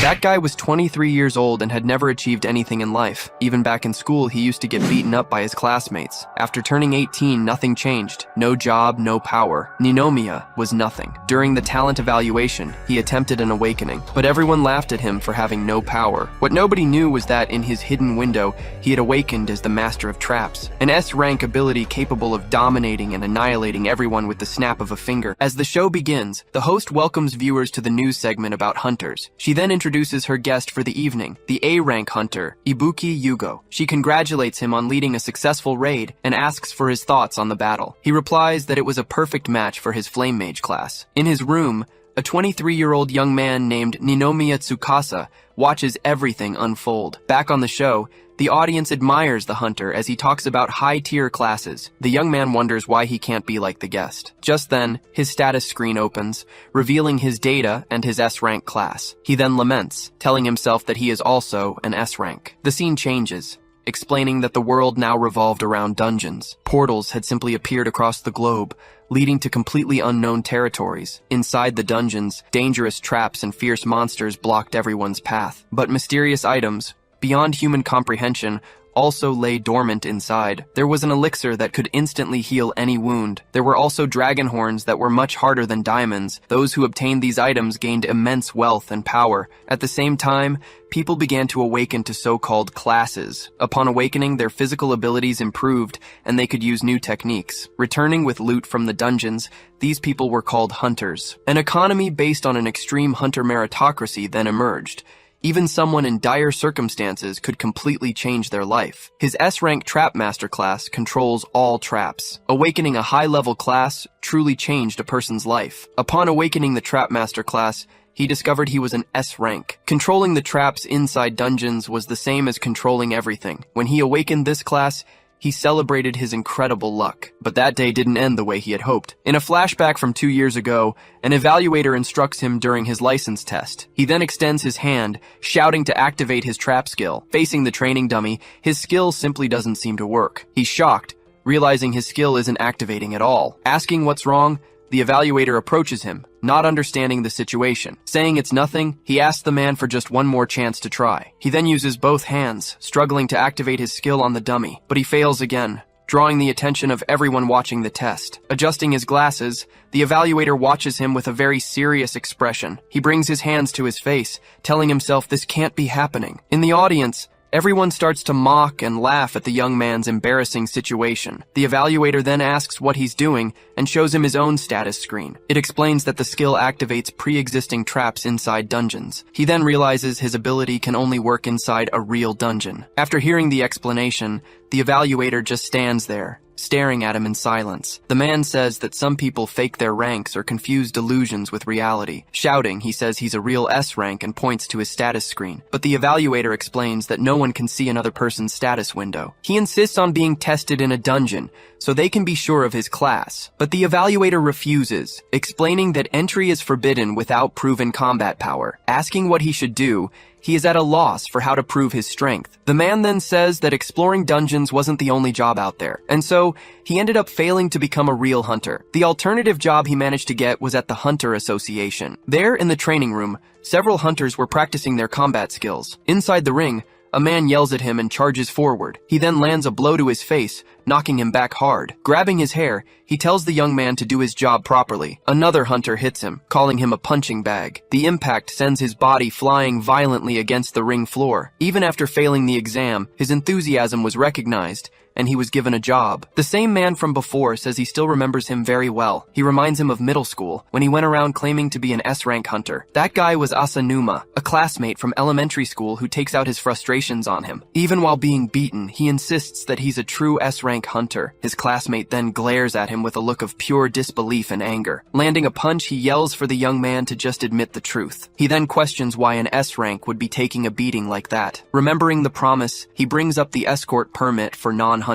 That guy was 23 years old and had never achieved anything in life. Even back in school, he used to get beaten up by his classmates. After turning 18, nothing changed. No job, no power. Ninomiya was nothing. During the talent evaluation, he attempted an awakening, but everyone laughed at him for having no power. What nobody knew was that in his hidden window, he had awakened as the master of traps, an S-rank ability capable of dominating and annihilating everyone with the snap of a finger. As the show begins, the host welcomes viewers to the news segment about hunters. She then introduces her guest for the evening, the A-rank hunter, Ibuki Yugo. She congratulates him on leading a successful raid and asks for his thoughts on the battle. He replies that it was a perfect match for his flame mage class. In his room, a 23-year-old young man named Ninomiya Tsukasa watches everything unfold. Back on the show, the audience admires the hunter as he talks about high-tier classes. The young man wonders why he can't be like the guest. Just then, his status screen opens, revealing his data and his S-rank class. He then laments, telling himself that he is also an S-rank. The scene changes, explaining that the world now revolved around dungeons. Portals had simply appeared across the globe, leading to completely unknown territories. Inside the dungeons, dangerous traps and fierce monsters blocked everyone's path. But mysterious items, beyond human comprehension, also lay dormant inside. There was an elixir that could instantly heal any wound. There were also dragon horns that were much harder than diamonds. Those who obtained these items gained immense wealth and power. At the same time, people began to awaken to so-called classes. Upon awakening, their physical abilities improved, and they could use new techniques. Returning with loot from the dungeons, these people were called hunters. An economy based on an extreme hunter meritocracy then emerged. Even someone in dire circumstances could completely change their life. His S-rank Trap Master class controls all traps. Awakening a high-level class truly changed a person's life. Upon awakening the Trap Master class, he discovered he was an S-rank. Controlling the traps inside dungeons was the same as controlling everything. When he awakened this class, he celebrated his incredible luck. But that day didn't end the way he had hoped. In a flashback from 2 years ago, an evaluator instructs him during his license test. He then extends his hand, shouting to activate his trap skill. Facing the training dummy, his skill simply doesn't seem to work. He's shocked, realizing his skill isn't activating at all. Asking what's wrong, the evaluator approaches him, not understanding the situation. Saying it's nothing, he asks the man for just one more chance to try. He then uses both hands, struggling to activate his skill on the dummy, but he fails again, drawing the attention of everyone watching the test. Adjusting his glasses, the evaluator watches him with a very serious expression. He brings his hands to his face, telling himself this can't be happening. In the audience, everyone starts to mock and laugh at the young man's embarrassing situation. The evaluator then asks what he's doing and shows him his own status screen. It explains that the skill activates pre-existing traps inside dungeons. He then realizes his ability can only work inside a real dungeon. After hearing the explanation, the evaluator just stands there, staring at him in silence. The man says that some people fake their ranks or confuse delusions with reality. Shouting, he says he's a real S rank and points to his status screen. But the evaluator explains that no one can see another person's status window. He insists on being tested in a dungeon, so they can be sure of his class. But the evaluator refuses, explaining that entry is forbidden without proven combat power. Asking what he should do, he is at a loss for how to prove his strength. The man then says that exploring dungeons wasn't the only job out there, and so he ended up failing to become a real hunter. The alternative job he managed to get was at the Hunter Association. There, in the training room, several hunters were practicing their combat skills. Inside the ring, a man yells at him and charges forward. He then lands a blow to his face, knocking him back hard. Grabbing his hair, he tells the young man to do his job properly. Another hunter hits him, calling him a punching bag. The impact sends his body flying violently against the ring floor. Even after failing the exam, his enthusiasm was recognized, and he was given a job. The same man from before says he still remembers him very well. He reminds him of middle school, when he went around claiming to be an S-rank hunter. That guy was Asanuma, a classmate from elementary school who takes out his frustrations on him. Even while being beaten, he insists that he's a true S-rank hunter. His classmate then glares at him with a look of pure disbelief and anger. Landing a punch, he yells for the young man to just admit the truth. He then questions why an S-rank would be taking a beating like that. Remembering the promise, he brings up the escort permit for non-hunters.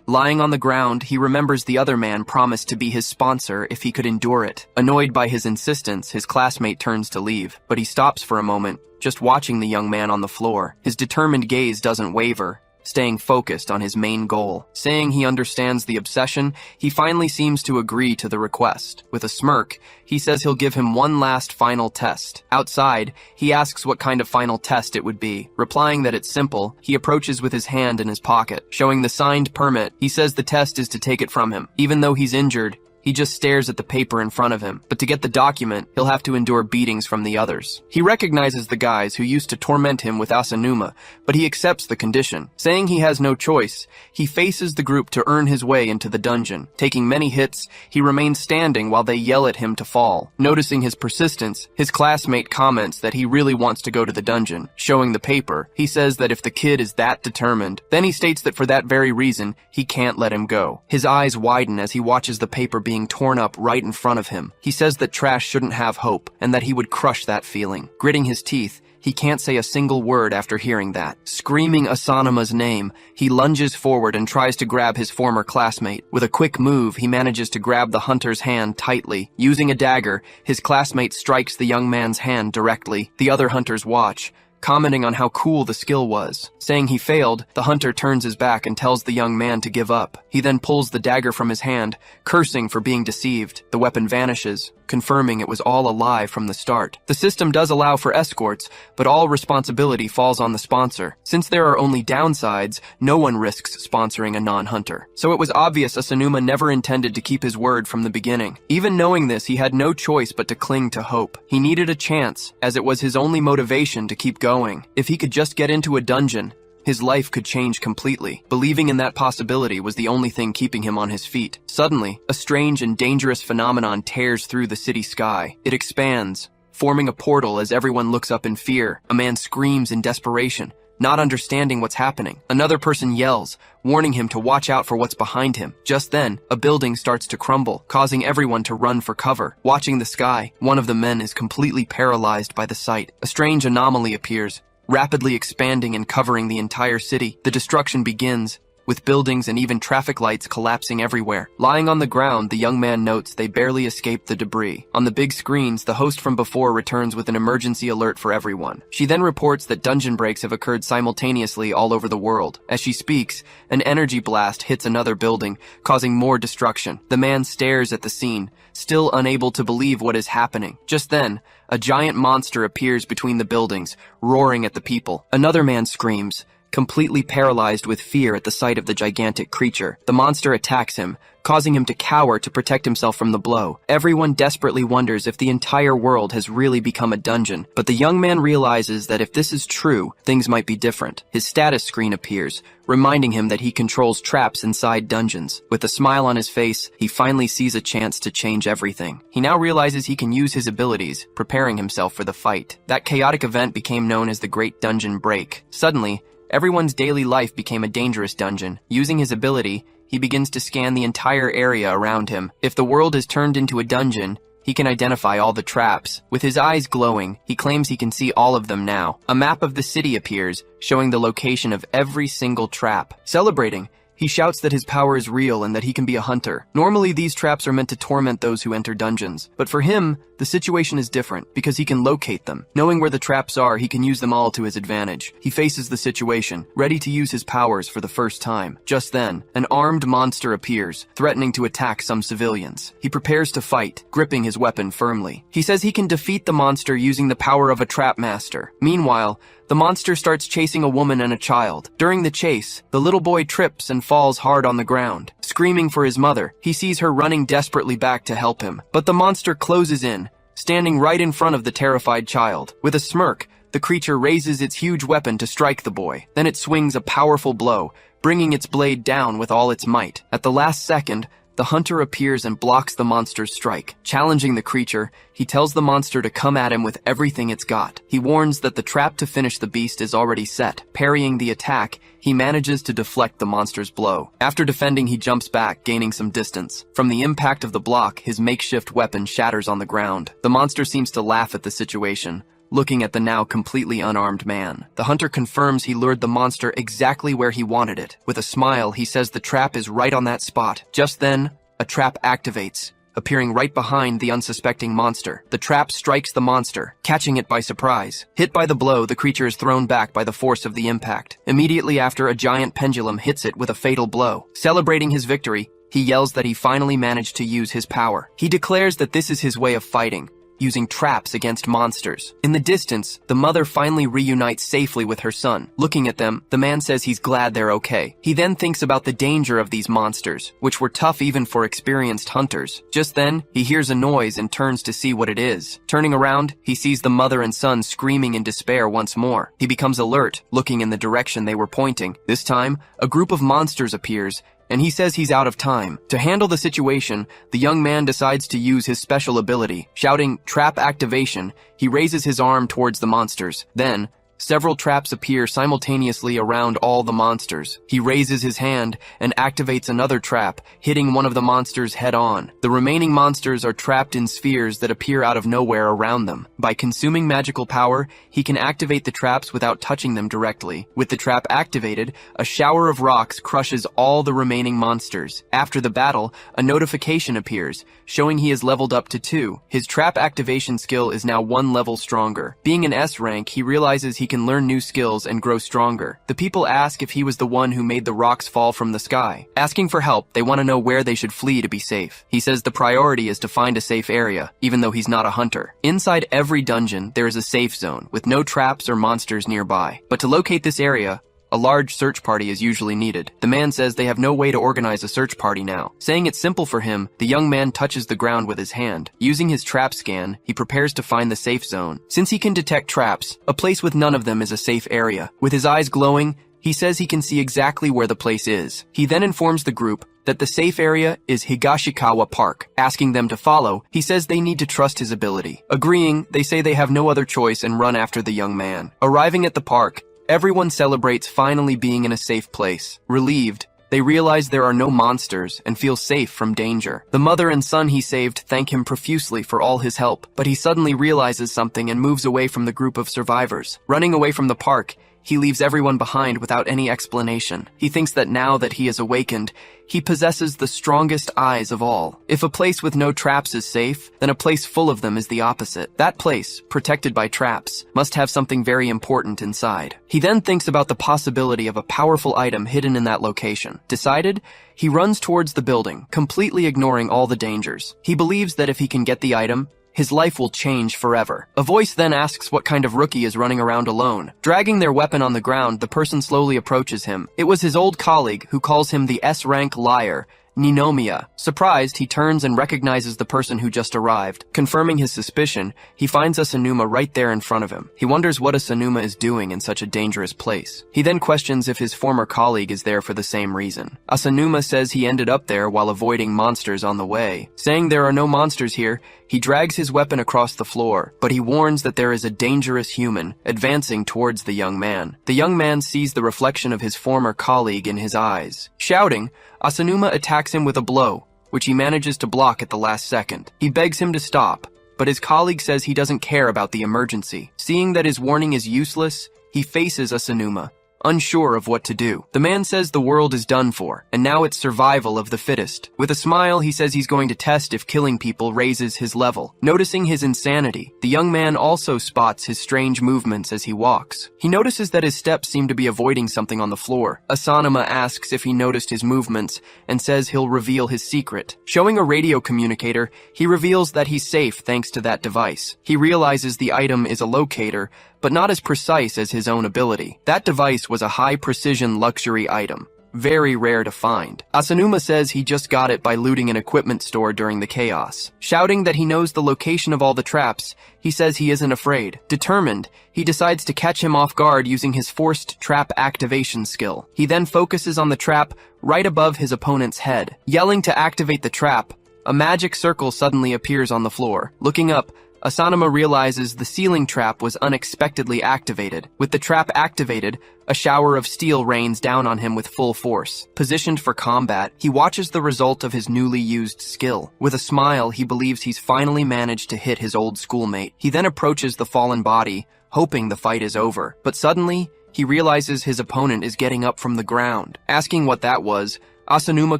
Lying on the ground, he remembers the other man promised to be his sponsor if he could endure it. Annoyed by his insistence, his classmate turns to leave, but he stops for a moment, just watching the young man on the floor. His determined gaze doesn't waver, staying focused on his main goal. Saying he understands the obsession, he finally seems to agree to the request. With a smirk, he says he'll give him one last final test. Outside, he asks what kind of final test it would be. Replying that it's simple, he approaches with his hand in his pocket. Showing the signed permit, he says the test is to take it from him. Even though he's injured, he just stares at the paper in front of him, but to get the document, he'll have to endure beatings from the others. He recognizes the guys who used to torment him with Asanuma, but he accepts the condition. Saying he has no choice, he faces the group to earn his way into the dungeon. Taking many hits, he remains standing while they yell at him to fall. Noticing his persistence, his classmate comments that he really wants to go to the dungeon. Showing the paper, he says that if the kid is that determined, then he states that for that very reason, he can't let him go. His eyes widen as he watches the paper being torn up right in front of him. He says that trash shouldn't have hope, and that he would crush that feeling. Gritting his teeth, he can't say a single word after hearing that. Screaming Asanuma's name, he lunges forward and tries to grab his former classmate. With a quick move, he manages to grab the hunter's hand tightly. Using a dagger, his classmate strikes the young man's hand directly. The other hunters watch, commenting on how cool the skill was. Saying he failed, the hunter turns his back and tells the young man to give up. He then pulls the dagger from his hand, cursing for being deceived. The weapon vanishes, confirming it was all a lie from the start. The system does allow for escorts, but all responsibility falls on the sponsor. Since there are only downsides, no one risks sponsoring a non-hunter. So it was obvious Asanuma never intended to keep his word from the beginning. Even knowing this, he had no choice but to cling to hope. He needed a chance, as it was his only motivation to keep going. If he could just get into a dungeon, his life could change completely. Believing in that possibility was the only thing keeping him on his feet. Suddenly, a strange and dangerous phenomenon tears through the city sky. It expands, forming a portal as everyone looks up in fear. A man screams in desperation, not understanding what's happening. Another person yells, warning him to watch out for what's behind him. Just then, a building starts to crumble, causing everyone to run for cover. Watching the sky, one of the men is completely paralyzed by the sight. A strange anomaly appears, rapidly expanding and covering the entire city. The destruction begins, with buildings and even traffic lights collapsing everywhere. Lying on the ground, the young man notes they barely escaped the debris. On the big screens, the host from before returns with an emergency alert for everyone. She then reports that dungeon breaks have occurred simultaneously all over the world. As she speaks, an energy blast hits another building, causing more destruction. The man stares at the scene, still unable to believe what is happening. Just then, a giant monster appears between the buildings, roaring at the people. Another man screams, completely paralyzed with fear at the sight of the gigantic creature. The monster attacks him, causing him to cower to protect himself from the blow. Everyone desperately wonders if the entire world has really become a dungeon, but the young man realizes that if this is true, things might be different. His status screen appears, reminding him that he controls traps inside dungeons. With a smile on his face, he finally sees a chance to change everything. He now realizes he can use his abilities, preparing himself for the fight. That chaotic event became known as the Great Dungeon Break. Suddenly, everyone's daily life became a dangerous dungeon. Using his ability, he begins to scan the entire area around him. If the world is turned into a dungeon, he can identify all the traps. With his eyes glowing, he claims he can see all of them now. A map of the city appears, showing the location of every single trap. Celebrating, he shouts that his power is real and that he can be a hunter. Normally, these traps are meant to torment those who enter dungeons, but for him, the situation is different because he can locate them. Knowing where the traps are, he can use them all to his advantage. He faces the situation, ready to use his powers for the first time. Just then, an armed monster appears, threatening to attack some civilians. He prepares to fight, gripping his weapon firmly. He says he can defeat the monster using the power of a trap master. Meanwhile, the monster starts chasing a woman and a child. During the chase, the little boy trips and falls hard on the ground. Screaming for his mother, he sees her running desperately back to help him. But the monster closes in, standing right in front of the terrified child. With a smirk, the creature raises its huge weapon to strike the boy. Then it swings a powerful blow, bringing its blade down with all its might. At the last second, the hunter appears and blocks the monster's strike. Challenging the creature, he tells the monster to come at him with everything it's got. He warns that the trap to finish the beast is already set. Parrying the attack, he manages to deflect the monster's blow. After defending, he jumps back, gaining some distance. From the impact of the block, his makeshift weapon shatters on the ground. The monster seems to laugh at the situation, looking at the now completely unarmed man. The hunter confirms he lured the monster exactly where he wanted it. With a smile, he says the trap is right on that spot. Just then, a trap activates. appearing right behind the unsuspecting monster. The trap strikes the monster, catching it by surprise. Hit by the blow, the creature is thrown back by the force of the impact. Immediately after, a giant pendulum hits it with a fatal blow. Celebrating his victory, he yells that he finally managed to use his power. He declares that this is his way of fighting, using traps against monsters. In the distance, the mother finally reunites safely with her son. Looking at them, the man says he's glad they're okay. He then thinks about the danger of these monsters, which were tough even for experienced hunters. Just then, he hears a noise and turns to see what it is. Turning around, he sees the mother and son screaming in despair once more. He becomes alert, looking in the direction they were pointing. This time, a group of monsters appears, and he says he's out of time. To handle the situation, the young man decides to use his special ability. Shouting, "Trap activation," he raises his arm towards the monsters. Then, several traps appear simultaneously around all the monsters. He raises his hand and activates another trap, hitting one of the monsters head-on. The remaining monsters are trapped in spheres that appear out of nowhere around them. By consuming magical power, he can activate the traps without touching them directly. With the trap activated, a shower of rocks crushes all the remaining monsters. After the battle, a notification appears, showing he is leveled up to 2. His trap activation skill is now 1 level stronger. Being an S rank, he realizes he can learn new skills and grow stronger. The people ask if he was the one who made the rocks fall from the sky. Asking for help, they want to know where they should flee to be safe. He says the priority is to find a safe area, even though he's not a hunter. Inside every dungeon, there is a safe zone, with no traps or monsters nearby. But to locate this area, a large search party is usually needed. The man says they have no way to organize a search party now. Saying it's simple for him, the young man touches the ground with his hand. Using his trap scan, he prepares to find the safe zone. Since he can detect traps, a place with none of them is a safe area. With his eyes glowing, he says he can see exactly where the place is. He then informs the group that the safe area is Higashikawa Park. Asking them to follow, he says they need to trust his ability. Agreeing, they say they have no other choice and run after the young man. Arriving at the park, everyone celebrates finally being in a safe place. Relieved, they realize there are no monsters and feel safe from danger. The mother and son he saved thank him profusely for all his help, but he suddenly realizes something and moves away from the group of survivors. Running away from the park, he leaves everyone behind without any explanation. He thinks that now that he is awakened, he possesses the strongest eyes of all. If a place with no traps is safe, then a place full of them is the opposite. That place, protected by traps, must have something very important inside. He then thinks about the possibility of a powerful item hidden in that location. Decided, he runs towards the building, completely ignoring all the dangers. He believes that if he can get the item, his life will change forever. A voice then asks what kind of rookie is running around alone. Dragging their weapon on the ground, the person slowly approaches him. It was his old colleague who calls him the S-rank liar, Ninomiya. Surprised, he turns and recognizes the person who just arrived. Confirming his suspicion, he finds Asanuma right there in front of him. He wonders what Asanuma is doing in such a dangerous place. He then questions if his former colleague is there for the same reason. Asanuma says he ended up there while avoiding monsters on the way. Saying there are no monsters here, he drags his weapon across the floor, but he warns that there is a dangerous human advancing towards the young man. The young man sees the reflection of his former colleague in his eyes. Shouting, Asanuma attacks him with a blow, which he manages to block at the last second. He begs him to stop, but his colleague says he doesn't care about the emergency. Seeing that his warning is useless, he faces Asanuma, unsure of what to do. The man says the world is done for, and now it's survival of the fittest. With a smile, he says he's going to test if killing people raises his level. Noticing his insanity, the young man also spots his strange movements as he walks. He notices that his steps seem to be avoiding something on the floor. Asanuma asks if he noticed his movements, and says he'll reveal his secret. Showing a radio communicator, he reveals that he's safe thanks to that device. He realizes the item is a locator, but not as precise as his own ability. That device was a high-precision luxury item, very rare to find. Asanuma says he just got it by looting an equipment store during the chaos. Shouting that he knows the location of all the traps, he says he isn't afraid. Determined, he decides to catch him off guard using his forced trap activation skill. He then focuses on the trap right above his opponent's head. Yelling to activate the trap, a magic circle suddenly appears on the floor. Looking up, Asanuma realizes the ceiling trap was unexpectedly activated. With the trap activated, a shower of steel rains down on him with full force. Positioned for combat, he watches the result of his newly used skill. With a smile, he believes he's finally managed to hit his old schoolmate. He then approaches the fallen body, hoping the fight is over. But suddenly, he realizes his opponent is getting up from the ground. Asking what that was, Asanuma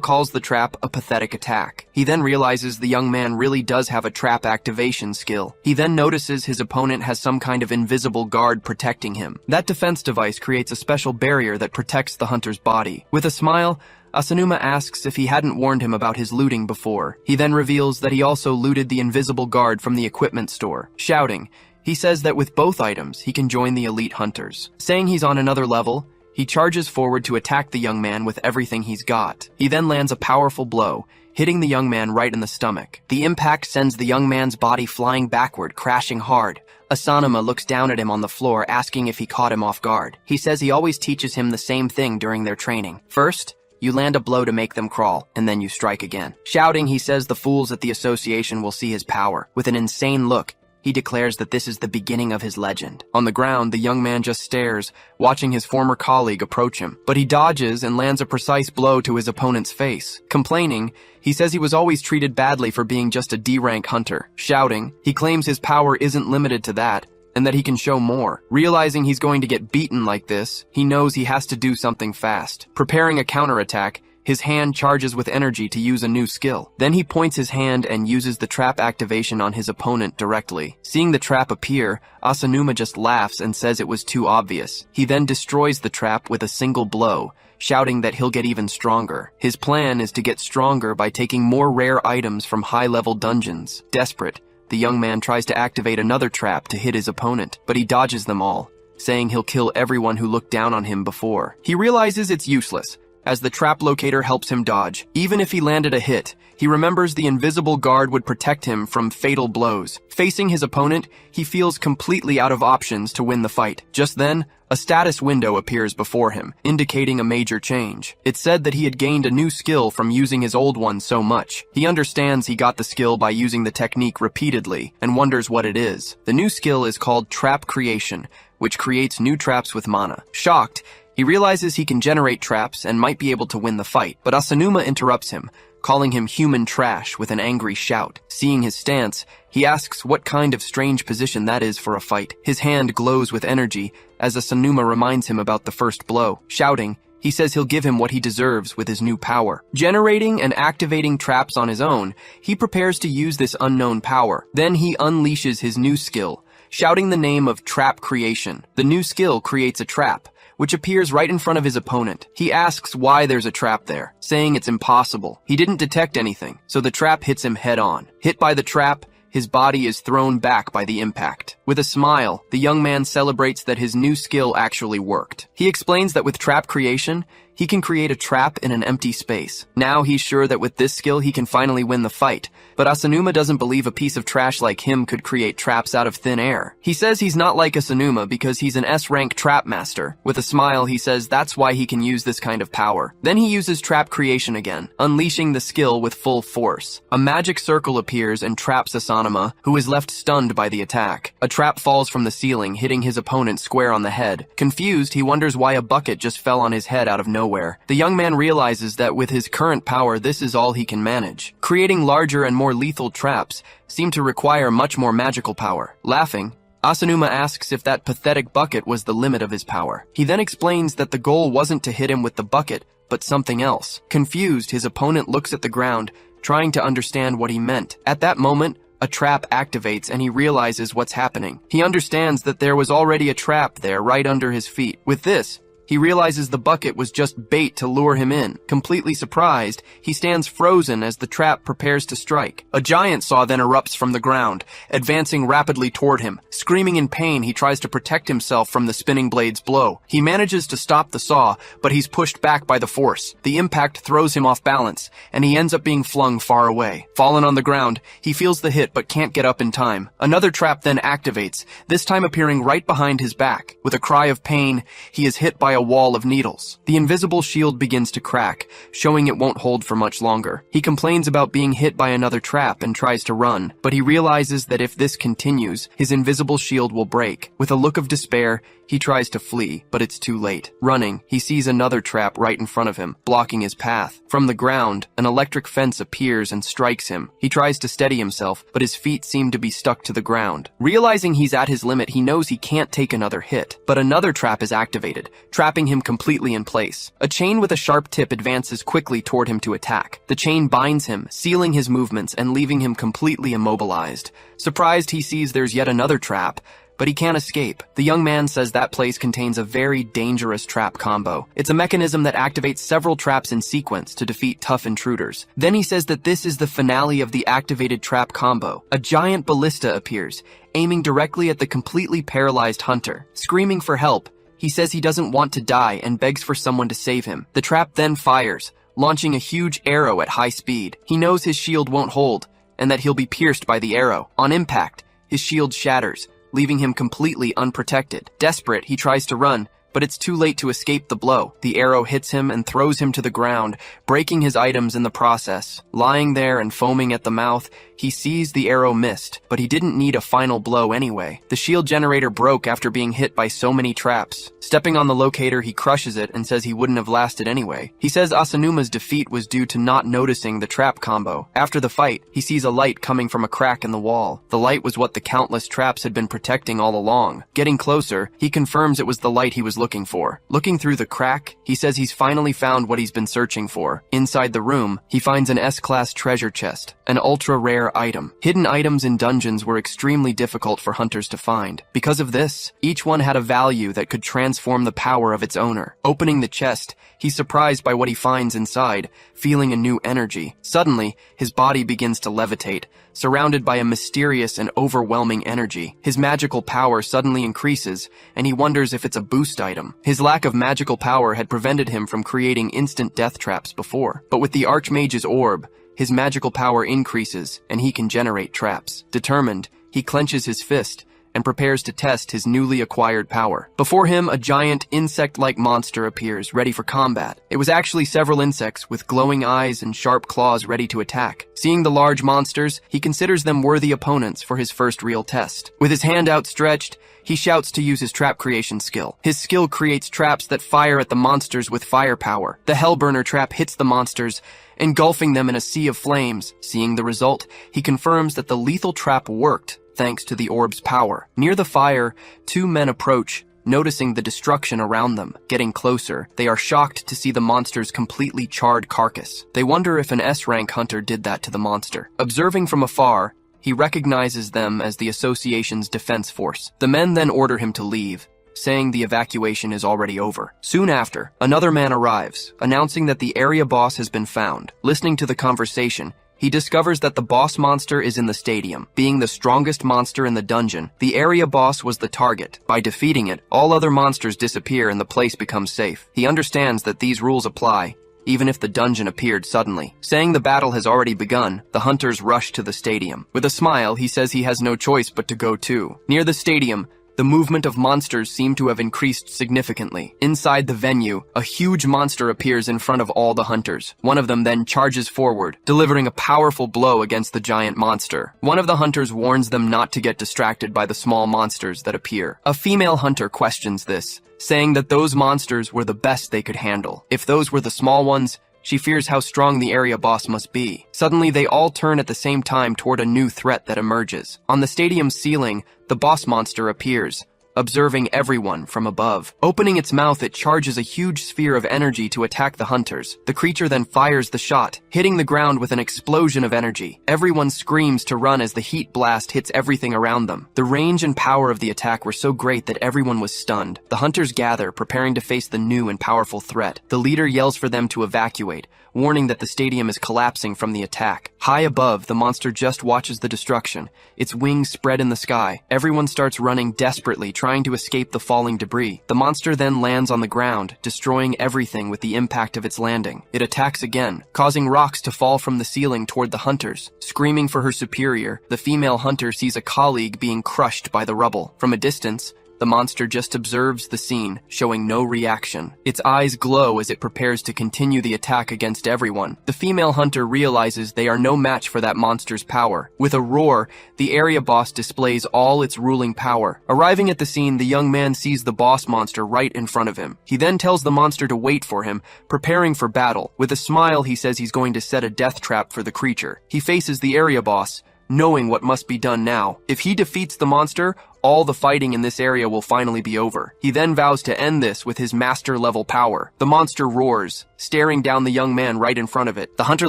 calls the trap a pathetic attack. He then realizes the young man really does have a trap activation skill. He then notices his opponent has some kind of invisible guard protecting him. That defense device creates a special barrier that protects the hunter's body. With a smile, Asanuma asks if he hadn't warned him about his looting before. He then reveals that he also looted the invisible guard from the equipment store. Shouting, he says that with both items, he can join the elite hunters. Saying he's on another level, he charges forward to attack the young man with everything he's got. He then lands a powerful blow, hitting the young man right in the stomach. The impact sends the young man's body flying backward, crashing hard. Asanuma looks down at him on the floor, asking if he caught him off guard. He says he always teaches him the same thing during their training. First, you land a blow to make them crawl, and then you strike again. Shouting, he says the fools at the association will see his power. With an insane look, he declares that this is the beginning of his legend. On the ground, the young man just stares, watching his former colleague approach him. But he dodges and lands a precise blow to his opponent's face. Complaining, he says he was always treated badly for being just a D-rank hunter. Shouting, he claims his power isn't limited to that, and that he can show more. Realizing he's going to get beaten like this, he knows he has to do something fast. Preparing a counterattack, his hand charges with energy to use a new skill. Then he points his hand and uses the trap activation on his opponent directly. Seeing the trap appear, Asanuma just laughs and says it was too obvious. He then destroys the trap with a single blow, shouting that he'll get even stronger. His plan is to get stronger by taking more rare items from high-level dungeons. Desperate, the young man tries to activate another trap to hit his opponent, but he dodges them all, saying he'll kill everyone who looked down on him before. He realizes it's useless, as the trap locator helps him dodge. Even if he landed a hit, he remembers the invisible guard would protect him from fatal blows. Facing his opponent, he feels completely out of options to win the fight. Just then, a status window appears before him, indicating a major change. It said that he had gained a new skill from using his old one so much. He understands he got the skill by using the technique repeatedly, and wonders what it is. The new skill is called Trap Creation, which creates new traps with mana. Shocked, he realizes he can generate traps and might be able to win the fight, but Asanuma interrupts him, calling him human trash with an angry shout. Seeing his stance, he asks what kind of strange position that is for a fight. His hand glows with energy as Asanuma reminds him about the first blow. Shouting, he says he'll give him what he deserves with his new power. Generating and activating traps on his own, he prepares to use this unknown power. Then he unleashes his new skill, shouting the name of Trap Creation. The new skill creates a trap, which appears right in front of his opponent. He asks why there's a trap there, saying it's impossible. He didn't detect anything, so the trap hits him head on. Hit by the trap, his body is thrown back by the impact. With a smile, the young man celebrates that his new skill actually worked. He explains that with trap creation, he can create a trap in an empty space. Now he's sure that with this skill he can finally win the fight, but Asanuma doesn't believe a piece of trash like him could create traps out of thin air. He says he's not like Asanuma because he's an S-rank trap master. With a smile, he says that's why he can use this kind of power. Then he uses trap creation again, unleashing the skill with full force. A magic circle appears and traps Asanuma, who is left stunned by the attack. A trap falls from the ceiling, hitting his opponent square on the head. Confused, he wonders why a bucket just fell on his head out of nowhere. The young man realizes that with his current power, this is all he can manage. Creating larger and more lethal traps seem to require much more magical power. Laughing, Asanuma asks if that pathetic bucket was the limit of his power. He then explains that the goal wasn't to hit him with the bucket, but something else. Confused, his opponent looks at the ground, trying to understand what he meant. At that moment, a trap activates and he realizes what's happening. He understands that there was already a trap there right under his feet. With this, he realizes the bucket was just bait to lure him in. Completely surprised, he stands frozen as the trap prepares to strike. A giant saw then erupts from the ground, advancing rapidly toward him. Screaming in pain, he tries to protect himself from the spinning blade's blow. He manages to stop the saw, but he's pushed back by the force. The impact throws him off balance, and he ends up being flung far away. Fallen on the ground, he feels the hit but can't get up in time. Another trap then activates, this time appearing right behind his back. With a cry of pain, he is hit by a wall of needles. The invisible shield begins to crack, showing it won't hold for much longer. He complains about being hit by another trap and tries to run, but he realizes that if this continues, his invisible shield will break. With a look of despair, he tries to flee, but it's too late. Running, he sees another trap right in front of him, blocking his path. From the ground, an electric fence appears and strikes him. He tries to steady himself, but his feet seem to be stuck to the ground. Realizing he's at his limit, he knows he can't take another hit. But another trap is activated, trapping trapping him completely in place. A chain with a sharp tip advances quickly toward him to attack. The chain binds him, sealing his movements and leaving him completely immobilized. Surprised, he sees there's yet another trap, but he can't escape. The young man says that place contains a very dangerous trap combo. It's a mechanism that activates several traps in sequence to defeat tough intruders. Then he says that this is the finale of the activated trap combo. A giant ballista appears, aiming directly at the completely paralyzed hunter. Screaming for help, he says he doesn't want to die and begs for someone to save him. The trap then fires, launching a huge arrow at high speed. He knows his shield won't hold, and that he'll be pierced by the arrow. On impact, his shield shatters, leaving him completely unprotected. Desperate, he tries to run, but it's too late to escape the blow. The arrow hits him and throws him to the ground, breaking his items in the process. Lying there and foaming at the mouth, he sees the arrow missed, but he didn't need a final blow anyway. The shield generator broke after being hit by so many traps. Stepping on the locator, he crushes it and says he wouldn't have lasted anyway. He says Asanuma's defeat was due to not noticing the trap combo. After the fight, he sees a light coming from a crack in the wall. The light was what the countless traps had been protecting all along. Getting closer, he confirms it was the light he was looking for. Looking through the crack, he says he's finally found what he's been searching for. Inside the room, he finds an S-class treasure chest, an ultra-rare item. Hidden items in dungeons were extremely difficult for hunters to find. Because of this, each one had a value that could transform the power of its owner. Opening the chest, he's surprised by what he finds inside, feeling a new energy. Suddenly, his body begins to levitate, surrounded by a mysterious and overwhelming energy. His magical power suddenly increases, and he wonders if it's a boost item. His lack of magical power had prevented him from creating instant death traps before. But with the Archmage's orb, his magical power increases, and he can generate traps. Determined, he clenches his fist and prepares to test his newly acquired power. Before him, a giant insect-like monster appears, ready for combat. It was actually several insects with glowing eyes and sharp claws ready to attack. Seeing the large monsters, he considers them worthy opponents for his first real test. With his hand outstretched, he shouts to use his trap creation skill. His skill creates traps that fire at the monsters with firepower. The Hellburner trap hits the monsters, engulfing them in a sea of flames. Seeing the result, he confirms that the lethal trap worked, thanks to the orb's power. Near the fire, two men approach, noticing the destruction around them. Getting closer, they are shocked to see the monster's completely charred carcass. They wonder if an S-rank hunter did that to the monster. Observing from afar, he recognizes them as the association's defense force. The men then order him to leave, saying the evacuation is already over. Soon after, another man arrives, announcing that the area boss has been found. Listening to the conversation, he discovers that the boss monster is in the stadium. Being the strongest monster in the dungeon, the area boss was the target. By defeating it, all other monsters disappear and the place becomes safe. He understands that these rules apply, even if the dungeon appeared suddenly. Saying the battle has already begun, the hunters rush to the stadium. With a smile, he says he has no choice but to go too. Near the stadium, the movement of monsters seem to have increased significantly. Inside the venue, a huge monster appears in front of all the hunters. One of them then charges forward, delivering a powerful blow against the giant monster. One of the hunters warns them not to get distracted by the small monsters that appear. A female hunter questions this, saying that those monsters were the best they could handle. If those were the small ones, she fears how strong the area boss must be. Suddenly, they all turn at the same time toward a new threat that emerges. On the stadium's ceiling, the boss monster appears, observing everyone from above. Opening its mouth, it charges a huge sphere of energy to attack the hunters. The creature then fires the shot, hitting the ground with an explosion of energy. Everyone screams to run as the heat blast hits everything around them. The range and power of the attack were so great that everyone was stunned. The hunters gather, preparing to face the new and powerful threat. The leader yells for them to evacuate, warning that the stadium is collapsing from the attack. High above, the monster just watches the destruction, its wings spread in the sky. Everyone starts running desperately, trying to escape the falling debris. The monster then lands on the ground, destroying everything with the impact of its landing. It attacks again, causing rocks to fall from the ceiling toward the hunters. Screaming for her superior, the female hunter sees a colleague being crushed by the rubble. From a distance, the monster just observes the scene, showing no reaction. Its eyes glow as it prepares to continue the attack against everyone. The female hunter realizes they are no match for that monster's power. With a roar, the area boss displays all its ruling power. Arriving at the scene, the young man sees the boss monster right in front of him. He then tells the monster to wait for him, preparing for battle. With a smile, he says he's going to set a death trap for the creature. He faces the area boss, knowing what must be done now. If he defeats the monster, all the fighting in this area will finally be over. He then vows to end this with his master-level power. The monster roars, staring down the young man right in front of it. The hunter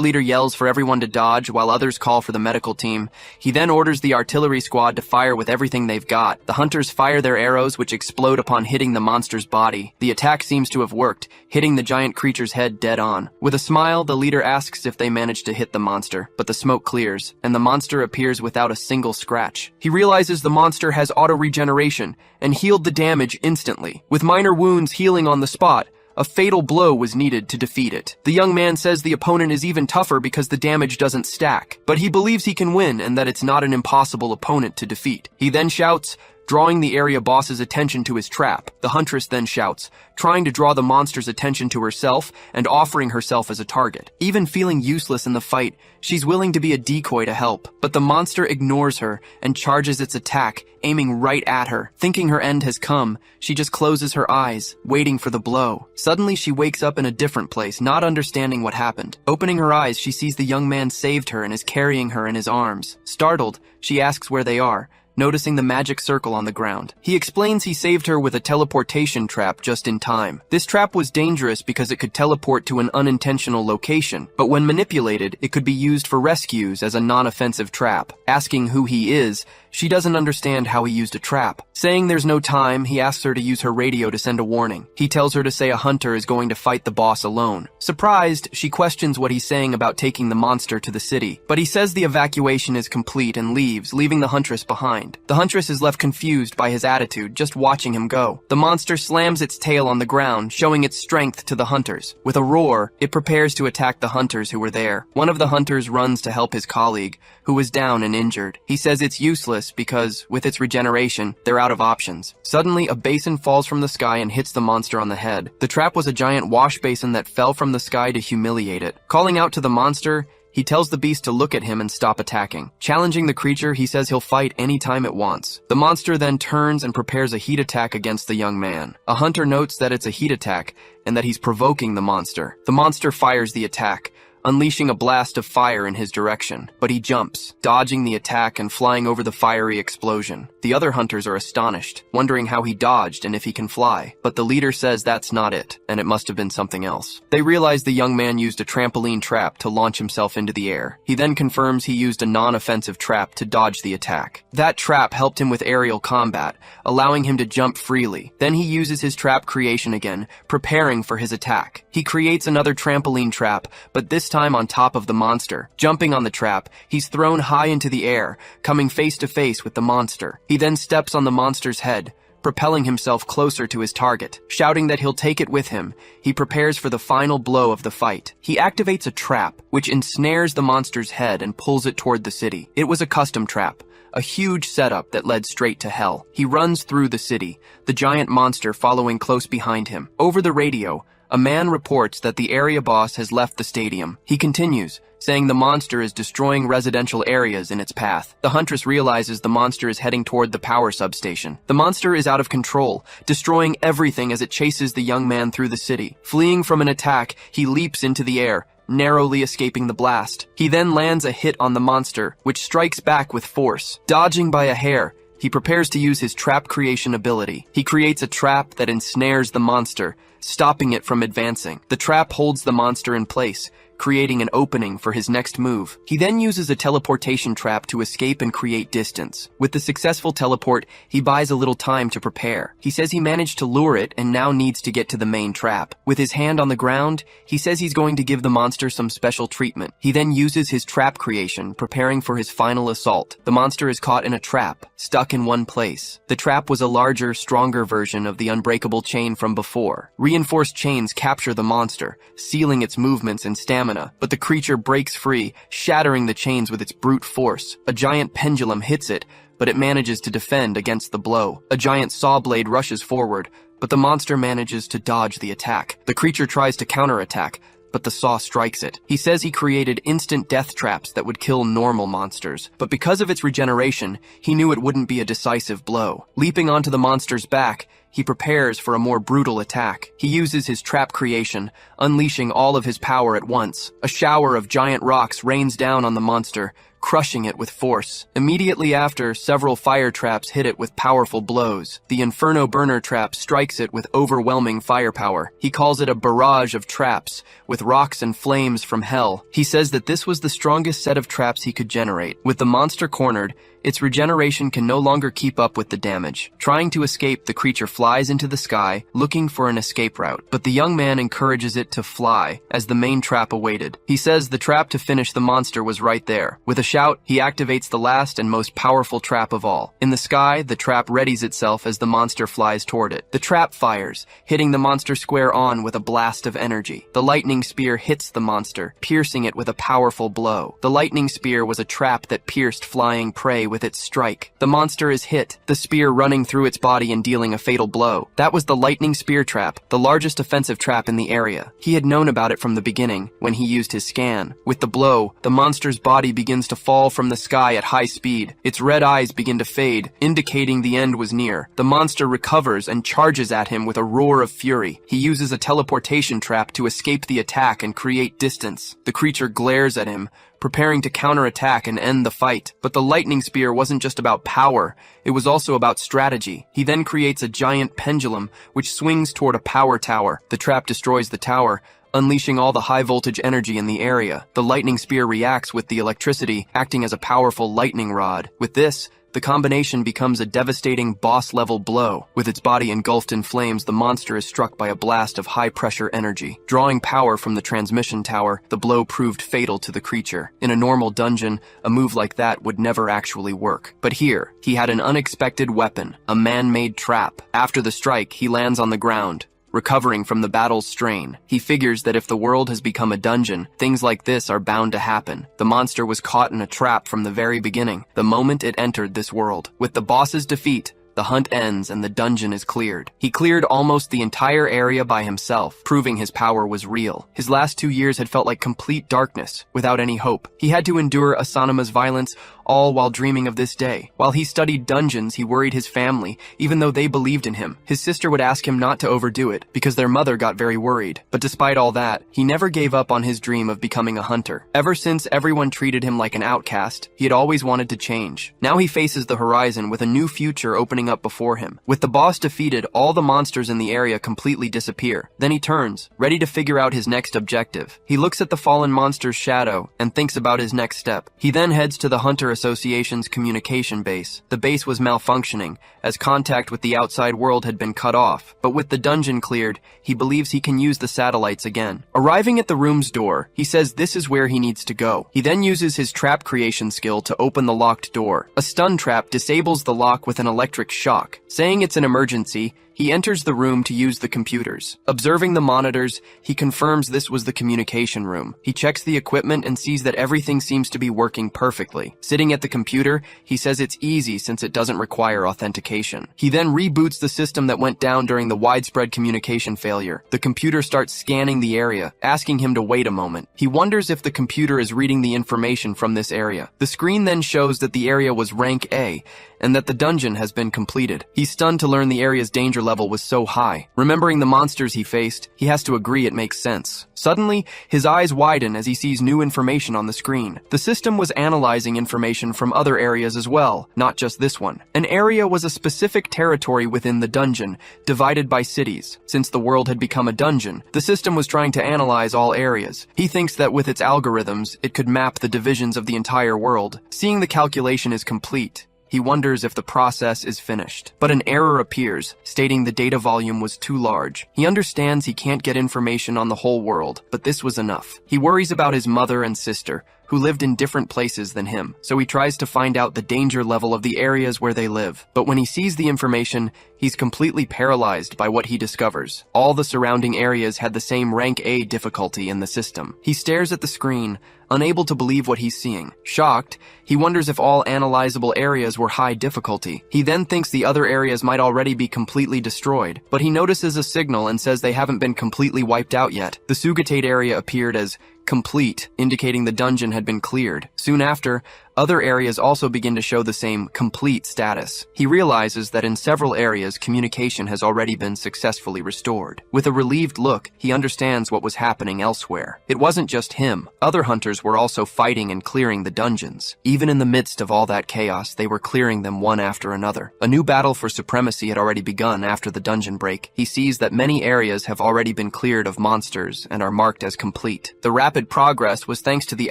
leader yells for everyone to dodge while others call for the medical team. He then orders the artillery squad to fire with everything they've got. The hunters fire their arrows, which explode upon hitting the monster's body. The attack seems to have worked, hitting the giant creature's head dead on. With a smile, the leader asks if they managed to hit the monster, but the smoke clears, and the monster appears without a single scratch. He realizes the monster has auto-regeneration and healed the damage instantly. With minor wounds healing on the spot, a fatal blow was needed to defeat it. The young man says the opponent is even tougher because the damage doesn't stack, but he believes he can win and that it's not an impossible opponent to defeat. He then shouts, drawing the area boss's attention to his trap. The huntress then shouts, trying to draw the monster's attention to herself and offering herself as a target. Even feeling useless in the fight, she's willing to be a decoy to help, but the monster ignores her and charges its attack, aiming right at her. Thinking her end has come, she just closes her eyes, waiting for the blow. Suddenly she wakes up in a different place, not understanding what happened. Opening her eyes, she sees the young man saved her and is carrying her in his arms. Startled, she asks where they are, noticing the magic circle on the ground. He explains he saved her with a teleportation trap just in time. This trap was dangerous because it could teleport to an unintentional location, but when manipulated, it could be used for rescues as a non-offensive trap. Asking who he is, she doesn't understand how he used a trap. Saying there's no time, he asks her to use her radio to send a warning. He tells her to say a hunter is going to fight the boss alone. Surprised, she questions what he's saying about taking the monster to the city, but he says the evacuation is complete and leaves, leaving the huntress behind. The huntress is left confused by his attitude, just watching him go. The monster slams its tail on the ground, showing its strength to the hunters. With a roar, it prepares to attack the hunters who were there. One of the hunters runs to help his colleague, who was down and injured. He says it's useless because, with its regeneration, they're out of options. Suddenly, a basin falls from the sky and hits the monster on the head. The trap was a giant wash basin that fell from the sky to humiliate it. Calling out to the monster, he tells the beast to look at him and stop attacking. Challenging the creature, he says he'll fight anytime it wants. The monster then turns and prepares a heat attack against the young man. A hunter notes that it's a heat attack and that he's provoking the monster. The monster fires the attack, unleashing a blast of fire in his direction, but he jumps, dodging the attack and flying over the fiery explosion. The other hunters are astonished, wondering how he dodged and if he can fly, but the leader says that's not it, and it must have been something else. They realize the young man used a trampoline trap to launch himself into the air. He then confirms he used a non-offensive trap to dodge the attack. That trap helped him with aerial combat, allowing him to jump freely. Then he uses his trap creation again, preparing for his attack. He creates another trampoline trap, but this time on top of the monster. Jumping on the trap, he's thrown high into the air, coming face to face with the monster. He then steps on the monster's head, propelling himself closer to his target. Shouting that he'll take it with him, he prepares for the final blow of the fight. He activates a trap, which ensnares the monster's head and pulls it toward the city. It was a custom trap, a huge setup that led straight to hell. He runs through the city, the giant monster following close behind him. Over the radio, a man reports that the area boss has left the stadium. He continues, saying the monster is destroying residential areas in its path. The huntress realizes the monster is heading toward the power substation. The monster is out of control, destroying everything as it chases the young man through the city. Fleeing from an attack, he leaps into the air, narrowly escaping the blast. He then lands a hit on the monster, which strikes back with force. Dodging by a hair, he prepares to use his trap creation ability. He creates a trap that ensnares the monster, stopping it from advancing. The trap holds the monster in place, creating an opening for his next move. He then uses a teleportation trap to escape and create distance. With the successful teleport, he buys a little time to prepare. He says he managed to lure it and now needs to get to the main trap. With his hand on the ground, he says he's going to give the monster some special treatment. He then uses his trap creation, preparing for his final assault. The monster is caught in a trap, stuck in one place. The trap was a larger, stronger version of the unbreakable chain from before. Reinforced chains capture the monster, sealing its movements and stamina, but the creature breaks free, shattering the chains with its brute force. A giant pendulum hits it, but it manages to defend against the blow. A giant saw blade rushes forward, but the monster manages to dodge the attack. The creature tries to counterattack, but the saw strikes it. He says he created instant death traps that would kill normal monsters, but because of its regeneration, he knew it wouldn't be a decisive blow. Leaping onto the monster's back, he prepares for a more brutal attack. He uses his trap creation, unleashing all of his power at once. A shower of giant rocks rains down on the monster, crushing it with force. Immediately after, several fire traps hit it with powerful blows. The Inferno Burner trap strikes it with overwhelming firepower. He calls it a barrage of traps, with rocks and flames from hell. He says that this was the strongest set of traps he could generate. With the monster cornered, its regeneration can no longer keep up with the damage. Trying to escape, the creature flies into the sky, looking for an escape route. But the young man encourages it to fly, as the main trap awaited. He says the trap to finish the monster was right there. With a shout, he activates the last and most powerful trap of all. In the sky, the trap readies itself as the monster flies toward it. The trap fires, hitting the monster square on with a blast of energy. The lightning spear hits the monster, piercing it with a powerful blow. The lightning spear was a trap that pierced flying prey with its strike. The monster is hit, the spear running through its body and dealing a fatal blow. That was the lightning spear trap, the largest offensive trap in the area. He had known about it from the beginning, when he used his scan. With the blow, the monster's body begins to fall from the sky at high speed. Its red eyes begin to fade, indicating the end was near. The monster recovers and charges at him with a roar of fury. He uses a teleportation trap to escape the attack and create distance. The creature glares at him, preparing to counterattack and end the fight. But the lightning spear wasn't just about power, it was also about strategy. He then creates a giant pendulum, which swings toward a power tower. The trap destroys the tower, unleashing all the high-voltage energy in the area. The lightning spear reacts with the electricity, acting as a powerful lightning rod. With this, the combination becomes a devastating boss-level blow. With its body engulfed in flames, the monster is struck by a blast of high-pressure energy. Drawing power from the transmission tower, the blow proved fatal to the creature. In a normal dungeon, a move like that would never actually work. But here, he had an unexpected weapon, a man-made trap. After the strike, he lands on the ground, recovering from the battle's strain. He figures that if the world has become a dungeon, things like this are bound to happen. The monster was caught in a trap from the very beginning, the moment it entered this world. With the boss's defeat, the hunt ends and the dungeon is cleared. He cleared almost the entire area by himself, proving his power was real. His last 2 years had felt like complete darkness, without any hope. He had to endure Asanama's violence, all while dreaming of this day. While he studied dungeons, he worried his family, even though they believed in him. His sister would ask him not to overdo it, because their mother got very worried. But despite all that, he never gave up on his dream of becoming a hunter. Ever since everyone treated him like an outcast, he had always wanted to change. Now he faces the horizon with a new future opening up before him. With the boss defeated, all the monsters in the area completely disappear. Then he turns, ready to figure out his next objective. He looks at the fallen monster's shadow and thinks about his next step. He then heads to the Hunter Association's communication base. The base was malfunctioning, as contact with the outside world had been cut off. But with the dungeon cleared, he believes he can use the satellites again. Arriving at the room's door, he says this is where he needs to go. He then uses his trap creation skill to open the locked door. A stun trap disables the lock with an electric shock. Saying it's an emergency, he enters the room to use the computers. Observing the monitors, he confirms this was the communication room. He checks the equipment and sees that everything seems to be working perfectly. Sitting at the computer, he says it's easy since it doesn't require authentication. He then reboots the system that went down during the widespread communication failure. The computer starts scanning the area, asking him to wait a moment. He wonders if the computer is reading the information from this area. The screen then shows that the area was rank A, and that the dungeon has been completed. He's stunned to learn the area's danger level was so high. Remembering the monsters he faced, he has to agree it makes sense. Suddenly, his eyes widen as he sees new information on the screen. The system was analyzing information from other areas as well, not just this one. An area was a specific territory within the dungeon, divided by cities. Since the world had become a dungeon, the system was trying to analyze all areas. He thinks that with its algorithms, it could map the divisions of the entire world. Seeing the calculation is complete, he wonders if the process is finished. But an error appears, stating the data volume was too large. He understands he can't get information on the whole world, but this was enough. He worries about his mother and sister, who lived in different places than him, so he tries to find out the danger level of the areas where they live. But when he sees the information, he's completely paralyzed by what he discovers. All the surrounding areas had the same rank A difficulty in the system. He stares at the screen, unable to believe what he's seeing. Shocked, he wonders if all analyzable areas were high difficulty. He then thinks the other areas might already be completely destroyed, but he notices a signal and says they haven't been completely wiped out yet. The Sugatate area appeared as complete, indicating the dungeon had been cleared. Soon after, Other areas also begin to show the same complete status. He realizes that in several areas, communication has already been successfully restored. With a relieved look, he understands what was happening elsewhere. It wasn't just him. Other hunters were also fighting and clearing the dungeons. Even in the midst of all that chaos, they were clearing them one after another. A new battle for supremacy had already begun after the dungeon break. He sees that many areas have already been cleared of monsters and are marked as complete. The rapid progress was thanks to the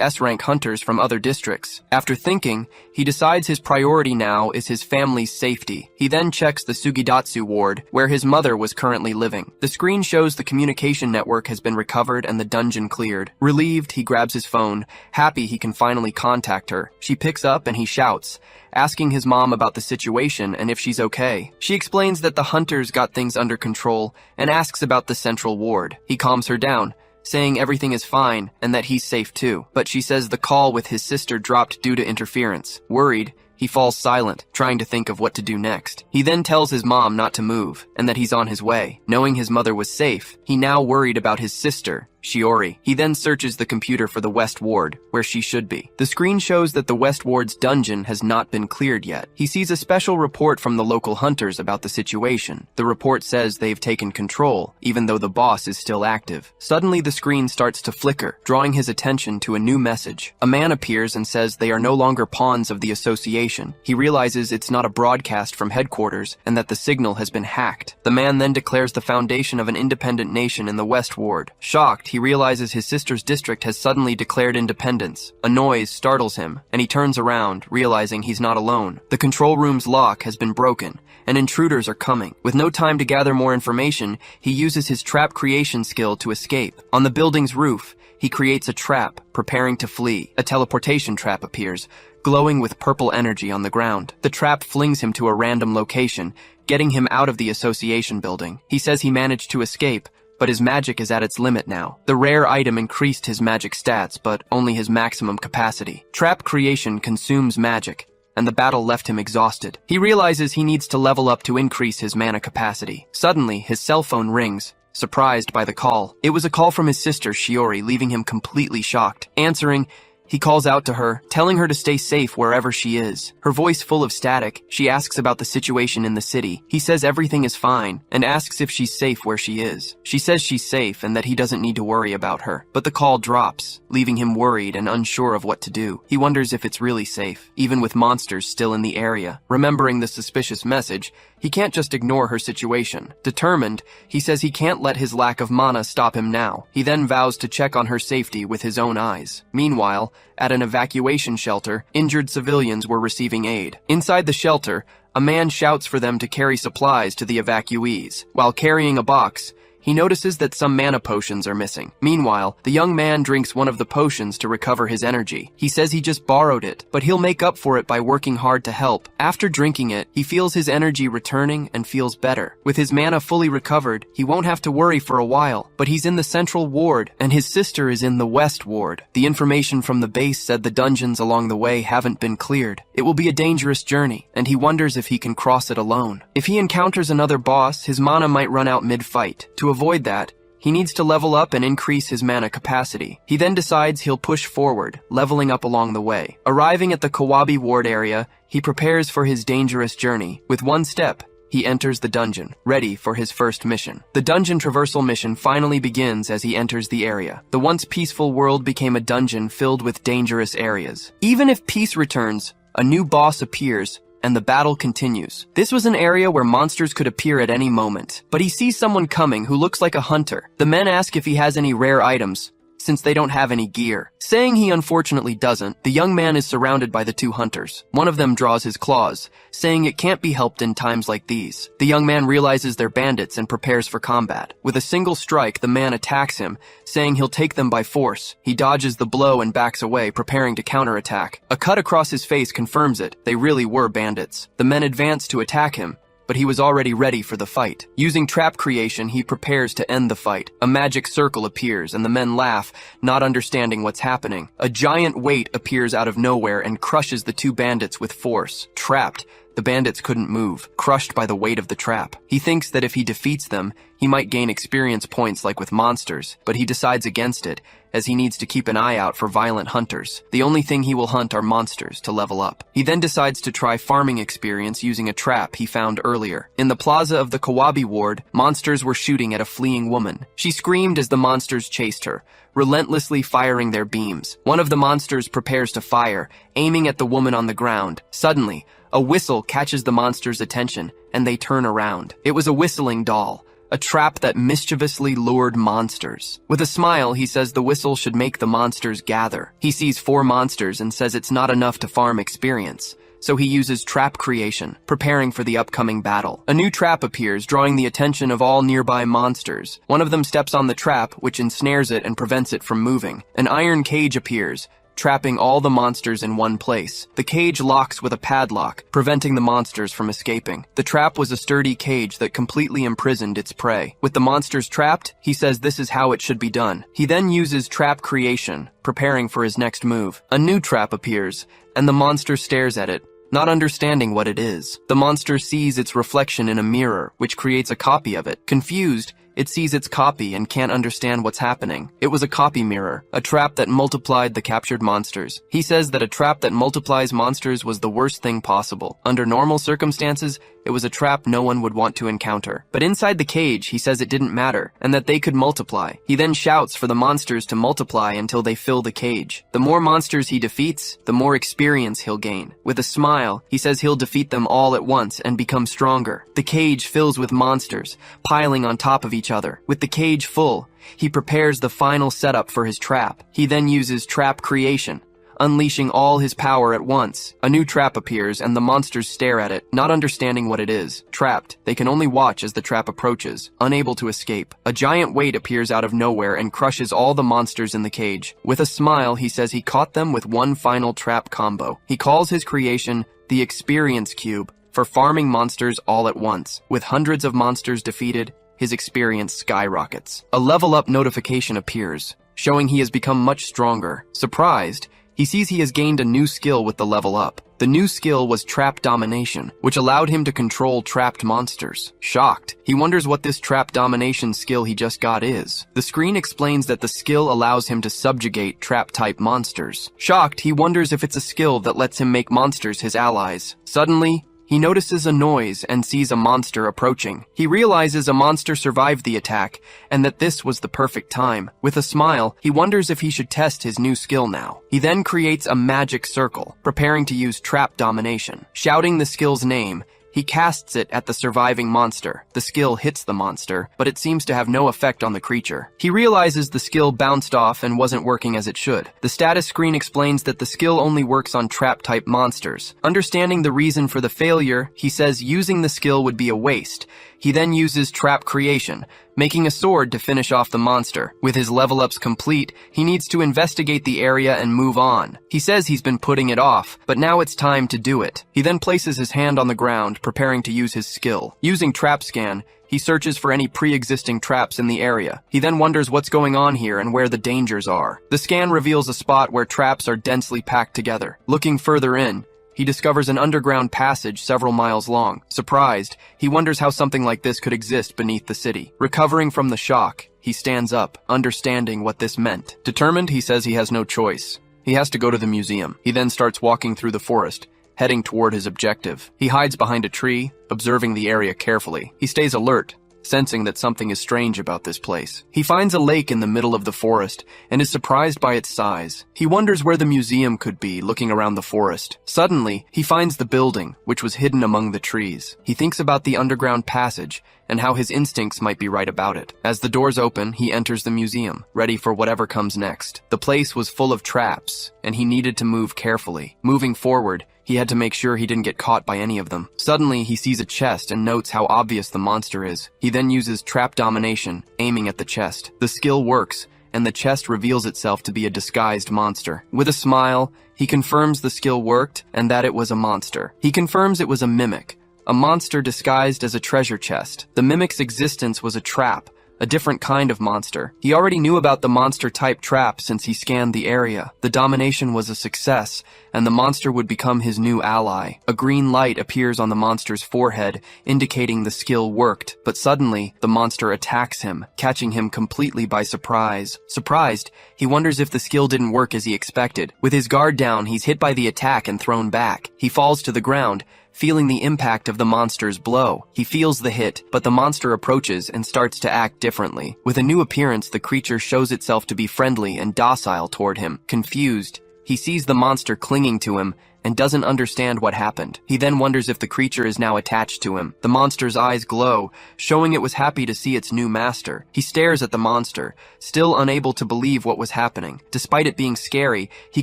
S-rank hunters from other districts. After thinking, he decides his priority now is his family's safety. He then checks the Sugidatsu ward, where his mother was currently living. The screen shows the communication network has been recovered and the dungeon cleared. Relieved, he grabs his phone, happy he can finally contact her. She picks up and he shouts, asking his mom about the situation and if she's okay. She explains that the hunters got things under control and asks about the central ward. He calms her down, saying everything is fine and that he's safe too. But she says the call with his sister dropped due to interference. Worried, he falls silent, trying to think of what to do next. He then tells his mom not to move and that he's on his way. Knowing his mother was safe, he now worried about his sister, Shiori. He then searches the computer for the West Ward, where she should be. The screen shows that the West Ward's dungeon has not been cleared yet. He sees a special report from the local hunters about the situation. The report says they've taken control, even though the boss is still active. Suddenly the screen starts to flicker, drawing his attention to a new message. A man appears and says they are no longer pawns of the association. He realizes it's not a broadcast from headquarters and that the signal has been hacked. The man then declares the foundation of an independent nation in the West Ward. Shocked, he realizes his sister's district has suddenly declared independence. A noise startles him, and he turns around, realizing he's not alone. The control room's lock has been broken, and intruders are coming. With no time to gather more information, he uses his trap creation skill to escape. On the building's roof, he creates a trap, preparing to flee. A teleportation trap appears, glowing with purple energy on the ground. The trap flings him to a random location, getting him out of the association building. He says he managed to escape, but his magic is at its limit now. The rare item increased his magic stats, but only his maximum capacity. Trap creation consumes magic, and the battle left him exhausted. He realizes he needs to level up to increase his mana capacity. Suddenly, his cell phone rings, surprised by the call. It was a call from his sister, Shiori, leaving him completely shocked. Answering, he calls out to her, telling her to stay safe wherever she is. Her voice full of static, she asks about the situation in the city. He says everything is fine, and asks if she's safe where she is. She says she's safe and that he doesn't need to worry about her. But the call drops, leaving him worried and unsure of what to do. He wonders if it's really safe, even with monsters still in the area. Remembering the suspicious message, he can't just ignore her situation. Determined, he says he can't let his lack of mana stop him now. He then vows to check on her safety with his own eyes. Meanwhile, at an evacuation shelter, injured civilians were receiving aid. Inside the shelter, a man shouts for them to carry supplies to the evacuees. While carrying a box, he notices that some mana potions are missing. Meanwhile, the young man drinks one of the potions to recover his energy. He says he just borrowed it, but he'll make up for it by working hard to help. After drinking it, he feels his energy returning and feels better. With his mana fully recovered, he won't have to worry for a while, but he's in the central ward, and his sister is in the west ward. The information from the base said the dungeons along the way haven't been cleared. It will be a dangerous journey, and he wonders if he can cross it alone. If he encounters another boss, his mana might run out mid-fight. To avoid that, he needs to level up and increase his mana capacity. He then decides he'll push forward, leveling up along the way. Arriving at the Kawabi ward area, he prepares for his dangerous journey. With one step, he enters the dungeon, ready for his first mission. The dungeon traversal mission finally begins as he enters the area. The once peaceful world became a dungeon filled with dangerous areas. Even if peace returns, a new boss appears, and the battle continues. This was an area where monsters could appear at any moment, but he sees someone coming who looks like a hunter. The men ask if he has any rare items, since they don't have any gear. Saying he unfortunately doesn't, the young man is surrounded by the two hunters. One of them draws his claws, saying it can't be helped in times like these. The young man realizes they're bandits and prepares for combat. With a single strike, the man attacks him, saying he'll take them by force. He dodges the blow and backs away, preparing to counterattack. A cut across his face confirms it. They really were bandits. The men advance to attack him, but he was already ready for the fight. Using trap creation, he prepares to end the fight. A magic circle appears, and the men laugh, not understanding what's happening. A giant weight appears out of nowhere and crushes the two bandits with force. Trapped, the The bandits couldn't move, crushed by the weight of the trap. He thinks that if he defeats them, he might gain experience points like with monsters, but he decides against it, as he needs to keep an eye out for violent hunters. The only thing he will hunt are monsters to level up. He then decides to try farming experience using a trap he found earlier. In the plaza of the Kawabi ward, monsters were shooting at a fleeing woman. She screamed as the monsters chased her, relentlessly firing their beams. One of the monsters prepares to fire, aiming at the woman on the ground. Suddenly, a whistle catches the monster's attention, and they turn around. It was a whistling doll, a trap that mischievously lured monsters. With a smile, he says the whistle should make the monsters gather. He sees 4 monsters and says it's not enough to farm experience, so he uses trap creation, preparing for the upcoming battle. A new trap appears, drawing the attention of all nearby monsters. One of them steps on the trap, which ensnares it and prevents it from moving. An iron cage appears, trapping all the monsters in one place. The cage locks with a padlock, preventing the monsters from escaping. The trap was a sturdy cage that completely imprisoned its prey. With the monsters trapped, he says this is how it should be done. He then uses trap creation, preparing for his next move. A new trap appears, and the monster stares at it, not understanding what it is. The monster sees its reflection in a mirror, which creates a copy of it. Confused, it sees its copy and can't understand what's happening. It was a copy mirror, a trap that multiplied the captured monsters. He says that a trap that multiplies monsters was the worst thing possible. Under normal circumstances, it was a trap no one would want to encounter. But inside the cage, he says it didn't matter, and that they could multiply. He then shouts for the monsters to multiply until they fill the cage. The more monsters he defeats, the more experience he'll gain. With a smile, he says he'll defeat them all at once and become stronger. The cage fills with monsters, piling on top of each other. With the cage full, he prepares the final setup for his trap. He then uses trap creation, unleashing all his power at once. A new trap appears and the monsters stare at it, not understanding what it is. Trapped, they can only watch as the trap approaches, unable to escape. A giant weight appears out of nowhere and crushes all the monsters in the cage. With a smile, he says he caught them with one final trap combo. He calls his creation the Experience Cube for farming monsters all at once. With hundreds of monsters defeated, his experience skyrockets. A level up notification appears, showing he has become much stronger. Surprised, he sees he has gained a new skill with the level up. The new skill was Trap Domination, which allowed him to control trapped monsters. Shocked, he wonders what this Trap Domination skill he just got is. The screen explains that the skill allows him to subjugate trap-type monsters. Shocked, he wonders if it's a skill that lets him make monsters his allies. Suddenly, he notices a noise and sees a monster approaching. He realizes a monster survived the attack and that this was the perfect time. With a smile, he wonders if he should test his new skill now. He then creates a magic circle, preparing to use Trap Domination. Shouting the skill's name, he casts it at the surviving monster. The skill hits the monster, but it seems to have no effect on the creature. He realizes the skill bounced off and wasn't working as it should. The status screen explains that the skill only works on trap-type monsters. Understanding the reason for the failure, he says using the skill would be a waste. He then uses Trap Creation, making a sword to finish off the monster. With his level ups complete, he needs to investigate the area and move on. He says he's been putting it off, but now it's time to do it. He then places his hand on the ground, preparing to use his skill. Using Trap Scan, he searches for any pre-existing traps in the area. He then wonders what's going on here and where the dangers are. The scan reveals a spot where traps are densely packed together. Looking further in, he discovers an underground passage several miles long. Surprised, he wonders how something like this could exist beneath the city. Recovering from the shock, he stands up, understanding what this meant. Determined, he says he has no choice. He has to go to the museum. He then starts walking through the forest, heading toward his objective. He hides behind a tree, observing the area carefully. He stays alert, sensing that something is strange about this place. He finds a lake in the middle of the forest and is surprised by its size. He wonders where the museum could be, looking around the forest. Suddenly, he finds the building, which was hidden among the trees. He thinks about the underground passage and how his instincts might be right about it. As the doors open, he enters the museum, ready for whatever comes next. The place was full of traps, and he needed to move carefully. Moving forward, he had to make sure he didn't get caught by any of them. Suddenly, he sees a chest and notes how obvious the monster is. He then uses Trap Domination, aiming at the chest. The skill works, and the chest reveals itself to be a disguised monster. With a smile, he confirms the skill worked and that it was a monster. He confirms it was a mimic, a monster disguised as a treasure chest. The mimic's existence was a trap, a different kind of monster. He already knew about the monster-type trap since he scanned the area. The domination was a success, and the monster would become his new ally. A green light appears on the monster's forehead, indicating the skill worked, but suddenly, the monster attacks him, catching him completely by surprise. Surprised, he wonders if the skill didn't work as he expected. With his guard down, he's hit by the attack and thrown back. He falls to the ground, feeling the impact of the monster's blow. He feels the hit, but the monster approaches and starts to act differently. With a new appearance, the creature shows itself to be friendly and docile toward him. Confused, he sees the monster clinging to him and doesn't understand what happened. He then wonders if the creature is now attached to him. The monster's eyes glow, showing it was happy to see its new master. He stares at the monster, still unable to believe what was happening. Despite it being scary, he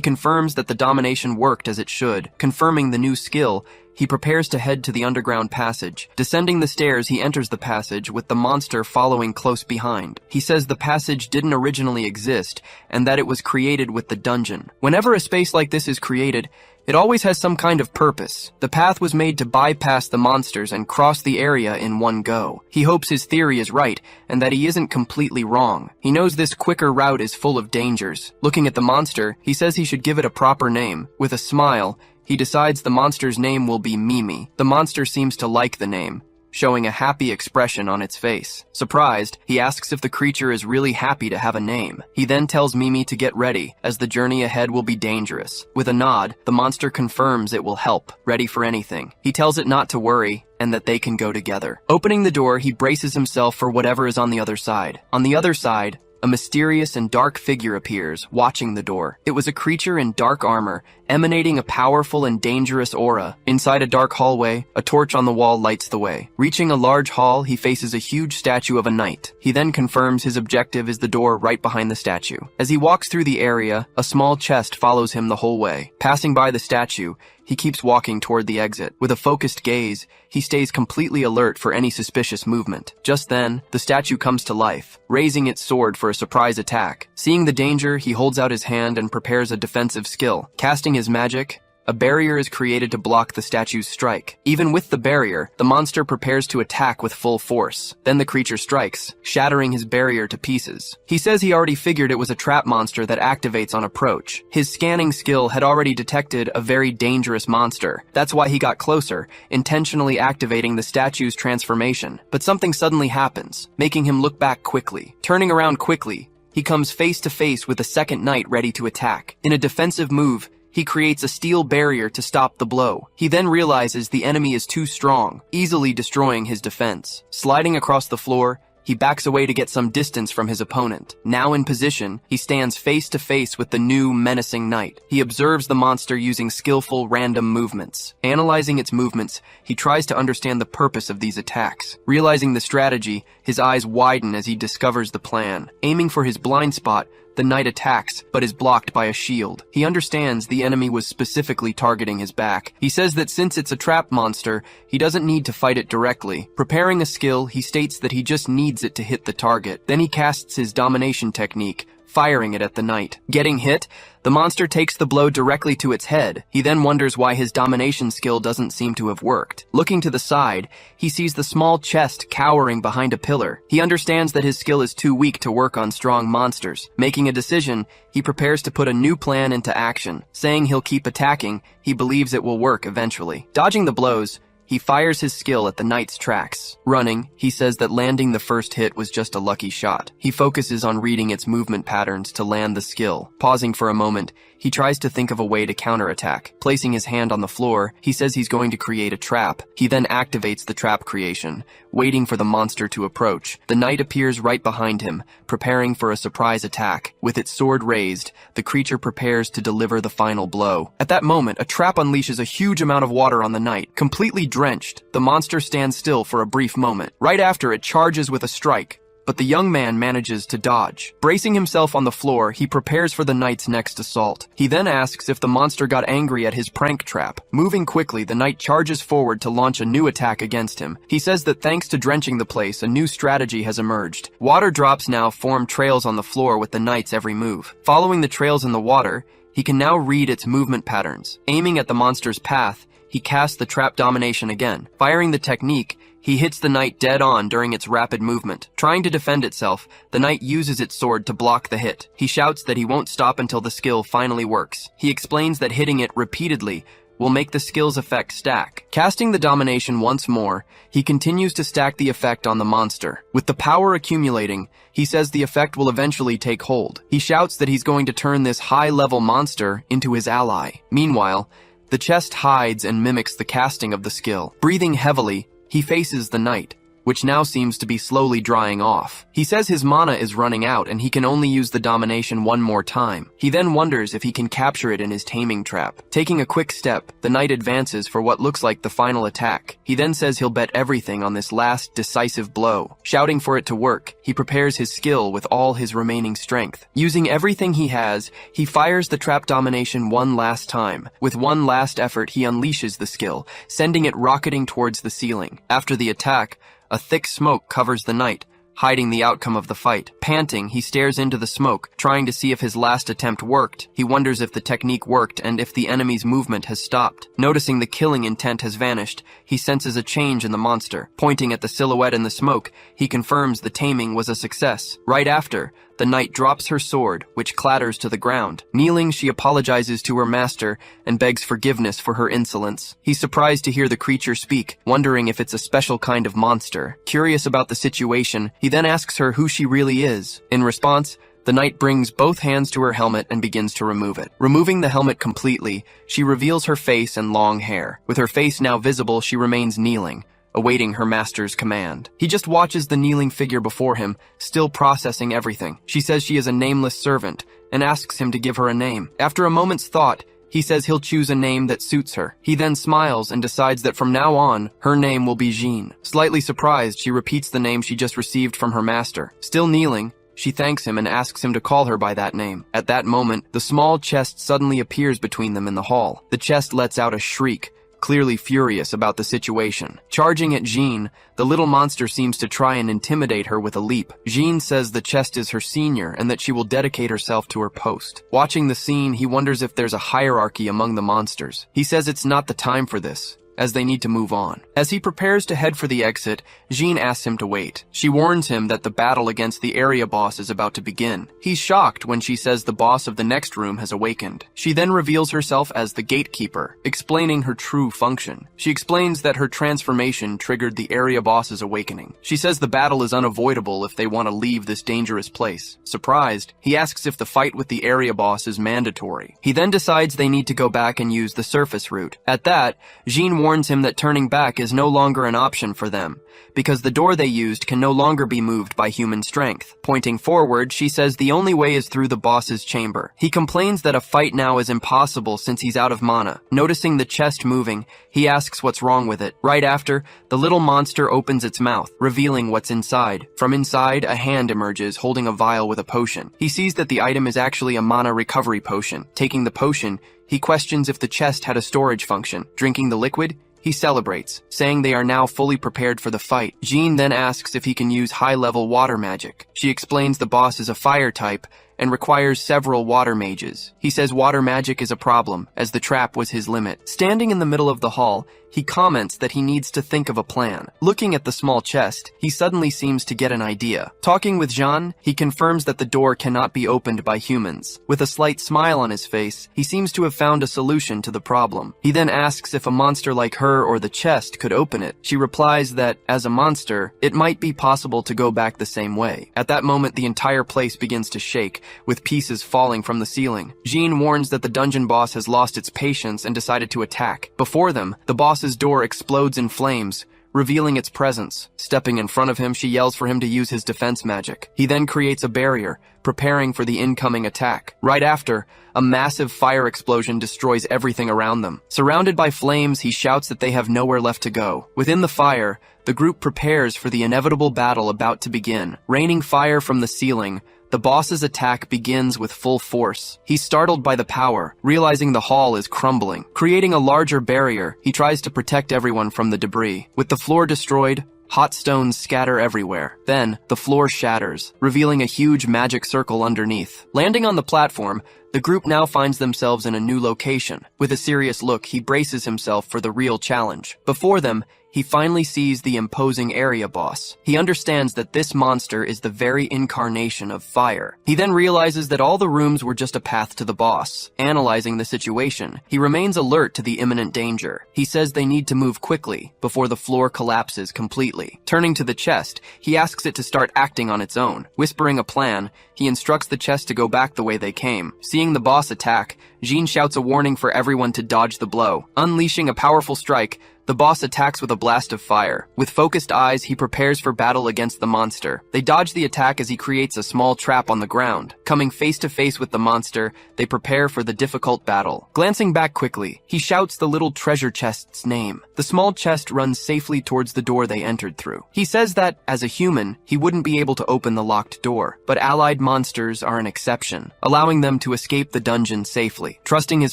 confirms that the domination worked as it should. Confirming the new skill, he prepares to head to the underground passage. Descending the stairs, he enters the passage, with the monster following close behind. He says the passage didn't originally exist, and that it was created with the dungeon. Whenever a space like this is created, it always has some kind of purpose. The path was made to bypass the monsters and cross the area in one go. He hopes his theory is right, and that he isn't completely wrong. He knows this quicker route is full of dangers. Looking at the monster, he says he should give it a proper name. With a smile, he decides the monster's name will be Mimi. The monster seems to like the name, showing a happy expression on its face. Surprised, he asks if the creature is really happy to have a name. He then tells Mimi to get ready, as the journey ahead will be dangerous. With a nod, the monster confirms it will help, ready for anything. He tells it not to worry, and that they can go together. Opening the door, he braces himself for whatever is on the other side. On the other side, a mysterious and dark figure appears, watching the door. It was a creature in dark armor, emanating a powerful and dangerous aura. Inside a dark hallway, a torch on the wall lights the way. Reaching a large hall, he faces a huge statue of a knight. He then confirms his objective is the door right behind the statue. As he walks through the area, a small chest follows him the whole way. Passing by the statue, he keeps walking toward the exit. With a focused gaze, he stays completely alert for any suspicious movement. Just then, the statue comes to life, raising its sword for a surprise attack. Seeing the danger, he holds out his hand and prepares a defensive skill. Casting his magic, a barrier is created to block the statue's strike. Even with the barrier, the monster prepares to attack with full force. Then the creature strikes, shattering his barrier to pieces. He says he already figured it was a trap monster that activates on approach. His scanning skill had already detected a very dangerous monster. That's why he got closer, intentionally activating the statue's transformation. But something suddenly happens, making him look back quickly. Turning around quickly, he comes face to face with a second knight ready to attack. In a defensive move, he creates a steel barrier to stop the blow. He then realizes the enemy is too strong, easily destroying his defense. Sliding across the floor, he backs away to get some distance from his opponent. Now in position, he stands face to face with the new menacing knight. He observes the monster using skillful random movements. Analyzing its movements, he tries to understand the purpose of these attacks. Realizing the strategy, his eyes widen as he discovers the plan. Aiming for his blind spot, the knight attacks, but is blocked by a shield. He understands the enemy was specifically targeting his back. He says that since it's a trap monster, he doesn't need to fight it directly. Preparing a skill, he states that he just needs it to hit the target. Then he casts his domination technique, firing it at the knight. Getting hit, the monster takes the blow directly to its head. He then wonders why his domination skill doesn't seem to have worked. Looking to the side, he sees the small chest cowering behind a pillar. He understands that his skill is too weak to work on strong monsters. Making a decision, he prepares to put a new plan into action. Saying he'll keep attacking, he believes it will work eventually. Dodging the blows, he fires his skill at the knight's tracks. Running, he says that landing the first hit was just a lucky shot. He focuses on reading its movement patterns to land the skill. Pausing for a moment, he tries to think of a way to counterattack. Placing his hand on the floor, he says he's going to create a trap. He then activates the trap creation, waiting for the monster to approach. The knight appears right behind him, preparing for a surprise attack. With its sword raised, the creature prepares to deliver the final blow. At that moment, a trap unleashes a huge amount of water on the knight. Completely drenched, the monster stands still for a brief moment. Right after, it charges with a strike, but the young man manages to dodge. Bracing himself on the floor, he prepares for the knight's next assault. He then asks if the monster got angry at his prank trap. Moving quickly, the knight charges forward to launch a new attack against him. He says that thanks to drenching the place, a new strategy has emerged. Water drops now form trails on the floor with the knight's every move. Following the trails in the water, he can now read its movement patterns. Aiming at the monster's path, he casts the trap domination again. Firing the technique, He hits the knight dead on during its rapid movement. Trying to defend itself, the knight uses its sword to block the hit. He shouts that he won't stop until the skill finally works. He explains that hitting it repeatedly will make the skill's effect stack. Casting the domination once more, he continues to stack the effect on the monster. With the power accumulating, he says the effect will eventually take hold. He shouts that he's going to turn this high-level monster into his ally. Meanwhile, the chest hides and mimics the casting of the skill. Breathing heavily, he faces the knight, which now seems to be slowly drying off. He says his mana is running out and he can only use the domination one more time. He then wonders if he can capture it in his taming trap. Taking a quick step, the knight advances for what looks like the final attack. He then says he'll bet everything on this last decisive blow. Shouting for it to work, he prepares his skill with all his remaining strength. Using everything he has, he fires the trap domination one last time. With one last effort, he unleashes the skill, sending it rocketing towards the ceiling. After the attack, a thick smoke covers the knight, hiding the outcome of the fight. Panting, he stares into the smoke, trying to see if his last attempt worked. He wonders if the technique worked and if the enemy's movement has stopped. Noticing the killing intent has vanished, he senses a change in the monster. Pointing at the silhouette in the smoke, he confirms the taming was a success. Right after, the knight drops her sword, which clatters to the ground. Kneeling, she apologizes to her master and begs forgiveness for her insolence. He's surprised to hear the creature speak, wondering if it's a special kind of monster. Curious about the situation, he then asks her who she really is. In response, the knight brings both hands to her helmet and begins to remove it. Removing the helmet completely, she reveals her face and long hair. With her face now visible, she remains kneeling, awaiting her master's command. He just watches the kneeling figure before him, still processing everything. She says she is a nameless servant and asks him to give her a name. After a moment's thought, he says he'll choose a name that suits her. He then smiles and decides that from now on, her name will be Jean. Slightly surprised, she repeats the name she just received from her master. Still kneeling, she thanks him and asks him to call her by that name. At that moment, the small chest suddenly appears between them in the hall. The chest lets out a shriek, clearly furious about the situation. Charging at Jean, the little monster seems to try and intimidate her with a leap. Jean says the chest is her senior and that she will dedicate herself to her post. Watching the scene, he wonders if there's a hierarchy among the monsters. He says it's not the time for this, as they need to move on. As he prepares to head for the exit, Jean asks him to wait. She warns him that the battle against the area boss is about to begin. He's shocked when she says the boss of the next room has awakened. She then reveals herself as the gatekeeper, explaining her true function. She explains that her transformation triggered the area boss's awakening. She says the battle is unavoidable if they want to leave this dangerous place. Surprised, he asks if the fight with the area boss is mandatory. He then decides they need to go back and use the surface route. At that, Jean warns him that turning back is no longer an option for them, because the door they used can no longer be moved by human strength. Pointing forward, she says the only way is through the boss's chamber. He complains that a fight now is impossible since he's out of mana. Noticing the chest moving, he asks what's wrong with it. Right after, the little monster opens its mouth, revealing what's inside. From inside, a hand emerges holding a vial with a potion. He sees that the item is actually a mana recovery potion. Taking the potion, he questions if the chest had a storage function. Drinking the liquid, he celebrates, saying they are now fully prepared for the fight. Jean then asks if he can use high-level water magic. She explains the boss is a fire type and requires several water mages. He says water magic is a problem, as the trap was his limit. Standing in the middle of the hall, he comments that he needs to think of a plan. Looking at the small chest, he suddenly seems to get an idea. Talking with Jean, he confirms that the door cannot be opened by humans. With a slight smile on his face, he seems to have found a solution to the problem. He then asks if a monster like her or the chest could open it. She replies that, as a monster, it might be possible to go back the same way. At that moment, the entire place begins to shake, with pieces falling from the ceiling. Jean warns that the dungeon boss has lost its patience and decided to attack. Before them, the boss's door explodes in flames, revealing its presence. Stepping in front of him, she yells for him to use his defense magic. He then creates a barrier, preparing for the incoming attack. Right after, a massive fire explosion destroys everything around them. Surrounded by flames, he shouts that they have nowhere left to go. Within the fire, the group prepares for the inevitable battle about to begin. Raining fire from the ceiling, the boss's attack begins with full force. He's startled by the power, realizing the hall is crumbling. Creating a larger barrier, he tries to protect everyone from the debris. With the floor destroyed, hot stones scatter everywhere. Then, the floor shatters, revealing a huge magic circle underneath. Landing on the platform, The group now finds themselves in a new location. With a serious look, he braces himself for the real challenge. Before them, he finally sees the imposing area boss. He understands that this monster is the very incarnation of fire. He then realizes that all the rooms were just a path to the boss. Analyzing the situation, he remains alert to the imminent danger. He says they need to move quickly before the floor collapses completely. Turning to the chest, he asks it to start acting on its own. Whispering a plan, he instructs the chest to go back the way they came. Seeing the boss attack, Jean shouts a warning for everyone to dodge the blow. Unleashing a powerful strike, the boss attacks with a blast of fire. With focused eyes, he prepares for battle against the monster. They dodge the attack as he creates a small trap on the ground. Coming face to face with the monster, they prepare for the difficult battle. Glancing back quickly, he shouts the little treasure chest's name. The small chest runs safely towards the door they entered through. He says that, as a human, he wouldn't be able to open the locked door, but allied monsters are an exception, allowing them to escape the dungeon safely. Trusting his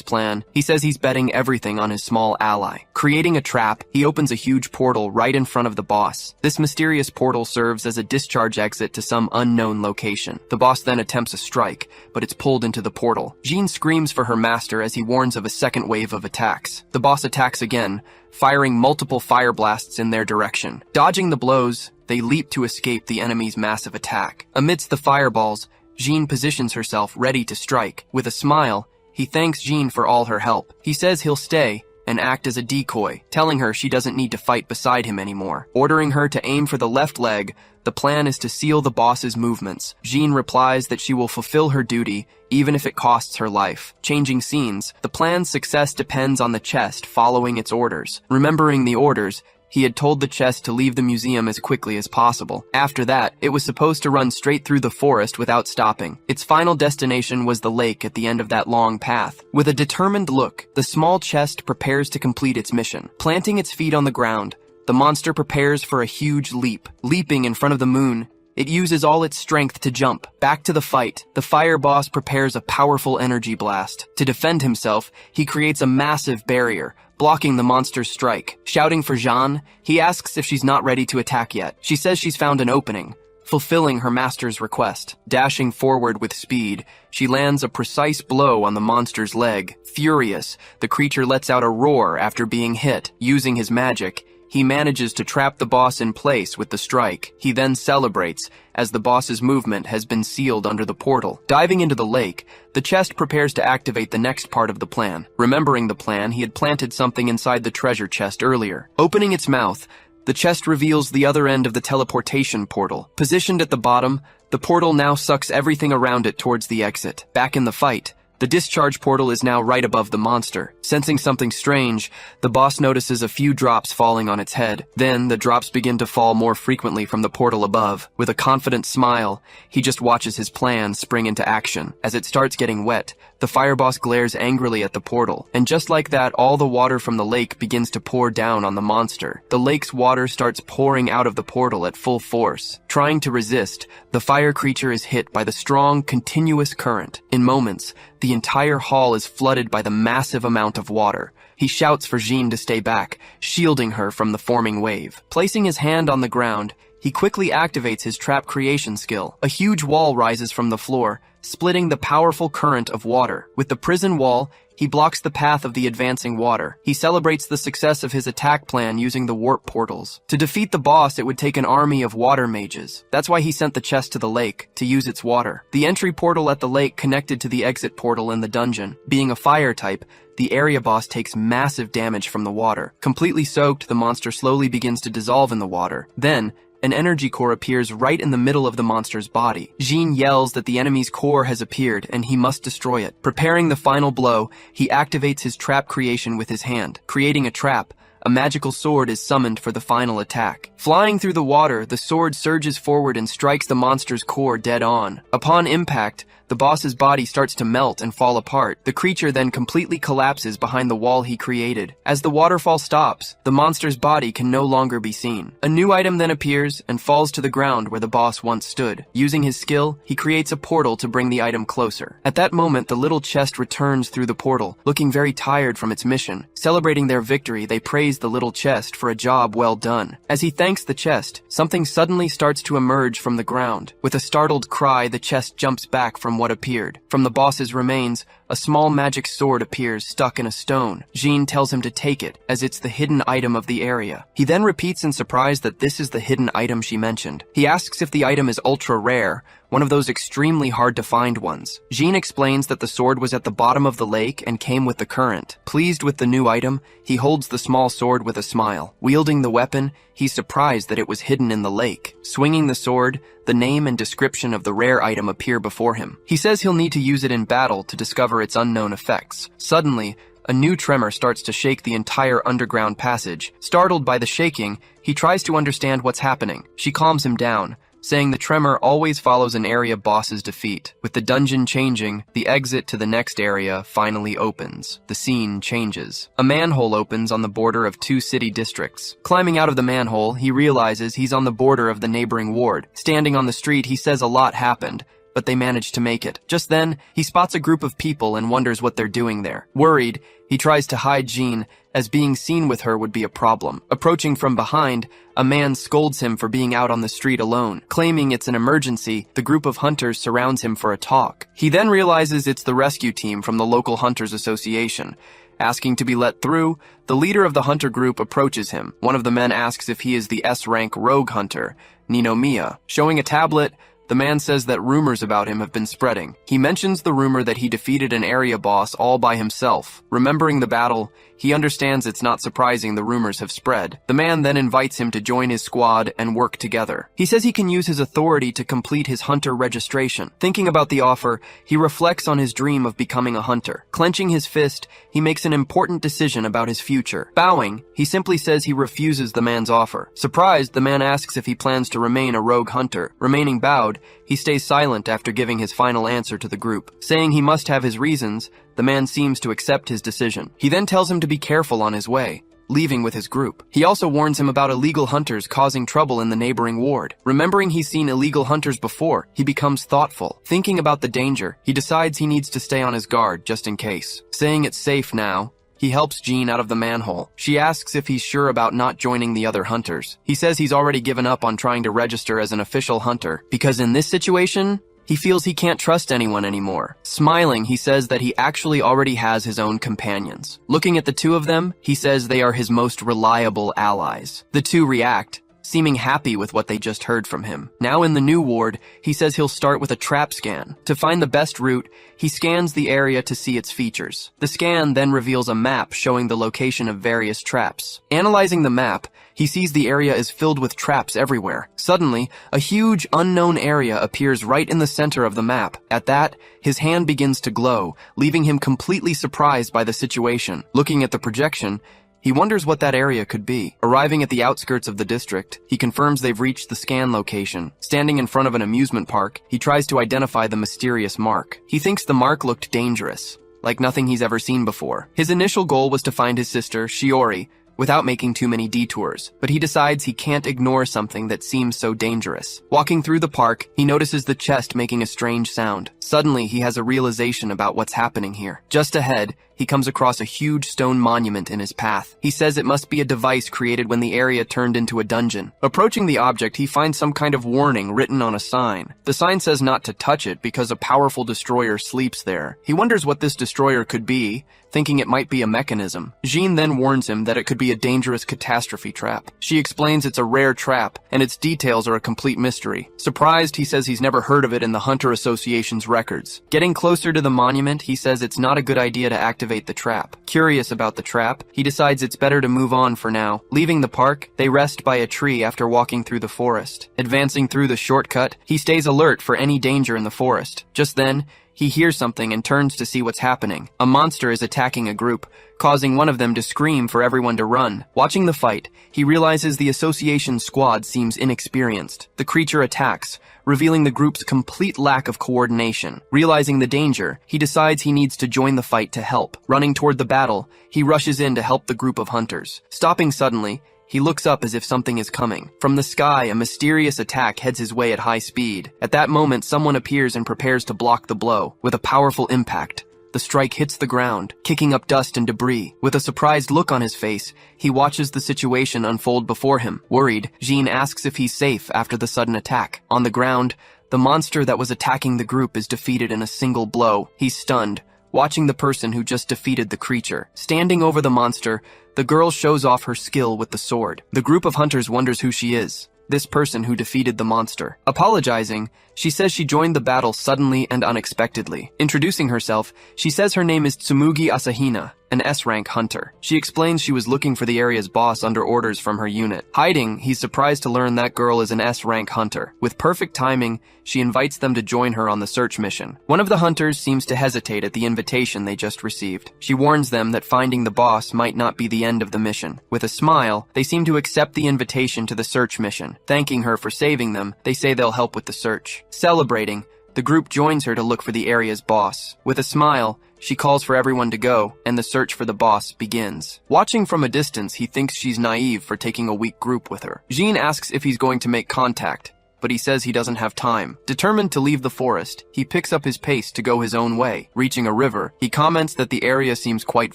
plan, he says he's betting everything on his small ally. Creating a trap, he opens a huge portal right in front of the boss. This mysterious portal serves as a discharge exit to some unknown location. The boss then attempts a strike, but it's pulled into the portal. Jean screams for her master as he warns of a second wave of attacks. The boss attacks again, firing multiple fire blasts in their direction. Dodging the blows, they leap to escape the enemy's massive attack. Amidst the fireballs, Jean positions herself ready to strike. With a smile, he thanks Jean for all her help. He says he'll stay and act as a decoy, telling her she doesn't need to fight beside him anymore. Ordering her to aim for the left leg, the plan is to seal the boss's movements. Jean replies that she will fulfill her duty, even if it costs her life. Changing scenes, the plan's success depends on the chest following its orders. Remembering the orders, he had told the chest to leave the museum as quickly as possible. After that, it was supposed to run straight through the forest without stopping. Its final destination was the lake at the end of that long path. With a determined look, the small chest prepares to complete its mission. Planting its feet on the ground, the monster prepares for a huge leap. Leaping in front of the moon, it uses all its strength to jump. Back to the fight, the fire boss prepares a powerful energy blast. To defend himself, he creates a massive barrier, blocking the monster's strike. Shouting for Jean, he asks if she's not ready to attack yet. She says she's found an opening, fulfilling her master's request. Dashing forward with speed, she lands a precise blow on the monster's leg. Furious, the creature lets out a roar after being hit. Using his magic, he manages to trap the boss in place with the strike. He then celebrates, as the boss's movement has been sealed under the portal. Diving into the lake, the chest prepares to activate the next part of the plan. Remembering the plan, he had planted something inside the treasure chest earlier. Opening its mouth, the chest reveals the other end of the teleportation portal. Positioned at the bottom, the portal now sucks everything around it towards the exit. Back in the fight, the discharge portal is now right above the monster. Sensing something strange, the boss notices a few drops falling on its head. Then, the drops begin to fall more frequently from the portal above. With a confident smile, he just watches his plan spring into action. As it starts getting wet, the fire boss glares angrily at the portal. And just like that, all the water from the lake begins to pour down on the monster. The lake's water starts pouring out of the portal at full force. Trying to resist, the fire creature is hit by the strong, continuous current. In moments, the entire hall is flooded by the massive amount of water. He shouts for Jean to stay back, shielding her from the forming wave. Placing his hand on the ground, he quickly activates his trap creation skill. A huge wall rises from the floor, splitting the powerful current of water. With the prison wall, he blocks the path of the advancing water. He celebrates the success of his attack plan using the warp portals. To defeat the boss, it would take an army of water mages. That's why he sent the chest to the lake, to use its water. The entry portal at the lake connected to the exit portal in the dungeon. Being a fire type, the area boss takes massive damage from the water. Completely soaked, the monster slowly begins to dissolve in the water. Then, an energy core appears right in the middle of the monster's body. Jean yells that the enemy's core has appeared and he must destroy it. Preparing the final blow, he activates his trap creation with his hand. Creating a trap, a magical sword is summoned for the final attack. Flying through the water, the sword surges forward and strikes the monster's core dead on. Upon impact, the boss's body starts to melt and fall apart. The creature then completely collapses behind the wall he created. As the waterfall stops, the monster's body can no longer be seen. A new item then appears and falls to the ground where the boss once stood. Using his skill, he creates a portal to bring the item closer. At that moment, the little chest returns through the portal, looking very tired from its mission. Celebrating their victory, they praise praise the little chest for a job well done. As he thanks the chest, something suddenly starts to emerge from the ground. With a startled cry, the chest jumps back from what appeared. From the boss's remains, a small magic sword appears stuck in a stone. Jean tells him to take it, as it's the hidden item of the area. He then repeats in surprise that this is the hidden item she mentioned. He asks if the item is ultra rare, one of those extremely hard to find ones. Jean explains that the sword was at the bottom of the lake and came with the current. Pleased with the new item, he holds the small sword with a smile. Wielding the weapon, he's surprised that it was hidden in the lake. Swinging the sword, the name and description of the rare item appear before him. He says he'll need to use it in battle to discover its unknown effects. Suddenly, a new tremor starts to shake the entire underground passage. Startled by the shaking, he tries to understand what's happening. She calms him down, saying the tremor always follows an area boss's defeat. With the dungeon changing, the exit to the next area finally opens. The scene changes. A manhole opens on the border of two city districts. Climbing out of the manhole, he realizes he's on the border of the neighboring ward. Standing on the street, he says a lot happened, but they managed to make it. Just then, he spots a group of people and wonders what they're doing there. Worried, he tries to hide Jean, as being seen with her would be a problem. Approaching from behind, a man scolds him for being out on the street alone. Claiming it's an emergency, the group of hunters surrounds him for a talk. He then realizes it's the rescue team from the local Hunters Association. Asking to be let through, the leader of the hunter group approaches him. One of the men asks if he is the S-rank rogue hunter, Ninomiya. Showing a tablet, the man says that rumors about him have been spreading. He mentions the rumor that he defeated an area boss all by himself. Remembering the battle, he understands it's not surprising the rumors have spread. The man then invites him to join his squad and work together. He says he can use his authority to complete his hunter registration. Thinking about the offer, he reflects on his dream of becoming a hunter. Clenching his fist, he makes an important decision about his future. Bowing, he simply says he refuses the man's offer. Surprised, the man asks if he plans to remain a rogue hunter. Remaining bowed, he stays silent after giving his final answer to the group. Saying he must have his reasons, the man seems to accept his decision. He then tells him to be careful on his way, leaving with his group. He also warns him about illegal hunters causing trouble in the neighboring ward. Remembering he's seen illegal hunters before, he becomes thoughtful. Thinking about the danger, he decides he needs to stay on his guard just in case. Saying it's safe now, he helps Jean out of the manhole. She asks if he's sure about not joining the other hunters. He says he's already given up on trying to register as an official hunter, because in this situation, he feels he can't trust anyone anymore. Smiling, he says that he actually already has his own companions. Looking at the two of them, he says they are his most reliable allies. The two react, seeming happy with what they just heard from him. Now in the new ward, he says he'll start with a trap scan. To find the best route, he scans the area to see its features. The scan then reveals a map showing the location of various traps. Analyzing the map, he sees the area is filled with traps everywhere. Suddenly, a huge unknown area appears right in the center of the map. At that, his hand begins to glow, leaving him completely surprised by the situation. Looking at the projection, he wonders what that area could be. Arriving at the outskirts of the district, he confirms they've reached the scan location. Standing in front of an amusement park, he tries to identify the mysterious mark. He thinks the mark looked dangerous, like nothing he's ever seen before. His initial goal was to find his sister, Shiori, without making too many detours, but he decides he can't ignore something that seems so dangerous. Walking through the park, he notices the chest making a strange sound. Suddenly, he has a realization about what's happening here. Just ahead, he comes across a huge stone monument in his path. He says it must be a device created when the area turned into a dungeon. Approaching the object, he finds some kind of warning written on a sign. The sign says not to touch it because a powerful destroyer sleeps there. He wonders what this destroyer could be, thinking it might be a mechanism. Jean then warns him that it could be a dangerous catastrophe trap. She explains it's a rare trap, and its details are a complete mystery. Surprised, he says he's never heard of it in the Hunter Association's records. Getting closer to the monument, he says it's not a good idea to activate the trap. Curious about the trap, he decides it's better to move on for now. Leaving the park, they rest by a tree after walking through the forest. Advancing through the shortcut, he stays alert for any danger in the forest. Just then, he hears something and turns to see what's happening. A monster is attacking a group, causing one of them to scream for everyone to run. Watching the fight, he realizes the association squad seems inexperienced. The creature attacks, revealing the group's complete lack of coordination. Realizing the danger, he decides he needs to join the fight to help. Running toward the battle, he rushes in to help the group of hunters. Stopping suddenly, he looks up as if something is coming. From the sky, a mysterious attack heads his way at high speed. At that moment, someone appears and prepares to block the blow. With a powerful impact, The strike hits the ground, kicking up dust and debris. With a surprised look on his face, he watches the situation unfold before him. Worried, Jean asks if he's safe after the sudden attack. On the ground, the monster that was attacking the group is defeated in a single blow. He's stunned, watching the person who just defeated the creature. Standing over the monster, the girl shows off her skill with the sword. The group of hunters wonders who she is. This person who defeated the monster. Apologizing, she says she joined the battle suddenly and unexpectedly. Introducing herself, she says her name is Tsumugi Asahina, an S-rank hunter. She explains she was looking for the area's boss under orders from her unit. Hiding, he's surprised to learn that girl is an S-rank hunter. With perfect timing, she invites them to join her on the search mission. One of the hunters seems to hesitate at the invitation they just received. She warns them that finding the boss might not be the end of the mission. With a smile, they seem to accept the invitation to the search mission. Thanking her for saving them, they say they'll help with the search. Celebrating, the group joins her to look for the area's boss. With a smile, she calls for everyone to go, and the search for the boss begins. Watching from a distance, he thinks she's naive for taking a weak group with her. Jean asks if he's going to make contact, but he says he doesn't have time. Determined to leave the forest, he picks up his pace to go his own way. Reaching a river, he comments that the area seems quite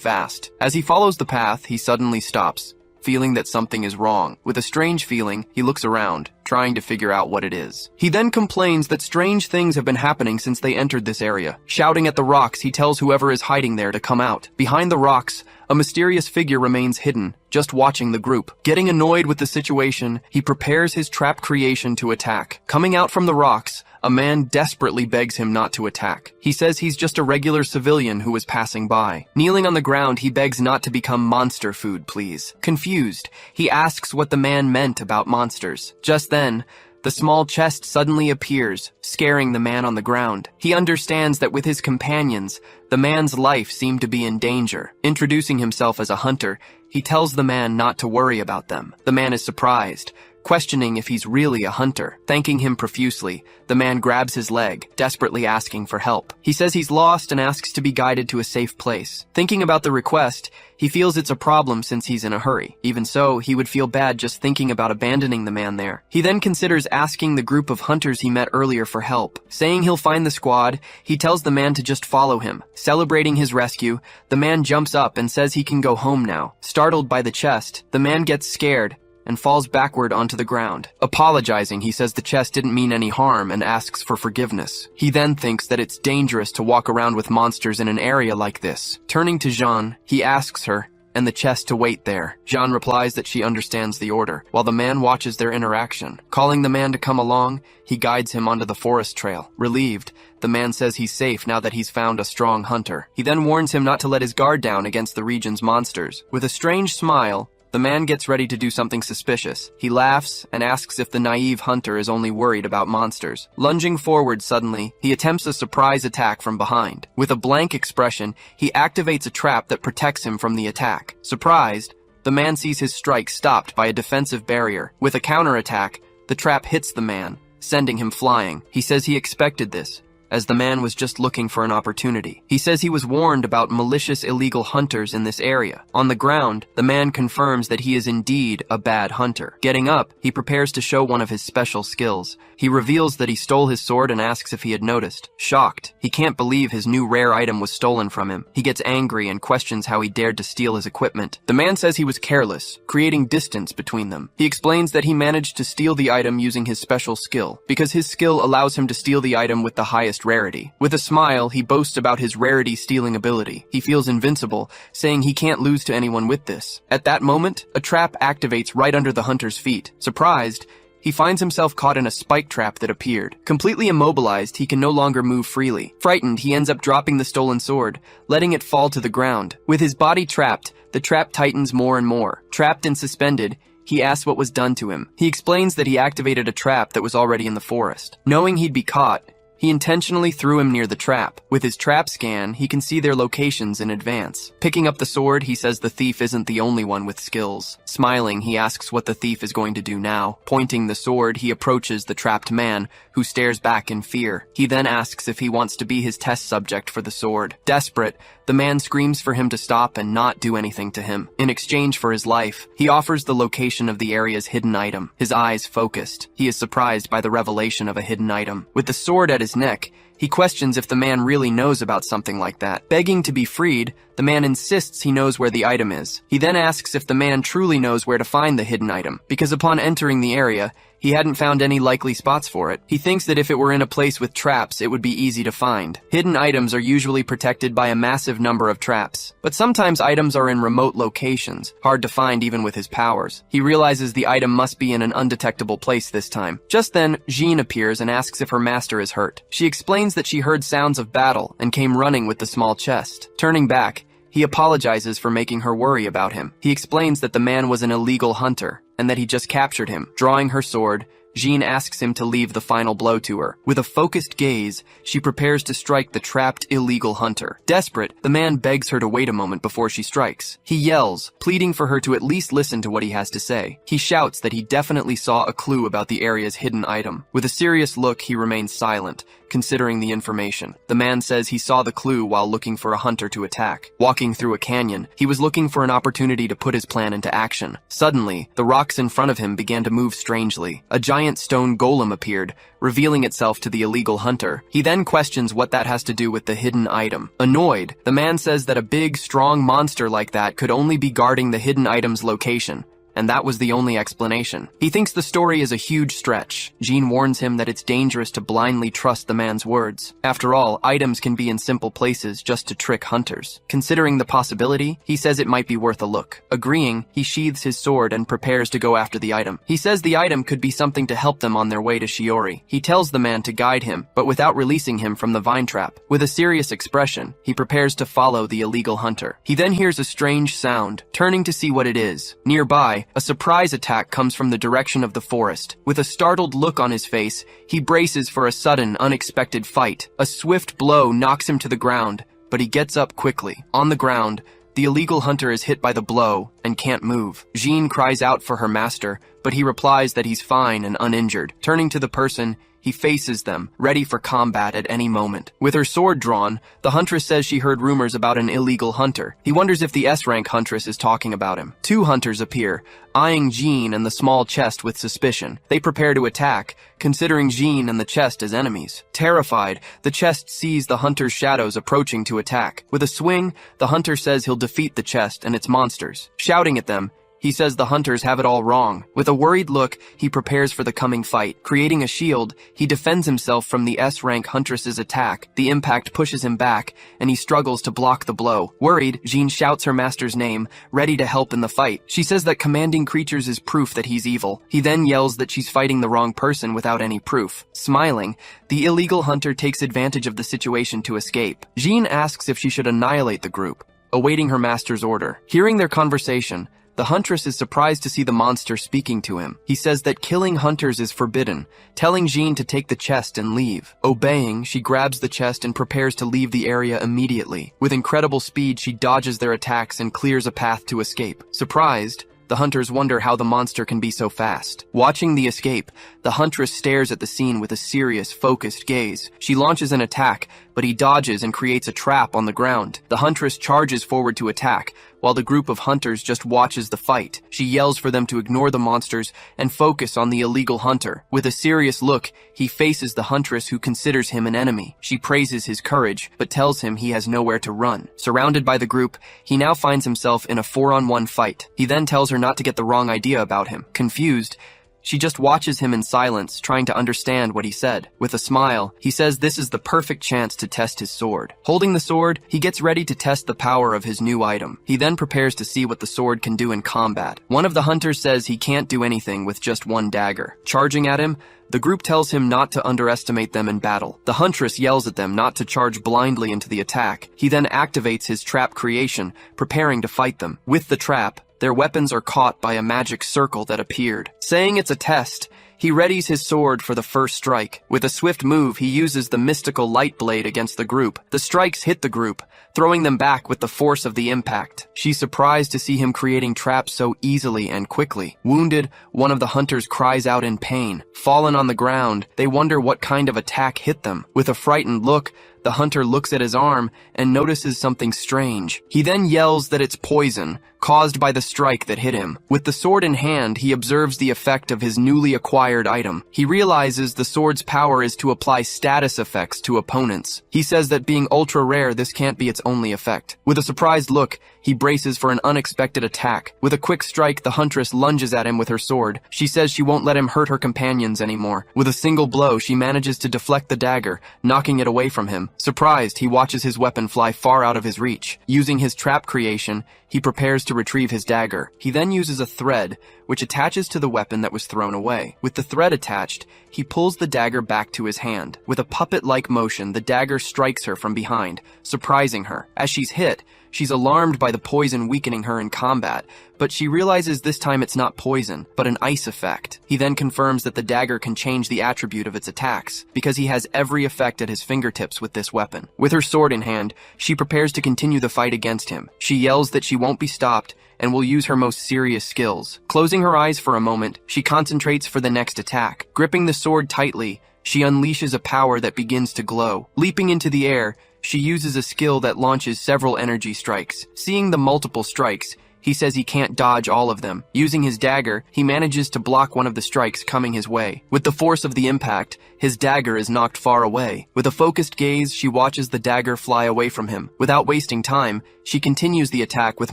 vast. As he follows the path, he suddenly stops, feeling that something is wrong. With a strange feeling, he looks around, trying to figure out what it is. He then complains that strange things have been happening since they entered this area. Shouting at the rocks, he tells whoever is hiding there to come out. Behind the rocks, a mysterious figure remains hidden, just watching the group. Getting annoyed with the situation, he prepares his trap creation to attack. Coming out from the rocks, a man desperately begs him not to attack. He says he's just a regular civilian who was passing by. Kneeling on the ground, he begs not to become monster food, please. Confused, he asks what the man meant about monsters. Just then, the small chest suddenly appears, scaring the man on the ground. He understands that with his companions, the man's life seemed to be in danger. Introducing himself as a hunter, he tells the man not to worry about them. The man is surprised, questioning if he's really a hunter. Thanking him profusely, the man grabs his leg, desperately asking for help. He says he's lost and asks to be guided to a safe place. Thinking about the request, he feels it's a problem since he's in a hurry. Even so, he would feel bad just thinking about abandoning the man there. He then considers asking the group of hunters he met earlier for help. Saying he'll find the squad, he tells the man to just follow him. Celebrating his rescue, the man jumps up and says he can go home now. Startled by the chest, the man gets scared and falls backward onto the ground. Apologizing, he says the chest didn't mean any harm and asks for forgiveness. He then thinks that it's dangerous to walk around with monsters in an area like this. Turning to Jean, he asks her and the chest to wait there. Jean replies that she understands the order, while the man watches their interaction. Calling the man to come along, he guides him onto the forest trail. Relieved, the man says he's safe now that he's found a strong hunter. He then warns him not to let his guard down against the region's monsters. With a strange smile, the man gets ready to do something suspicious. He laughs and asks if the naive hunter is only worried about monsters. Lunging forward suddenly, he attempts a surprise attack from behind. With a blank expression, he activates a trap that protects him from the attack. Surprised, the man sees his strike stopped by a defensive barrier. With a counterattack, the trap hits the man, sending him flying. He says he expected this, as the man was just looking for an opportunity. He says he was warned about malicious illegal hunters in this area. On the ground, the man confirms that he is indeed a bad hunter. Getting up, he prepares to show one of his special skills. He reveals that he stole his sword and asks if he had noticed. Shocked, he can't believe his new rare item was stolen from him. He gets angry and questions how he dared to steal his equipment. The man says he was careless, creating distance between them. He explains that he managed to steal the item using his special skill, because his skill allows him to steal the item with the highest rarity. With a smile, he boasts about his rarity stealing ability. He feels invincible, saying he can't lose to anyone with this. At that moment, a trap activates right under the hunter's feet. Surprised, he finds himself caught in a spike trap that appeared. Completely immobilized, he can no longer move freely. Frightened, he ends up dropping the stolen sword, letting it fall to the ground. With his body trapped, the trap tightens more and more. Trapped and suspended, he asks what was done to him. He explains that he activated a trap that was already in the forest. Knowing he'd be caught, he intentionally threw him near the trap. With his trap scan, he can see their locations in advance. Picking up the sword, he says the thief isn't the only one with skills. Smiling, he asks what the thief is going to do now. Pointing the sword, he approaches the trapped man, who stares back in fear. He then asks if he wants to be his test subject for the sword. Desperate, the man screams for him to stop and not do anything to him. In exchange for his life, he offers the location of the area's hidden item. His eyes focused, he is surprised by the revelation of a hidden item. With the sword at his neck, He questions if the man really knows about something like that. Begging to be freed, the man insists he knows where the item is. He then asks if the man truly knows where to find the hidden item, because upon entering the area, he hadn't found any likely spots for it. He thinks that if it were in a place with traps, it would be easy to find. Hidden items are usually protected by a massive number of traps, but sometimes items are in remote locations, hard to find even with his powers. He realizes the item must be in an undetectable place this time. Just then, Jean appears and asks if her master is hurt. She explains that she heard sounds of battle and came running with the small chest. Turning back, he apologizes for making her worry about him. He explains that the man was an illegal hunter and that he just captured him. Drawing her sword, Jean asks him to leave the final blow to her. With a focused gaze, she prepares to strike the trapped illegal hunter. Desperate, the man begs her to wait a moment before she strikes. He yells, pleading for her to at least listen to what he has to say. He shouts that he definitely saw a clue about the area's hidden item. With a serious look, he remains silent, considering the information. The man says he saw the clue while looking for a hunter to attack. Walking through a canyon, he was looking for an opportunity to put his plan into action. Suddenly, the rocks in front of him began to move strangely. A giant stone golem appeared, revealing itself to the illegal hunter. He then questions what that has to do with the hidden item. Annoyed, the man says that a big, strong monster like that could only be guarding the hidden item's location, and that was the only explanation. He thinks the story is a huge stretch. Jean warns him that it's dangerous to blindly trust the man's words. After all, items can be in simple places just to trick hunters. Considering the possibility, he says it might be worth a look. Agreeing, he sheathes his sword and prepares to go after the item. He says the item could be something to help them on their way to Shiori. He tells the man to guide him, but without releasing him from the vine trap. With a serious expression, he prepares to follow the illegal hunter. He then hears a strange sound. Turning to see what it is, nearby, a surprise attack comes from the direction of the forest. With a startled look on his face, he braces for a sudden, unexpected fight. A swift blow knocks him to the ground, but he gets up quickly. On the ground, the illegal hunter is hit by the blow and can't move. Jean cries out for her master, but he replies that he's fine and uninjured. Turning to the person, he faces them, ready for combat at any moment. With her sword drawn, the huntress says she heard rumors about an illegal hunter. He wonders if the S-rank huntress is talking about him. Two hunters appear, eyeing Jean and the small chest with suspicion. They prepare to attack, considering Jean and the chest as enemies. Terrified, the chest sees the hunter's shadows approaching to attack. With a swing, the hunter says he'll defeat the chest and its monsters. Shouting at them, he says the hunters have it all wrong. With a worried look, he prepares for the coming fight. Creating a shield, he defends himself from the S-rank huntress's attack. The impact pushes him back, and he struggles to block the blow. Worried, Jean shouts her master's name, ready to help in the fight. She says that commanding creatures is proof that he's evil. He then yells that she's fighting the wrong person without any proof. Smiling, the illegal hunter takes advantage of the situation to escape. Jean asks if she should annihilate the group, awaiting her master's order. Hearing their conversation, the huntress is surprised to see the monster speaking to him. He says that killing hunters is forbidden, telling Jean to take the chest and leave. Obeying, she grabs the chest and prepares to leave the area immediately. With incredible speed, she dodges their attacks and clears a path to escape. Surprised, the hunters wonder how the monster can be so fast. Watching the escape, the huntress stares at the scene with a serious, focused gaze. She launches an attack, but he dodges and creates a trap on the ground. The huntress charges forward to attack, while the group of hunters just watches the fight. She yells for them to ignore the monsters and focus on the illegal hunter. With a serious look, he faces the huntress who considers him an enemy. She praises his courage, but tells him he has nowhere to run. Surrounded by the group, he now finds himself in a 4-on-1 fight. He then tells her not to get the wrong idea about him. Confused, she just watches him in silence, trying to understand what he said. With a smile, he says this is the perfect chance to test his sword. Holding the sword, he gets ready to test the power of his new item. He then prepares to see what the sword can do in combat. One of the hunters says he can't do anything with just one dagger. Charging at him, the group tells him not to underestimate them in battle. The huntress yells at them not to charge blindly into the attack. He then activates his trap creation, preparing to fight them. With the trap, their weapons are caught by a magic circle that appeared. Saying it's a test, he readies his sword for the first strike. With a swift move, he uses the mystical light blade against the group. The strikes hit the group, throwing them back with the force of the impact. She's surprised to see him creating traps so easily and quickly. Wounded, one of the hunters cries out in pain. Fallen on the ground, they wonder what kind of attack hit them. With a frightened look, the hunter looks at his arm and notices something strange. He then yells that it's poison, caused by the strike that hit him. With the sword in hand, he observes the effect of his newly acquired desired item. He realizes the sword's power is to apply status effects to opponents. He says that being ultra rare, this can't be its only effect. With a surprised look, he braces for an unexpected attack. With a quick strike, the huntress lunges at him with her sword. She says she won't let him hurt her companions anymore. With a single blow, she manages to deflect the dagger, knocking it away from him. Surprised, he watches his weapon fly far out of his reach. Using his trap creation, he prepares to retrieve his dagger. He then uses a thread, which attaches to the weapon that was thrown away. With the thread attached, he pulls the dagger back to his hand. With a puppet-like motion, the dagger strikes her from behind, surprising her. As she's hit, she's alarmed by the poison weakening her in combat, but she realizes this time it's not poison, but an ice effect. He then confirms that the dagger can change the attribute of its attacks, because he has every effect at his fingertips with this weapon. With her sword in hand, she prepares to continue the fight against him. She yells that she won't be stopped and will use her most serious skills. Closing her eyes for a moment, she concentrates for the next attack. Gripping the sword tightly, she unleashes a power that begins to glow. Leaping into the air, she uses a skill that launches several energy strikes. Seeing the multiple strikes, he says he can't dodge all of them. Using his dagger, he manages to block one of the strikes coming his way. With the force of the impact, his dagger is knocked far away. With a focused gaze, she watches the dagger fly away from him. Without wasting time, she continues the attack with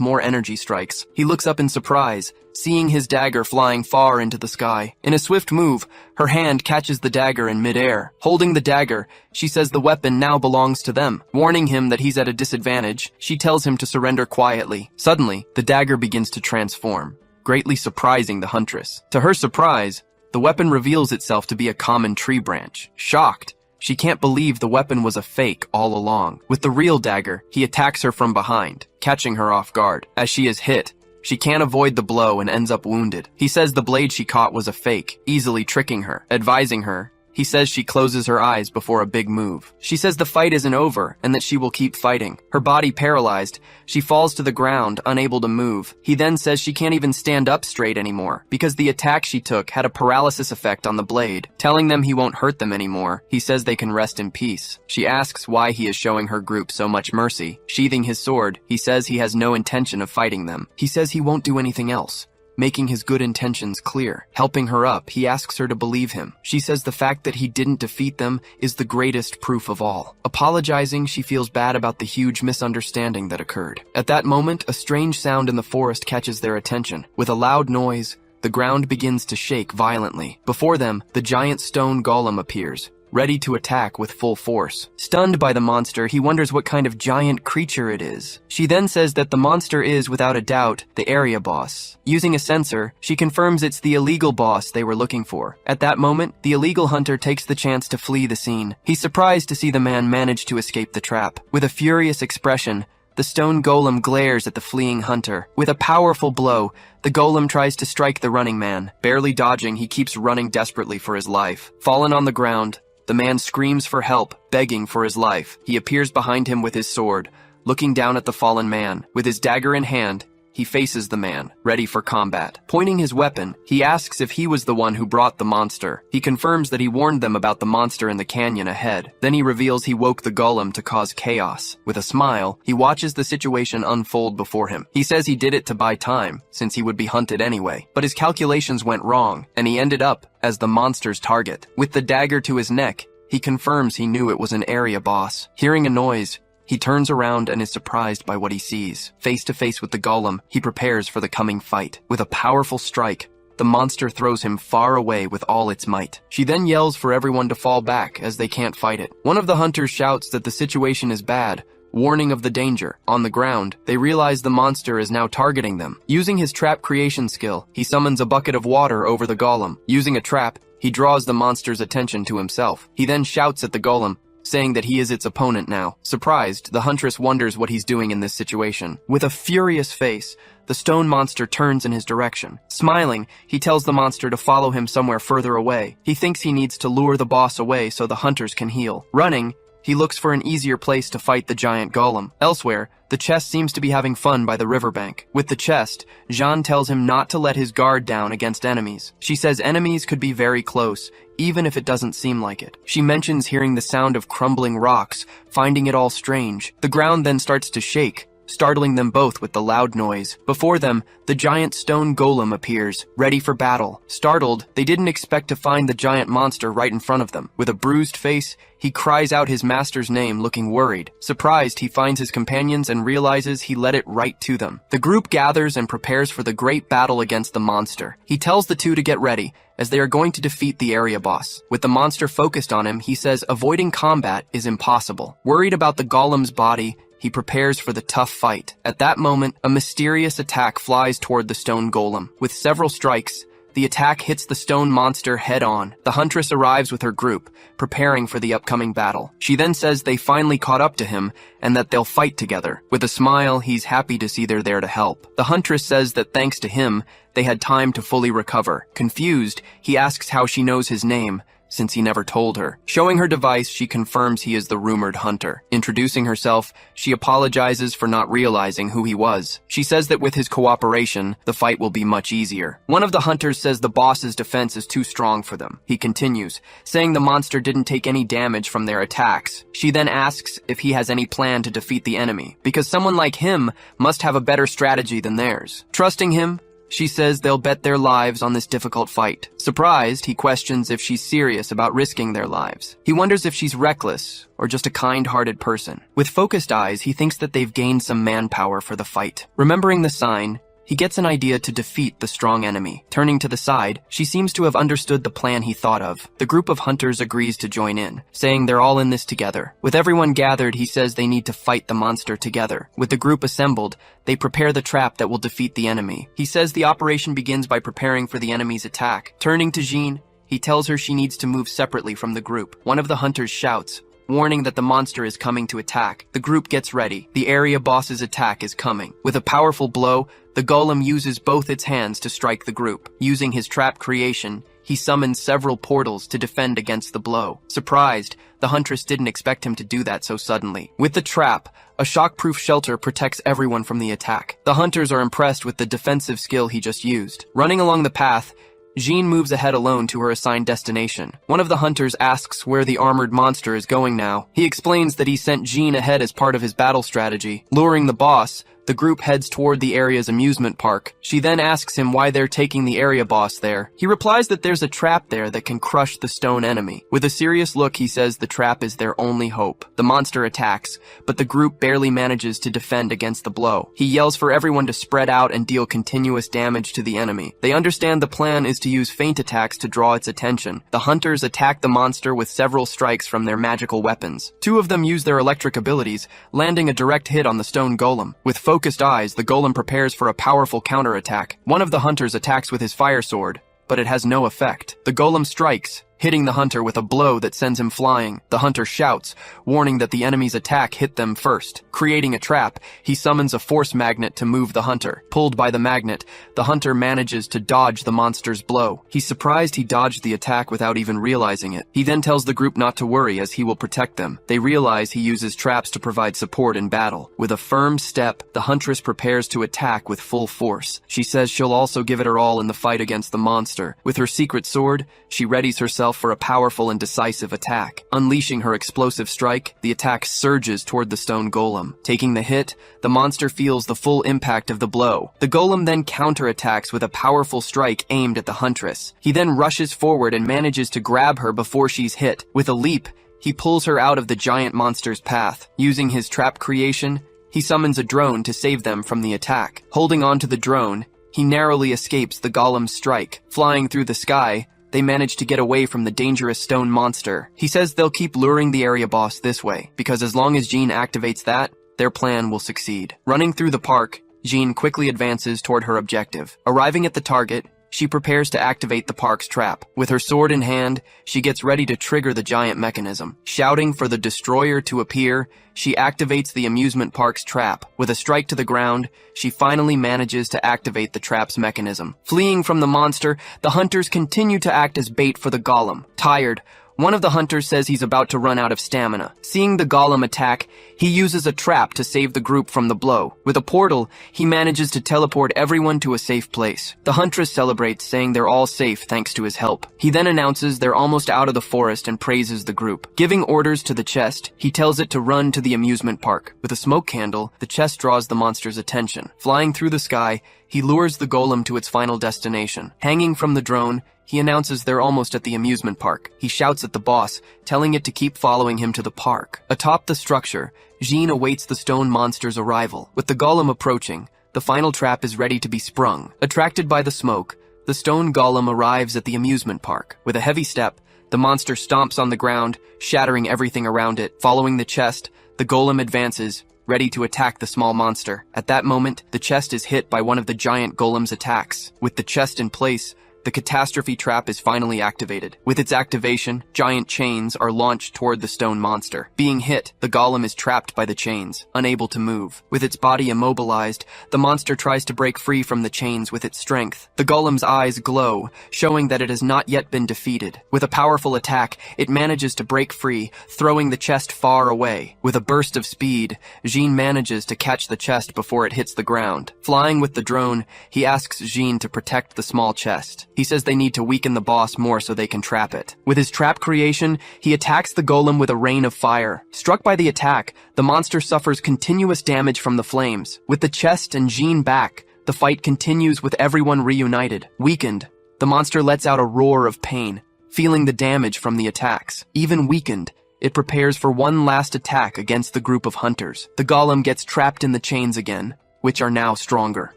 more energy strikes. He looks up in surprise, seeing his dagger flying far into the sky. In a swift move, her hand catches the dagger in midair. Holding the dagger, she says the weapon now belongs to them. Warning him that he's at a disadvantage, she tells him to surrender quietly. Suddenly, the dagger begins to transform, greatly surprising the huntress. To her surprise, the weapon reveals itself to be a common tree branch. Shocked, she can't believe the weapon was a fake all along. With the real dagger, he attacks her from behind, catching her off guard. As she is hit, she can't avoid the blow and ends up wounded. He says the blade she caught was a fake, easily tricking her. Advising her, he says she closes her eyes before a big move. She says the fight isn't over and that she will keep fighting. Her body paralyzed, she falls to the ground, unable to move. He then says she can't even stand up straight anymore because the attack she took had a paralysis effect on the blade. Telling them he won't hurt them anymore, he says they can rest in peace. She asks why he is showing her group so much mercy. Sheathing his sword, he says he has no intention of fighting them. He says he won't do anything else, making his good intentions clear. Helping her up, he asks her to believe him. She says the fact that he didn't defeat them is the greatest proof of all. Apologizing, she feels bad about the huge misunderstanding that occurred. At that moment, a strange sound in the forest catches their attention. With a loud noise, the ground begins to shake violently. Before them, the giant stone golem appears, ready to attack with full force. Stunned by the monster, he wonders what kind of giant creature it is. She then says that the monster is, without a doubt, the area boss. Using a sensor, she confirms it's the illegal boss they were looking for. At that moment, the illegal hunter takes the chance to flee the scene. He's surprised to see the man manage to escape the trap. With a furious expression, the stone golem glares at the fleeing hunter. With a powerful blow, the golem tries to strike the running man. Barely dodging, he keeps running desperately for his life. Fallen on the ground, the man screams for help, begging for his life. He appears behind him with his sword, looking down at the fallen man. With his dagger in hand, he faces the man, ready for combat. Pointing his weapon, he asks if he was the one who brought the monster. He confirms that he warned them about the monster in the canyon ahead. Then he reveals he woke the golem to cause chaos. With a smile, he watches the situation unfold before him. He says he did it to buy time, since he would be hunted anyway. But his calculations went wrong, and he ended up as the monster's target. With the dagger to his neck, he confirms he knew it was an area boss. Hearing a noise, he turns around and is surprised by what he sees. Face to face with the golem, he prepares for the coming fight. With a powerful strike, the monster throws him far away with all its might. She then yells for everyone to fall back as they can't fight it. One of the hunters shouts that the situation is bad, warning of the danger. On the ground, they realize the monster is now targeting them. Using his trap creation skill, he summons a bucket of water over the golem. Using a trap, he draws the monster's attention to himself. He then shouts at the golem, saying that he is its opponent now. Surprised, the huntress wonders what he's doing in this situation. With a furious face, the stone monster turns in his direction. Smiling, he tells the monster to follow him somewhere further away. He thinks he needs to lure the boss away so the hunters can heal. Running, he looks for an easier place to fight the giant golem. Elsewhere, the chest seems to be having fun by the riverbank. With the chest, Jean tells him not to let his guard down against enemies. She says enemies could be very close, even if it doesn't seem like it. She mentions hearing the sound of crumbling rocks, finding it all strange. The ground then starts to shake, startling them both with the loud noise. Before them, the giant stone golem appears, ready for battle. Startled, they didn't expect to find the giant monster right in front of them. With a bruised face, he cries out his master's name, looking worried. Surprised, he finds his companions and realizes he led it right to them. The group gathers and prepares for the great battle against the monster. He tells the two to get ready, as they are going to defeat the area boss. With the monster focused on him, he says avoiding combat is impossible. Worried about the golem's body, he prepares for the tough fight. At that moment, a mysterious attack flies toward the stone golem. With several strikes, the attack hits the stone monster head-on. The huntress arrives with her group, preparing for the upcoming battle. She then says they finally caught up to him and that they'll fight together. With a smile, he's happy to see they're there to help. The huntress says that thanks to him, they had time to fully recover. Confused, he asks how she knows his name, since he never told her. Showing her device, she confirms he is the rumored hunter. Introducing herself, she apologizes for not realizing who he was. She says that with his cooperation, the fight will be much easier. One of the hunters says the boss's defense is too strong for them. He continues, saying the monster didn't take any damage from their attacks. She then asks if he has any plan to defeat the enemy, because someone like him must have a better strategy than theirs. Trusting him, she says they'll bet their lives on this difficult fight. Surprised, he questions if she's serious about risking their lives. He wonders if she's reckless or just a kind-hearted person. With focused eyes, he thinks that they've gained some manpower for the fight. Remembering the sign, he gets an idea to defeat the strong enemy. Turning to the side, she seems to have understood the plan he thought of. The group of hunters agrees to join in, saying they're all in this together. With everyone gathered, he says they need to fight the monster together. With the group assembled, they prepare the trap that will defeat the enemy. He says the operation begins by preparing for the enemy's attack. Turning to Jean, he tells her she needs to move separately from the group. One of the hunters shouts, warning that the monster is coming to attack. The group gets ready. The area boss's attack is coming. With a powerful blow, the golem uses both its hands to strike the group. Using his trap creation, he summons several portals to defend against the blow. Surprised, the huntress didn't expect him to do that so suddenly. With the trap, a shockproof shelter protects everyone from the attack. The hunters are impressed with the defensive skill he just used. Running along the path, Jean moves ahead alone to her assigned destination. One of the hunters asks where the armored monster is going now. He explains that he sent Jean ahead as part of his battle strategy. Luring the boss, the group heads toward the area's amusement park. She then asks him why they're taking the area boss there. He replies that there's a trap there that can crush the stone enemy. With a serious look, he says the trap is their only hope. The monster attacks, but the group barely manages to defend against the blow. He yells for everyone to spread out and deal continuous damage to the enemy. They understand the plan is to use feint attacks to draw its attention. The hunters attack the monster with several strikes from their magical weapons. Two of them use their electric abilities, landing a direct hit on the stone golem. With focused eyes, the golem prepares for a powerful counterattack. One of the hunters attacks with his fire sword, but it has no effect. The golem strikes, hitting the hunter with a blow that sends him flying. The hunter shouts, warning that the enemy's attack hit them first. Creating a trap, he summons a force magnet to move the hunter. Pulled by the magnet, the hunter manages to dodge the monster's blow. He's surprised he dodged the attack without even realizing it. He then tells the group not to worry as he will protect them. They realize he uses traps to provide support in battle. With a firm step, the huntress prepares to attack with full force. She says she'll also give it her all in the fight against the monster. With her secret sword, she readies herself for a powerful and decisive attack. Unleashing her explosive strike, the attack surges toward the stone golem. Taking the hit, the monster feels the full impact of the blow. The golem then counterattacks with a powerful strike aimed at the huntress. He then rushes forward and manages to grab her before she's hit. With a leap, he pulls her out of the giant monster's path. Using his trap creation, he summons a drone to save them from the attack. Holding on to the drone, he narrowly escapes the golem's strike. Flying through the sky, they manage to get away from the dangerous stone monster. He says they'll keep luring the area boss this way, because as long as Jean activates that, their plan will succeed. Running through the park, Jean quickly advances toward her objective. Arriving at the target, she prepares to activate the park's trap. With her sword in hand, she gets ready to trigger the giant mechanism. Shouting for the destroyer to appear, she activates the amusement park's trap. With a strike to the ground, she finally manages to activate the trap's mechanism. Fleeing from the monster, the hunters continue to act as bait for the golem. Tired, One of the hunters says he's about to run out of stamina. Seeing the golem attack, he uses a trap to save the group from the blow. With a portal, he manages to teleport everyone to a safe place. The huntress celebrates, saying they're all safe thanks to his help. He then announces they're almost out of the forest and praises the group. Giving orders to the chest, he tells it to run to the amusement park. With a smoke candle, the chest draws the monster's attention. Flying through the sky, he lures the golem to its final destination. Hanging from the drone, he announces they're almost at the amusement park. He shouts at the boss, telling it to keep following him to the park. Atop the structure, Jean awaits the stone monster's arrival. With the golem approaching, the final trap is ready to be sprung. Attracted by the smoke, the stone golem arrives at the amusement park. With a heavy step, the monster stomps on the ground, shattering everything around it. Following the chest, the golem advances, ready to attack the small monster. At that moment, the chest is hit by one of the giant golem's attacks. With the chest in place, the catastrophe trap is finally activated. With its activation, giant chains are launched toward the stone monster. Being hit, the golem is trapped by the chains, unable to move. With its body immobilized, the monster tries to break free from the chains with its strength. The golem's eyes glow, showing that it has not yet been defeated. With a powerful attack, it manages to break free, throwing the chest far away. With a burst of speed, Jean manages to catch the chest before it hits the ground. Flying with the drone, he asks Jean to protect the small chest. He says they need to weaken the boss more so they can trap it. With his trap creation, he attacks the golem with a rain of fire. Struck by the attack, the monster suffers continuous damage from the flames. With the chest and Jean back, the fight continues with everyone reunited. Weakened, the monster lets out a roar of pain, feeling the damage from the attacks. Even weakened, it prepares for one last attack against the group of hunters. The golem gets trapped in the chains again, which are now stronger.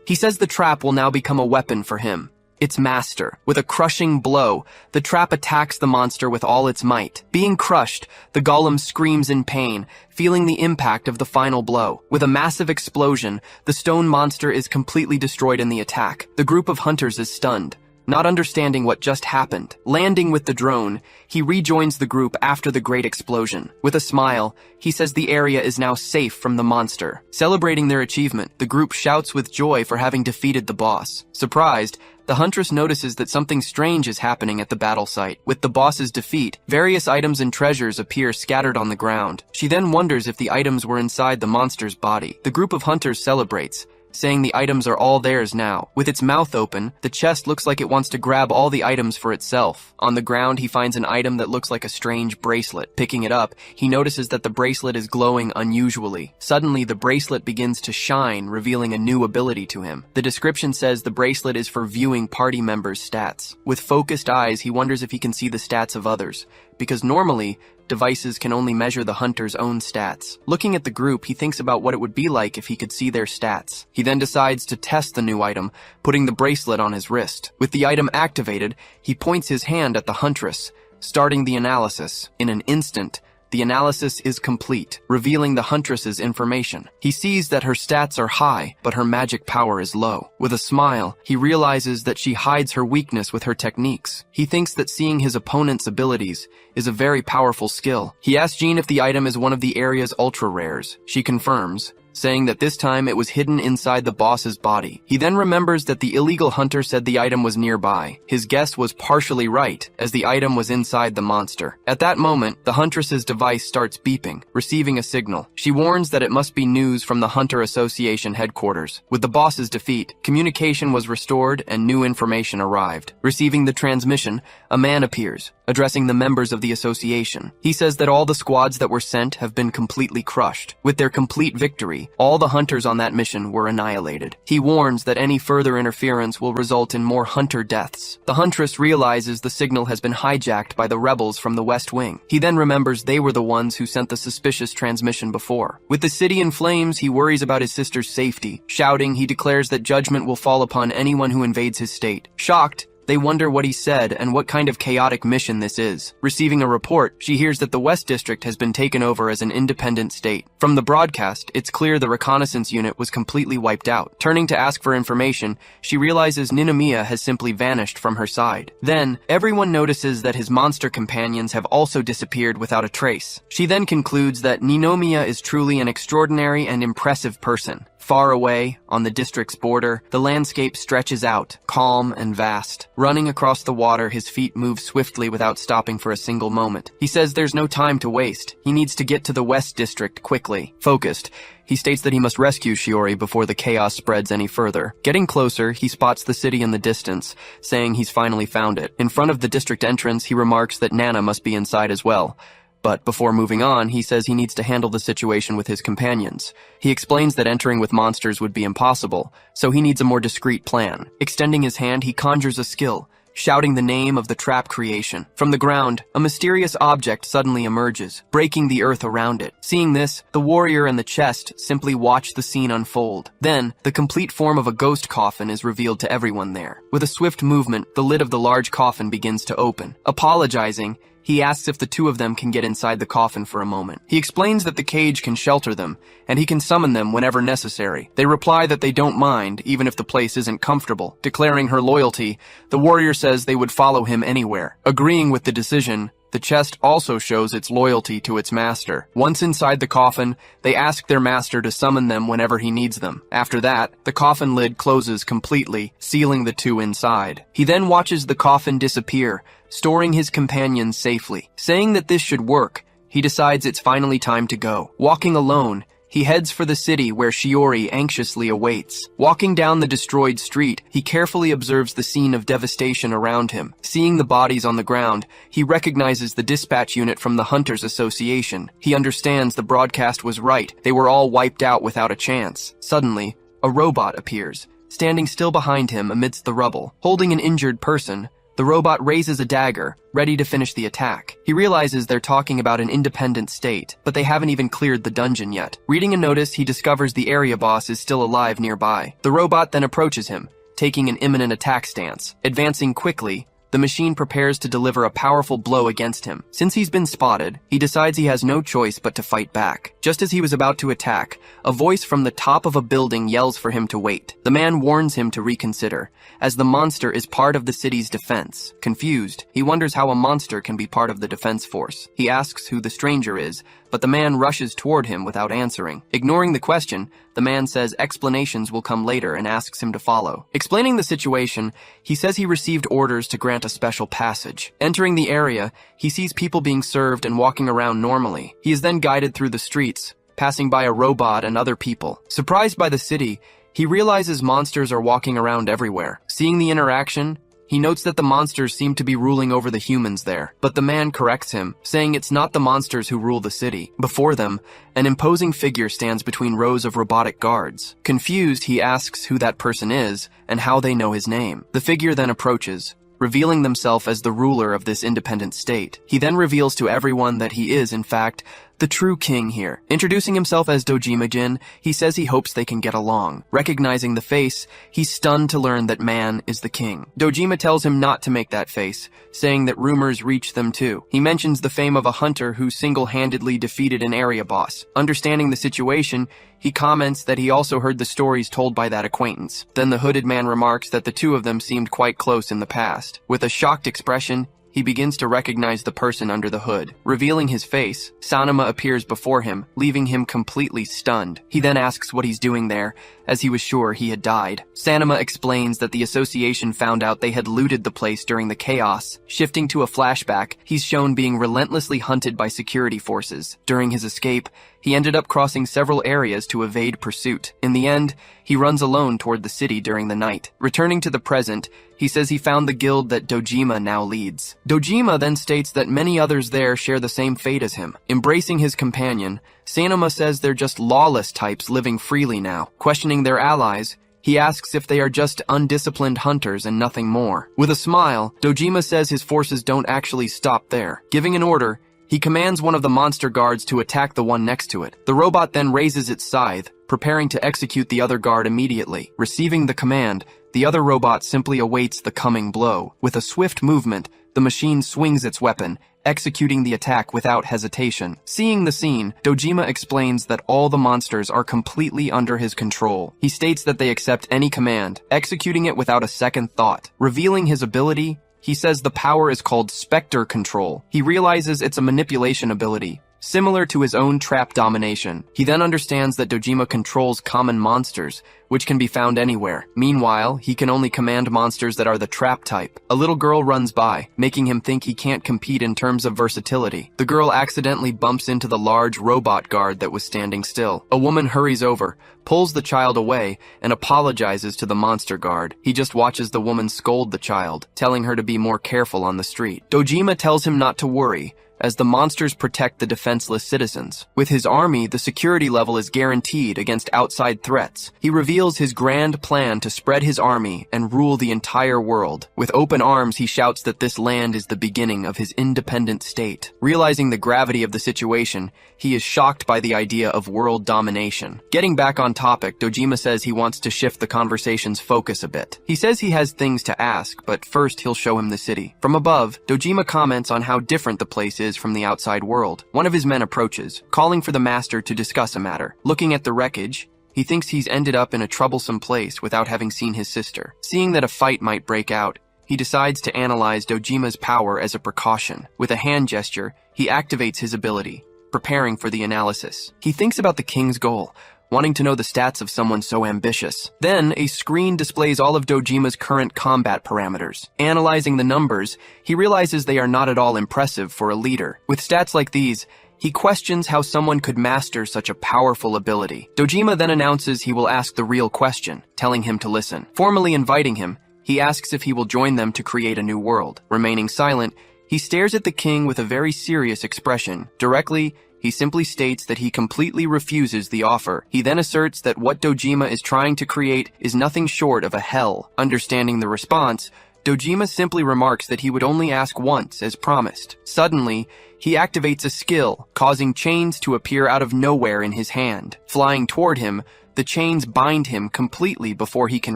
He says the trap will now become a weapon for him. Its master. With a crushing blow, the trap attacks the monster with all its might. Being crushed, the golem screams in pain, feeling the impact of the final blow. With a massive explosion, the stone monster is completely destroyed in the attack. The group of hunters is stunned, not understanding what just happened. Landing with the drone, he rejoins the group after the great explosion. With a smile, he says the area is now safe from the monster. Celebrating their achievement, the group shouts with joy for having defeated the boss. Surprised, the huntress notices that something strange is happening at the battle site. With the boss's defeat, various items and treasures appear scattered on the ground. She then wonders if the items were inside the monster's body. The group of hunters celebrates, saying the items are all theirs now. With its mouth open, the chest looks like it wants to grab all the items for itself. On the ground, he finds an item that looks like a strange bracelet. Picking it up, he notices that the bracelet is glowing unusually. Suddenly, the bracelet begins to shine, revealing a new ability to him. The description says the bracelet is for viewing party members' stats. With focused eyes, he wonders if he can see the stats of others, because normally, devices can only measure the hunter's own stats. Looking at the group, he thinks about what it would be like if he could see their stats. He then decides to test the new item, putting the bracelet on his wrist. With the item activated, he points his hand at the huntress, starting the analysis. In an instant, the analysis is complete, revealing the huntress's information. He sees that her stats are high, but her magic power is low. With a smile, he realizes that she hides her weakness with her techniques. He thinks that seeing his opponent's abilities is a very powerful skill. He asks Jean if the item is one of the area's ultra rares. She confirms, saying that this time it was hidden inside the boss's body. He then remembers that the illegal hunter said the item was nearby. His guess was partially right, as the item was inside the monster. At that moment, the huntress's device starts beeping, receiving a signal. She warns that it must be news from the Hunter Association headquarters. With the boss's defeat, communication was restored and new information arrived. Receiving the transmission, a man appears, addressing the members of the association. He says that all the squads that were sent have been completely crushed. With their complete victory, all the hunters on that mission were annihilated. He warns that any further interference will result in more hunter deaths. The huntress realizes the signal has been hijacked by the rebels from the West Wing. He then remembers they were the ones who sent the suspicious transmission before. With the city in flames, he worries about his sister's safety. Shouting, he declares that judgment will fall upon anyone who invades his state. Shocked, they wonder what he said and what kind of chaotic mission this is. Receiving a report, she hears that the West District has been taken over as an independent state. From the broadcast, it's clear the reconnaissance unit was completely wiped out. Turning to ask for information, she realizes Ninomiya has simply vanished from her side. Then, everyone notices that his monster companions have also disappeared without a trace. She then concludes that Ninomiya is truly an extraordinary and impressive person. Far away, on the district's border, the landscape stretches out, calm and vast. Running across the water, his feet move swiftly without stopping for a single moment. He says there's no time to waste. He needs to get to the West District quickly. Focused, he states that he must rescue Shiori before the chaos spreads any further. Getting closer, he spots the city in the distance, saying he's finally found it. In front of the district entrance, he remarks that Nana must be inside as well. But before moving on, he says he needs to handle the situation with his companions. He explains that entering with monsters would be impossible, so he needs a more discreet plan. Extending his hand, he conjures a skill, shouting the name of the trap creation. From the ground, a mysterious object suddenly emerges, breaking the earth around it. Seeing this, the warrior and the chest simply watch the scene unfold. Then, the complete form of a ghost coffin is revealed to everyone there. With a swift movement, the lid of the large coffin begins to open. Apologizing, he asks if the two of them can get inside the coffin for a moment. He explains that the cage can shelter them, and he can summon them whenever necessary. They reply that they don't mind, even if the place isn't comfortable. Declaring her loyalty, the warrior says they would follow him anywhere. Agreeing with the decision, the chest also shows its loyalty to its master. Once inside the coffin, they ask their master to summon them whenever he needs them. After that, the coffin lid closes completely, sealing the two inside. He then watches the coffin disappear, storing his companions safely. Saying that this should work, he decides it's finally time to go. Walking alone, he heads for the city where Shiori anxiously awaits. Walking down the destroyed street, he carefully observes the scene of devastation around him. Seeing the bodies on the ground, he recognizes the dispatch unit from the Hunters Association. He understands the broadcast was right. They were all wiped out without a chance. Suddenly, a robot appears, standing still behind him amidst the rubble. Holding an injured person, the robot raises a dagger, ready to finish the attack. He realizes they're talking about an independent state, but they haven't even cleared the dungeon yet. Reading a notice, he discovers the area boss is still alive nearby. The robot then approaches him, taking an imminent attack stance. Advancing quickly, the machine prepares to deliver a powerful blow against him. Since he's been spotted, he decides he has no choice but to fight back. Just as he was about to attack, a voice from the top of a building yells for him to wait. The man warns him to reconsider, as the monster is part of the city's defense. Confused, he wonders how a monster can be part of the defense force. He asks who the stranger is, but the man rushes toward him without answering. Ignoring the question, the man says explanations will come later and asks him to follow. Explaining the situation, he says he received orders to grant a special passage. Entering the area, he sees people being served and walking around normally. He is then guided through the streets, passing by a robot and other people. Surprised by the city, he realizes monsters are walking around everywhere. Seeing the interaction, he notes that the monsters seem to be ruling over the humans there, but the man corrects him, saying it's not the monsters who rule the city. Before them, an imposing figure stands between rows of robotic guards. Confused, he asks who that person is and how they know his name. The figure then approaches, revealing themselves as the ruler of this independent state. He then reveals to everyone that he is, in fact, the true king here. Introducing himself as Dojima-jin, he says he hopes they can get along. Recognizing the face, he's stunned to learn that man is the king. Dojima tells him not to make that face, saying that rumors reach them too. He mentions the fame of a hunter who single-handedly defeated an area boss. Understanding the situation, he comments that he also heard the stories told by that acquaintance. Then the hooded man remarks that the two of them seemed quite close in the past. With a shocked expression, he begins to recognize the person under the hood. Revealing his face, Sanuma appears before him, leaving him completely stunned. He then asks what he's doing there, as he was sure he had died. Sanuma explains that the association found out they had looted the place during the chaos. Shifting to a flashback, he's shown being relentlessly hunted by security forces. During his escape, he ended up crossing several areas to evade pursuit. In the end, he runs alone toward the city during the night. Returning to the present, he says he found the guild that Dojima now leads. Dojima then states that many others there share the same fate as him. Embracing his companion, Sanuma says they're just lawless types living freely now. Questioning their allies, he asks if they are just undisciplined hunters and nothing more. With a smile, Dojima says his forces don't actually stop there. Giving an order, he commands one of the monster guards to attack the one next to it. The robot then raises its scythe, preparing to execute the other guard immediately. Receiving the command, the other robot simply awaits the coming blow. With a swift movement, the machine swings its weapon, executing the attack without hesitation. Seeing the scene, Dojima explains that all the monsters are completely under his control. He states that they accept any command, executing it without a second thought. Revealing his ability, he says the power is called Spectre Control. He realizes it's a manipulation ability, similar to his own trap domination. He then understands that Dojima controls common monsters, which can be found anywhere. Meanwhile, he can only command monsters that are the trap type. A little girl runs by, making him think he can't compete in terms of versatility. The girl accidentally bumps into the large robot guard that was standing still. A woman hurries over, pulls the child away, and apologizes to the monster guard. He just watches the woman scold the child, telling her to be more careful on the street. Dojima tells him not to worry, as the monsters protect the defenseless citizens. With his army, the security level is guaranteed against outside threats. He reveals his grand plan to spread his army and rule the entire world. With open arms, he shouts that this land is the beginning of his independent state. Realizing the gravity of the situation, he is shocked by the idea of world domination. Getting back on topic, Dojima says he wants to shift the conversation's focus a bit. He says he has things to ask, but first he'll show him the city. From above, Dojima comments on how different the place is from the outside world. One of his men approaches, calling for the master to discuss a matter. Looking at the wreckage, he thinks he's ended up in a troublesome place without having seen his sister. Seeing that a fight might break out, he decides to analyze Dojima's power as a precaution. With a hand gesture, he activates his ability, preparing for the analysis. He thinks about the king's goal, wanting to know the stats of someone so ambitious. Then, a screen displays all of Dojima's current combat parameters. Analyzing the numbers, he realizes they are not at all impressive for a leader. With stats like these, he questions how someone could master such a powerful ability. Dojima then announces he will ask the real question, telling him to listen. Formally inviting him, he asks if he will join them to create a new world. Remaining silent, he stares at the king with a very serious expression. Directly, he simply states that he completely refuses the offer. He then asserts that what Dojima is trying to create is nothing short of a hell. Understanding the response, Dojima simply remarks that he would only ask once, as promised. Suddenly, he activates a skill, causing chains to appear out of nowhere in his hand. Flying toward him, the chains bind him completely before he can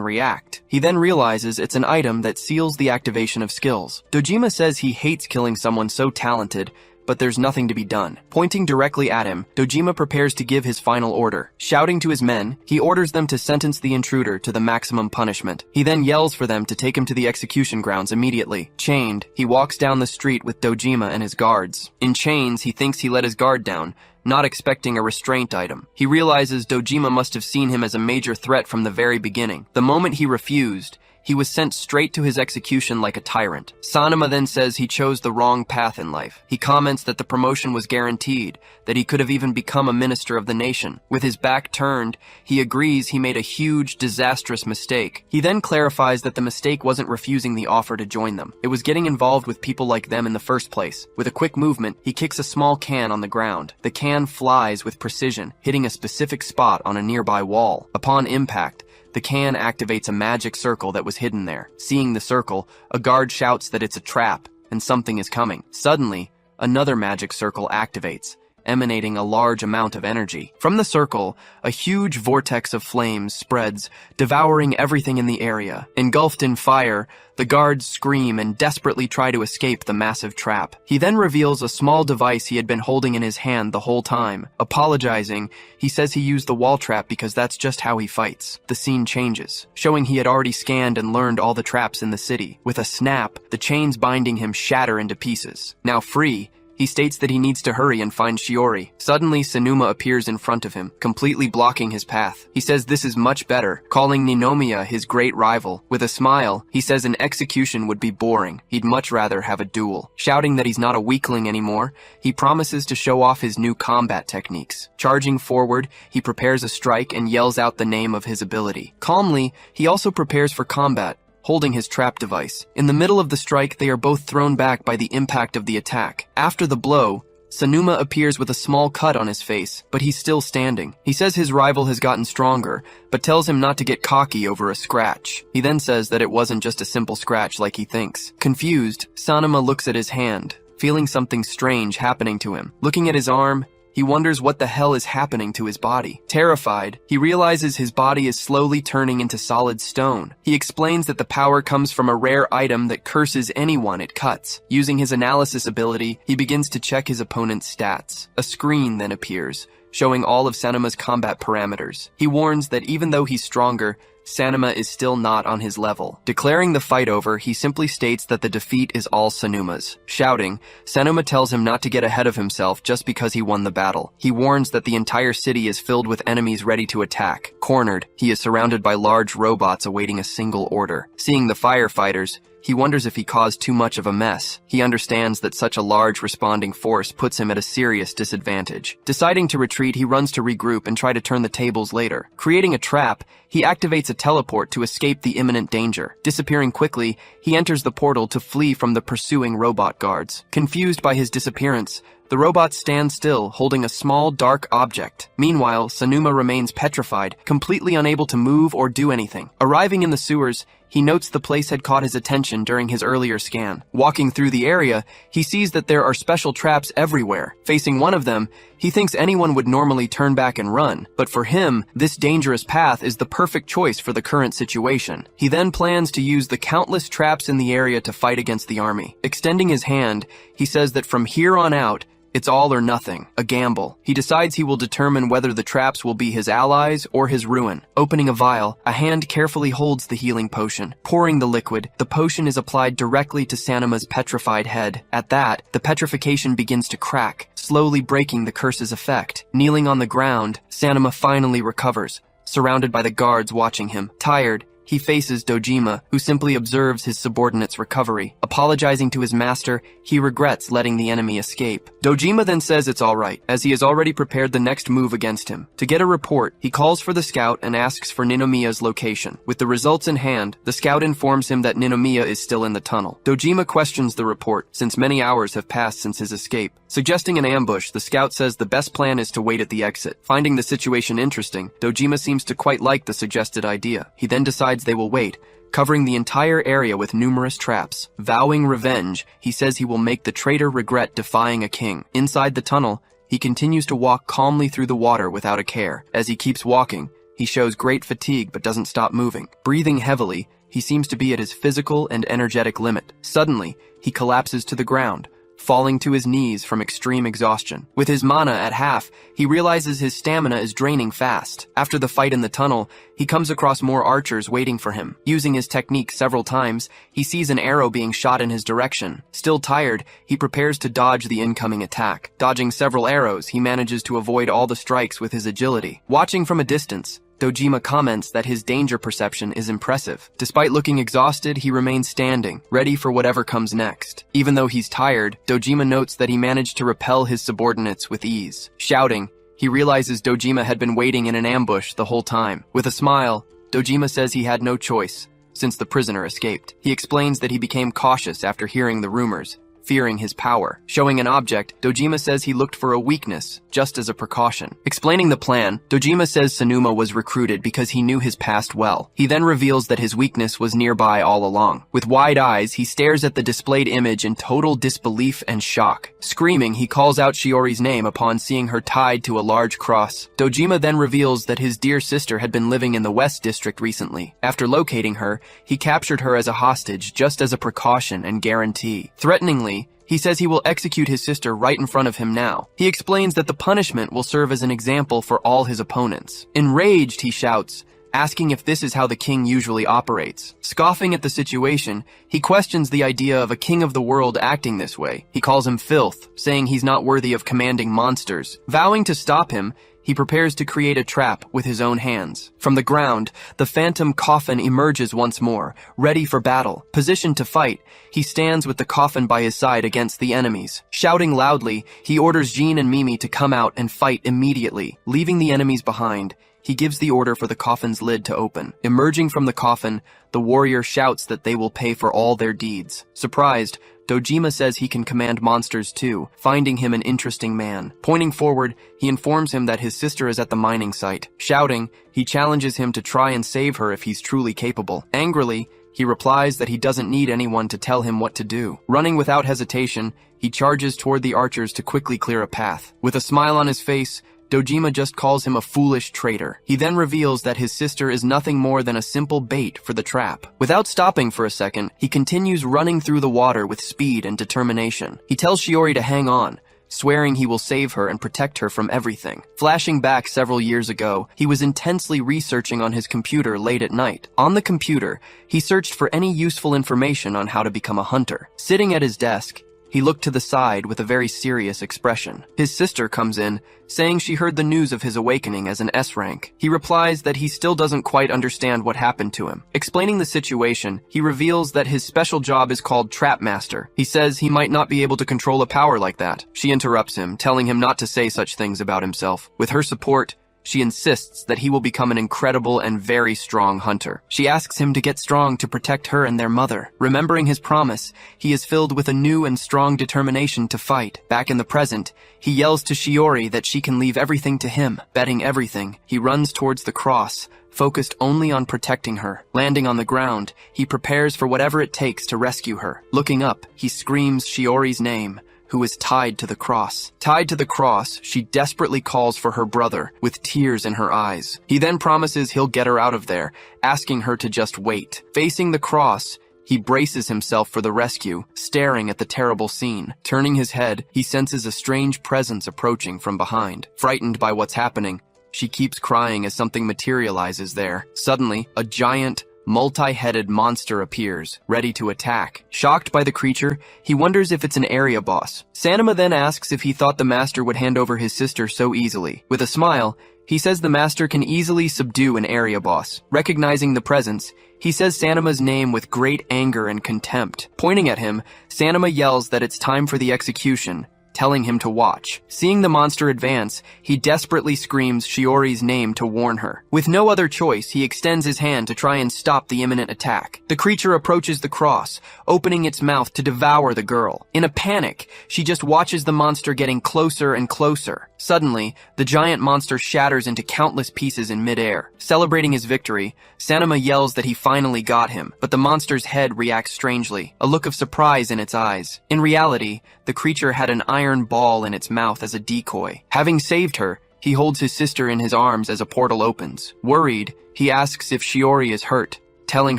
react. He then realizes it's an item that seals the activation of skills. Dojima says he hates killing someone so talented, but there's nothing to be done. Pointing directly at him, Dojima prepares to give his final order. Shouting to his men, he orders them to sentence the intruder to the maximum punishment. He then yells for them to take him to the execution grounds immediately. Chained, he walks down the street with Dojima and his guards. In chains, he thinks he let his guard down, not expecting a restraint item. He realizes Dojima must have seen him as a major threat from the very beginning. The moment he refused, he was sent straight to his execution like a tyrant. Sanuma then says he chose the wrong path in life. He comments that the promotion was guaranteed, that he could have even become a minister of the nation. With his back turned, he agrees he made a huge, disastrous mistake. He then clarifies that the mistake wasn't refusing the offer to join them. It was getting involved with people like them in the first place. With a quick movement, he kicks a small can on the ground. The can flies with precision, hitting a specific spot on a nearby wall. Upon impact, the can activates a magic circle that was hidden there. Seeing the circle, a guard shouts that it's a trap and something is coming. Suddenly, another magic circle activates, emanating a large amount of energy. From the circle, a huge vortex of flames spreads, devouring everything in the area. Engulfed in fire, the guards scream and desperately try to escape the massive trap. He then reveals a small device he had been holding in his hand the whole time. Apologizing, he says he used the wall trap because that's just how he fights. The scene changes, showing he had already scanned and learned all the traps in the city. With a snap, the chains binding him shatter into pieces. Now free, he states that he needs to hurry and find Shiori. Suddenly, Sanuma appears in front of him, completely blocking his path. He says this is much better, calling Ninomiya his great rival. With a smile, he says an execution would be boring. He'd much rather have a duel. Shouting that he's not a weakling anymore, he promises to show off his new combat techniques. Charging forward, he prepares a strike and yells out the name of his ability. Calmly, he also prepares for combat, holding his trap device. In the middle of the strike, they are both thrown back by the impact of the attack. After the blow, Sanuma appears with a small cut on his face, but he's still standing. He says his rival has gotten stronger, but tells him not to get cocky over a scratch. He then says that it wasn't just a simple scratch like he thinks. Confused, Sanuma looks at his hand, feeling something strange happening to him. Looking at his arm, he wonders what the hell is happening to his body. Terrified, he realizes his body is slowly turning into solid stone. He explains that the power comes from a rare item that curses anyone it cuts. Using his analysis ability, he begins to check his opponent's stats. A screen then appears, showing all of Sanuma's combat parameters. He warns that even though he's stronger, Sanuma is still not on his level. Declaring the fight over, he simply states that the defeat is all Sanuma's. Shouting, Sanuma tells him not to get ahead of himself just because he won the battle. He warns that the entire city is filled with enemies ready to attack. Cornered, he is surrounded by large robots awaiting a single order. Seeing the firefighters, he wonders if he caused too much of a mess. He understands that such a large responding force puts him at a serious disadvantage. Deciding to retreat, he runs to regroup and try to turn the tables later. Creating a trap, he activates a teleport to escape the imminent danger. Disappearing quickly, he enters the portal to flee from the pursuing robot guards. Confused by his disappearance, the robots stand still, holding a small, dark object. Meanwhile, Sanuma remains petrified, completely unable to move or do anything. Arriving in the sewers, he notes the place had caught his attention during his earlier scan. Walking through the area, he sees that there are special traps everywhere. Facing one of them, he thinks anyone would normally turn back and run, but for him, this dangerous path is the perfect choice for the current situation. He then plans to use the countless traps in the area to fight against the army. Extending his hand, he says that from here on out, it's all or nothing, a gamble. He decides he will determine whether the traps will be his allies or his ruin. Opening a vial, a hand carefully holds the healing potion. Pouring the liquid, the potion is applied directly to Sanuma's petrified head. At that, the petrification begins to crack, slowly breaking the curse's effect. Kneeling on the ground, Sanuma finally recovers, surrounded by the guards watching him. Tired, he faces Dojima, who simply observes his subordinate's recovery. Apologizing to his master, he regrets letting the enemy escape. Dojima then says it's alright, as he has already prepared the next move against him. To get a report, he calls for the scout and asks for Ninomiya's location. With the results in hand, the scout informs him that Ninomiya is still in the tunnel. Dojima questions the report, since many hours have passed since his escape. Suggesting an ambush, the scout says the best plan is to wait at the exit. Finding the situation interesting, Dojima seems to quite like the suggested idea. He then decides they will wait, covering the entire area with numerous traps. Vowing revenge, he says he will make the traitor regret defying a king. Inside the tunnel, he continues to walk calmly through the water without a care. As he keeps walking, he shows great fatigue but doesn't stop moving. Breathing heavily, he seems to be at his physical and energetic limit. Suddenly, he collapses to the ground, falling to his knees from extreme exhaustion. With his mana at half, he realizes his stamina is draining fast. After the fight in the tunnel, he comes across more archers waiting for him. Using his technique several times, he sees an arrow being shot in his direction. Still tired, he prepares to dodge the incoming attack. Dodging several arrows, he manages to avoid all the strikes with his agility. Watching from a distance, Dojima comments that his danger perception is impressive. Despite looking exhausted, he remains standing, ready for whatever comes next. Even though he's tired, Dojima notes that he managed to repel his subordinates with ease. Shouting, he realizes Dojima had been waiting in an ambush the whole time. With a smile, Dojima says he had no choice, since the prisoner escaped. He explains that he became cautious after hearing the rumors, fearing his power. Showing an object, Dojima says he looked for a weakness, just as a precaution. Explaining the plan, Dojima says Sanuma was recruited because he knew his past well. He then reveals that his weakness was nearby all along. With wide eyes, he stares at the displayed image in total disbelief and shock. Screaming, he calls out Shiori's name upon seeing her tied to a large cross. Dojima then reveals that his dear sister had been living in the West District recently. After locating her, he captured her as a hostage just as a precaution and guarantee. Threateningly, he says he will execute his sister right in front of him now. He explains that the punishment will serve as an example for all his opponents. Enraged, he shouts, asking if this is how the king usually operates. Scoffing at the situation, he questions the idea of a king of the world acting this way. He calls him filth, saying he's not worthy of commanding monsters. Vowing to stop him, he prepares to create a trap with his own hands. From the ground, the phantom coffin emerges once more, ready for battle. Positioned to fight, he stands with the coffin by his side against the enemies. Shouting loudly, he orders Jean and Mimi to come out and fight immediately. Leaving the enemies behind, he gives the order for the coffin's lid to open. Emerging from the coffin, the warrior shouts that they will pay for all their deeds. Surprised, Dojima says he can command monsters too, finding him an interesting man. Pointing forward, he informs him that his sister is at the mining site. Shouting, he challenges him to try and save her if he's truly capable. Angrily, he replies that he doesn't need anyone to tell him what to do. Running without hesitation, he charges toward the archers to quickly clear a path. With a smile on his face, Dojima just calls him a foolish traitor. He then reveals that his sister is nothing more than a simple bait for the trap. Without stopping for a second, he continues running through the water with speed and determination. He tells Shiori to hang on, swearing he will save her and protect her from everything. Flashing back several years ago, he was intensely researching on his computer late at night. On the computer, he searched for any useful information on how to become a hunter. Sitting at his desk, he looked to the side with a very serious expression. His sister comes in, saying she heard the news of his awakening as an S rank. He replies that he still doesn't quite understand what happened to him. Explaining the situation, he reveals that his special job is called Trap Master. He says he might not be able to control a power like that. She interrupts him, telling him not to say such things about himself. With her support, she insists that he will become an incredible and very strong hunter. She asks him to get strong to protect her and their mother. Remembering his promise, he is filled with a new and strong determination to fight. Back in the present, he yells to Shiori that she can leave everything to him. Betting everything, he runs towards the cross, focused only on protecting her. Landing on the ground, he prepares for whatever it takes to rescue her. Looking up, he screams Shiori's name, who is tied to the cross. Tied to the cross, she desperately calls for her brother, with tears in her eyes. He then promises he'll get her out of there, asking her to just wait. Facing the cross, he braces himself for the rescue, staring at the terrible scene. Turning his head, he senses a strange presence approaching from behind. Frightened by what's happening, she keeps crying as something materializes there. Suddenly, a giant, multi-headed monster appears, ready to attack. Shocked by the creature, he wonders if it's an area boss. Sanema then asks if he thought the master would hand over his sister so easily. With a smile, he says the master can easily subdue an area boss. Recognizing the presence, he says Sanema's name with great anger and contempt. Pointing at him, Sanema yells that it's time for the execution, telling him to watch. Seeing the monster advance, he desperately screams Shiori's name to warn her. With no other choice, he extends his hand to try and stop the imminent attack. The creature approaches the cross, opening its mouth to devour the girl. In a panic, she just watches the monster getting closer and closer. Suddenly, the giant monster shatters into countless pieces in midair. Celebrating his victory, Sanema yells that he finally got him, but the monster's head reacts strangely, a look of surprise in its eyes. In reality, the creature had an iron ball in its mouth as a decoy. Having saved her, he holds his sister in his arms as a portal opens. Worried, he asks if Shiori is hurt, telling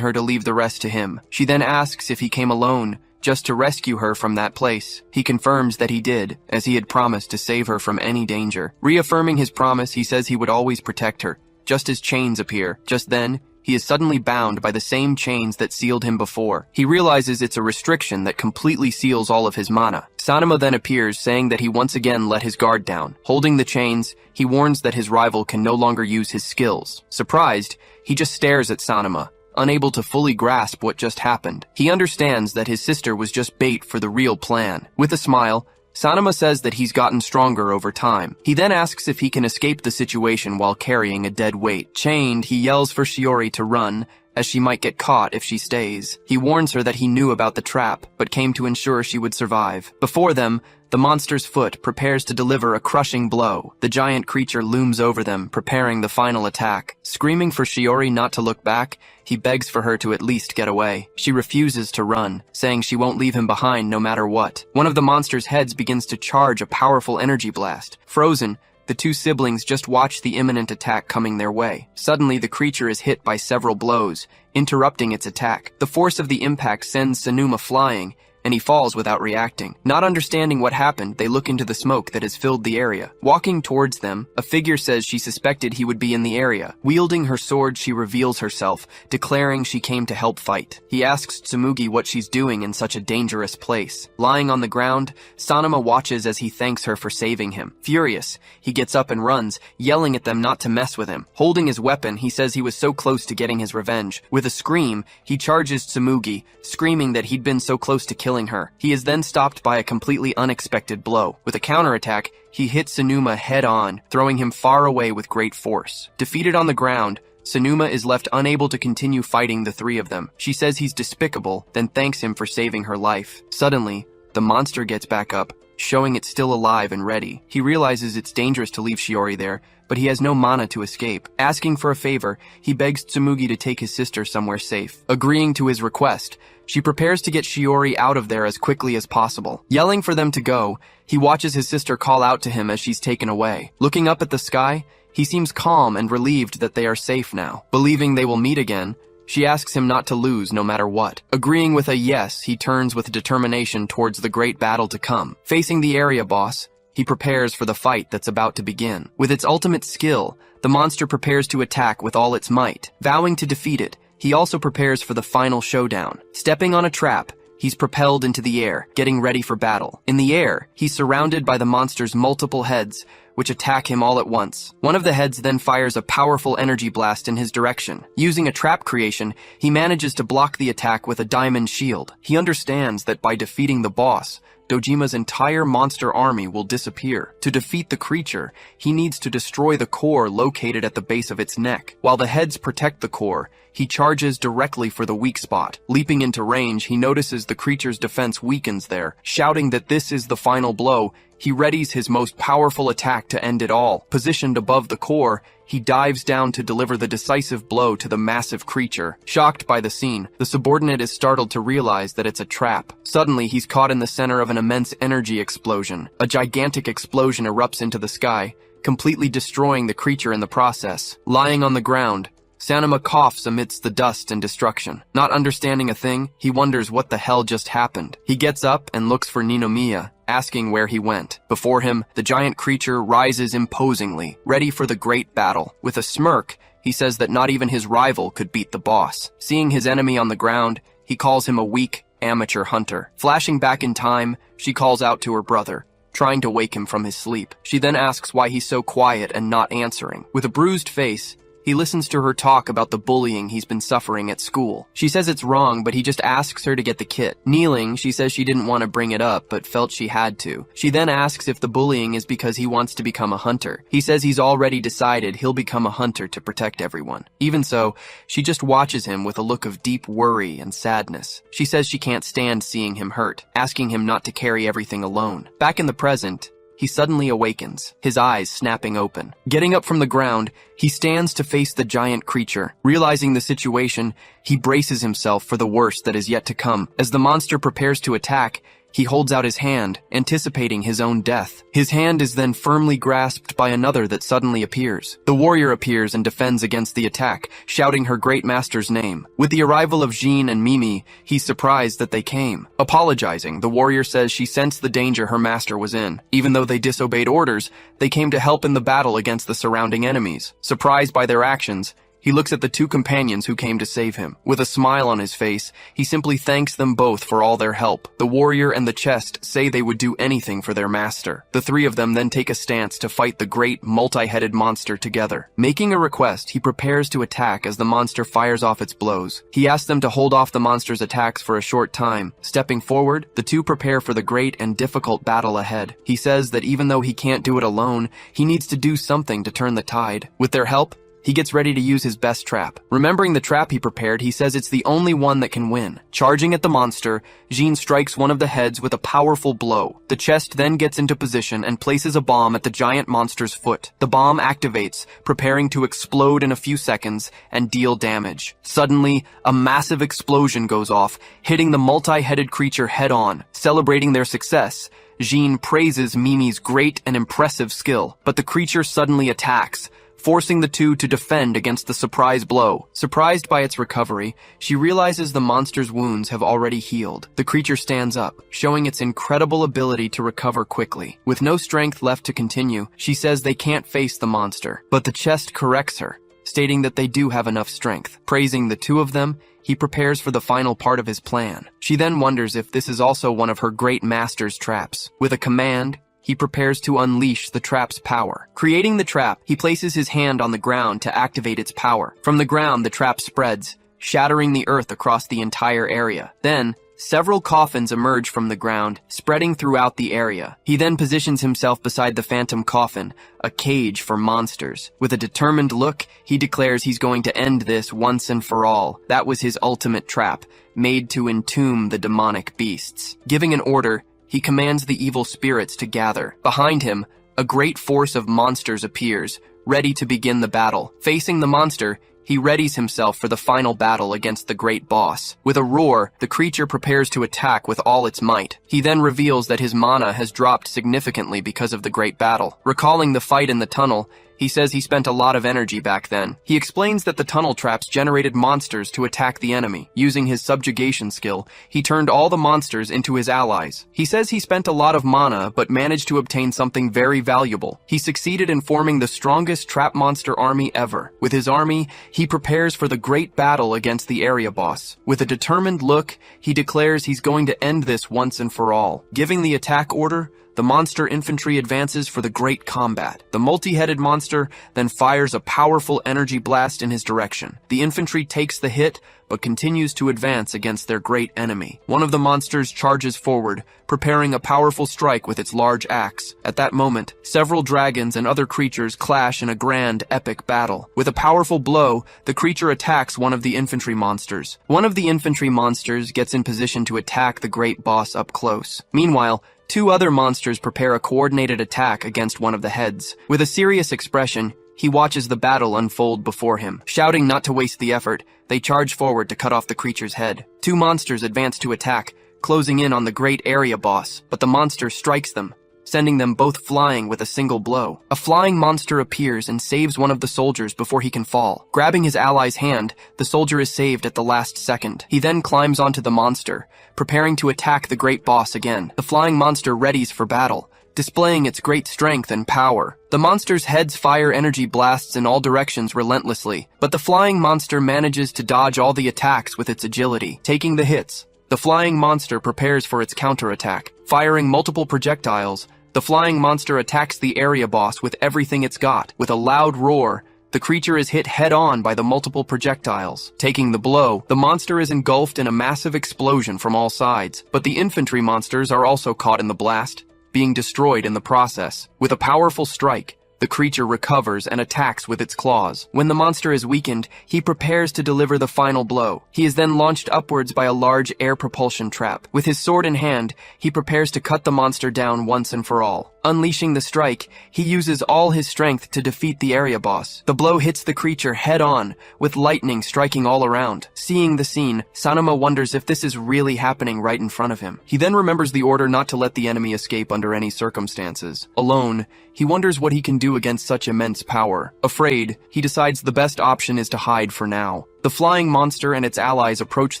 her to leave the rest to him. She then asks if he came alone, just to rescue her from that place. He confirms that he did, as he had promised to save her from any danger. Reaffirming his promise, he says he would always protect her. Just as chains appear. Just then, he is suddenly bound by the same chains that sealed him before. He realizes it's a restriction that completely seals all of his mana. Sanema then appears, saying that he once again let his guard down. Holding the chains, he warns that his rival can no longer use his skills. Surprised, he just stares at Sanema, unable to fully grasp what just happened. He understands that his sister was just bait for the real plan. With a smile, Sanema says that he's gotten stronger over time. He then asks if he can escape the situation while carrying a dead weight. Chained, he yells for Shiori to run, as she might get caught if she stays. He warns her that he knew about the trap, but came to ensure she would survive. Before them, the monster's foot prepares to deliver a crushing blow. The giant creature looms over them, preparing the final attack. Screaming for Shiori not to look back, he begs for her to at least get away. She refuses to run, saying she won't leave him behind no matter what. One of the monster's heads begins to charge a powerful energy blast. Frozen, the two siblings just watch the imminent attack coming their way. Suddenly, the creature is hit by several blows, interrupting its attack. The force of the impact sends Sanuma flying, and he falls without reacting. Not understanding what happened, they look into the smoke that has filled the area. Walking towards them, a figure says she suspected he would be in the area. Wielding her sword, she reveals herself, declaring she came to help fight. He asks Tsumugi what she's doing in such a dangerous place. Lying on the ground, Sanema watches as he thanks her for saving him. Furious, he gets up and runs, yelling at them not to mess with him. Holding his weapon, he says he was so close to getting his revenge. With a scream, he charges Tsumugi, screaming that he'd been so close to killing her. He is then stopped by a completely unexpected blow. With a counterattack, he hits Sanuma head-on, throwing him far away with great force. Defeated on the ground, Sanuma is left unable to continue fighting the three of them. She says he's despicable, then thanks him for saving her life. Suddenly, the monster gets back up, showing it's still alive and ready. He realizes it's dangerous to leave Shiori there, but he has no mana to escape. Asking for a favor, he begs Tsumugi to take his sister somewhere safe. Agreeing to his request, she prepares to get Shiori out of there as quickly as possible. Yelling for them to go, he watches his sister call out to him as she's taken away. Looking up at the sky, he seems calm and relieved that they are safe now. Believing they will meet again, she asks him not to lose no matter what. Agreeing with a yes, he turns with determination towards the great battle to come. Facing the area boss, He prepares for the fight that's about to begin. With its ultimate skill, the monster prepares to attack with all its might. Vowing to defeat it, he also prepares for the final showdown. Stepping on a trap, he's propelled into the air, getting ready for battle. In the air, he's surrounded by the monster's multiple heads, which attack him all at once. One of the heads then fires a powerful energy blast in his direction. Using a trap creation, he manages to block the attack with a diamond shield. He understands that by defeating the boss, Dojima's entire monster army will disappear. To defeat the creature, he needs to destroy the core located at the base of its neck. While the heads protect the core, he charges directly for the weak spot. Leaping into range, he notices the creature's defense weakens there. Shouting that this is the final blow, he readies his most powerful attack to end it all. Positioned above the core, he dives down to deliver the decisive blow to the massive creature. Shocked by the scene, the subordinate is startled to realize that it's a trap. Suddenly, he's caught in the center of an immense energy explosion. A gigantic explosion erupts into the sky, completely destroying the creature in the process. Lying on the ground, Sanuma coughs amidst the dust and destruction. Not understanding a thing, he wonders what the hell just happened. He gets up and looks for Ninomiya, asking where he went. Before him, the giant creature rises imposingly, ready for the great battle. With a smirk, he says that not even his rival could beat the boss. Seeing his enemy on the ground, he calls him a weak, amateur hunter. Flashing back in time, she calls out to her brother, trying to wake him from his sleep. She then asks why he's so quiet and not answering. With a bruised face, he listens to her talk about the bullying he's been suffering at school. She says it's wrong, but he just asks her to get the kit. Kneeling, she says she didn't want to bring it up, but felt she had to. She then asks if the bullying is because he wants to become a hunter. He says he's already decided he'll become a hunter to protect everyone. Even so, she just watches him with a look of deep worry and sadness. She says she can't stand seeing him hurt, asking him not to carry everything alone. Back in the present, he suddenly awakens, his eyes snapping open. Getting up from the ground, he stands to face the giant creature. Realizing the situation, he braces himself for the worst that is yet to come. As the monster prepares to attack, he holds out his hand, anticipating his own death. His hand is then firmly grasped by another that suddenly appears. The warrior appears and defends against the attack, shouting her great master's name. With the arrival of Jean and Mimi, he's surprised that they came. Apologizing, the warrior says she sensed the danger her master was in. Even though they disobeyed orders, they came to help in the battle against the surrounding enemies. Surprised by their actions, he looks at the two companions who came to save him. With a smile on his face, he simply thanks them both for all their help. The warrior and the chest say they would do anything for their master. The three of them then take a stance to fight the great, multi-headed monster together. Making a request, he prepares to attack as the monster fires off its blows. He asks them to hold off the monster's attacks for a short time. Stepping forward, the two prepare for the great and difficult battle ahead. He says that even though he can't do it alone, he needs to do something to turn the tide. With their help, he gets ready to use his best trap. Remembering the trap he prepared, he says it's the only one that can win. Charging at the monster, Jean strikes one of the heads with a powerful blow. The chest then gets into position and places a bomb at the giant monster's foot. The bomb activates, preparing to explode in a few seconds and deal damage. Suddenly, a massive explosion goes off, hitting the multi-headed creature head-on. Celebrating their success, Jean praises Mimi's great and impressive skill, but the creature suddenly attacks, forcing the two to defend against the surprise blow. Surprised by its recovery, she realizes the monster's wounds have already healed. The creature stands up, showing its incredible ability to recover quickly. With no strength left to continue, she says they can't face the monster, but the chest corrects her, stating that they do have enough strength. Praising the two of them, he prepares for the final part of his plan. She then wonders if this is also one of her great master's traps. With a command, he prepares to unleash the trap's power. Creating the trap, he places his hand on the ground to activate its power. From the ground, the trap spreads, shattering the earth across the entire area. Then, several coffins emerge from the ground, spreading throughout the area. He then positions himself beside the phantom coffin, a cage for monsters. With a determined look, he declares he's going to end this once and for all. That was his ultimate trap, made to entomb the demonic beasts. Giving an order, he commands the evil spirits to gather. Behind him, a great force of monsters appears, ready to begin the battle. Facing the monster, he readies himself for the final battle against the great boss. With a roar, the creature prepares to attack with all its might. He then reveals that his mana has dropped significantly because of the great battle. Recalling the fight in the tunnel, He says he spent a lot of energy back then. He explains that the tunnel traps generated monsters to attack the enemy. Using his subjugation skill, he turned all the monsters into his allies. He says he spent a lot of mana, but managed to obtain something very valuable. He succeeded in forming the strongest trap monster army ever. With his army, he prepares for the great battle against the area boss. With a determined look, he declares he's going to end this once and for all. Giving the attack order, the monster infantry advances for the great combat. The multi-headed monster then fires a powerful energy blast in his direction. The infantry takes the hit, but continues to advance against their great enemy. One of the monsters charges forward, preparing a powerful strike with its large axe. At that moment, several dragons and other creatures clash in a grand, epic battle. With a powerful blow, the creature attacks one of the infantry monsters. One of the infantry monsters gets in position to attack the great boss up close. Meanwhile, two other monsters prepare a coordinated attack against one of the heads. With a serious expression, he watches the battle unfold before him. Shouting not to waste the effort, they charge forward to cut off the creature's head. Two monsters advance to attack, closing in on the great area boss, but the monster strikes them, sending them both flying with a single blow. A flying monster appears and saves one of the soldiers before he can fall. Grabbing his ally's hand, the soldier is saved at the last second. He then climbs onto the monster, preparing to attack the great boss again. The flying monster readies for battle, displaying its great strength and power. The monster's heads fire energy blasts in all directions relentlessly, but the flying monster manages to dodge all the attacks with its agility. Taking the hits, the flying monster prepares for its counterattack. Firing multiple projectiles, the flying monster attacks the area boss with everything it's got. With a loud roar, the creature is hit head-on by the multiple projectiles. Taking the blow, the monster is engulfed in a massive explosion from all sides, but the infantry monsters are also caught in the blast, being destroyed in the process. With a powerful strike, the creature recovers and attacks with its claws. When the monster is weakened, he prepares to deliver the final blow. He is then launched upwards by a large air propulsion trap. With his sword in hand, he prepares to cut the monster down once and for all. Unleashing the strike, he uses all his strength to defeat the area boss. The blow hits the creature head-on, with lightning striking all around. Seeing the scene, Sanuma wonders if this is really happening right in front of him. He then remembers the order not to let the enemy escape under any circumstances. Alone, he wonders what he can do against such immense power. Afraid, he decides the best option is to hide for now. The flying monster and its allies approach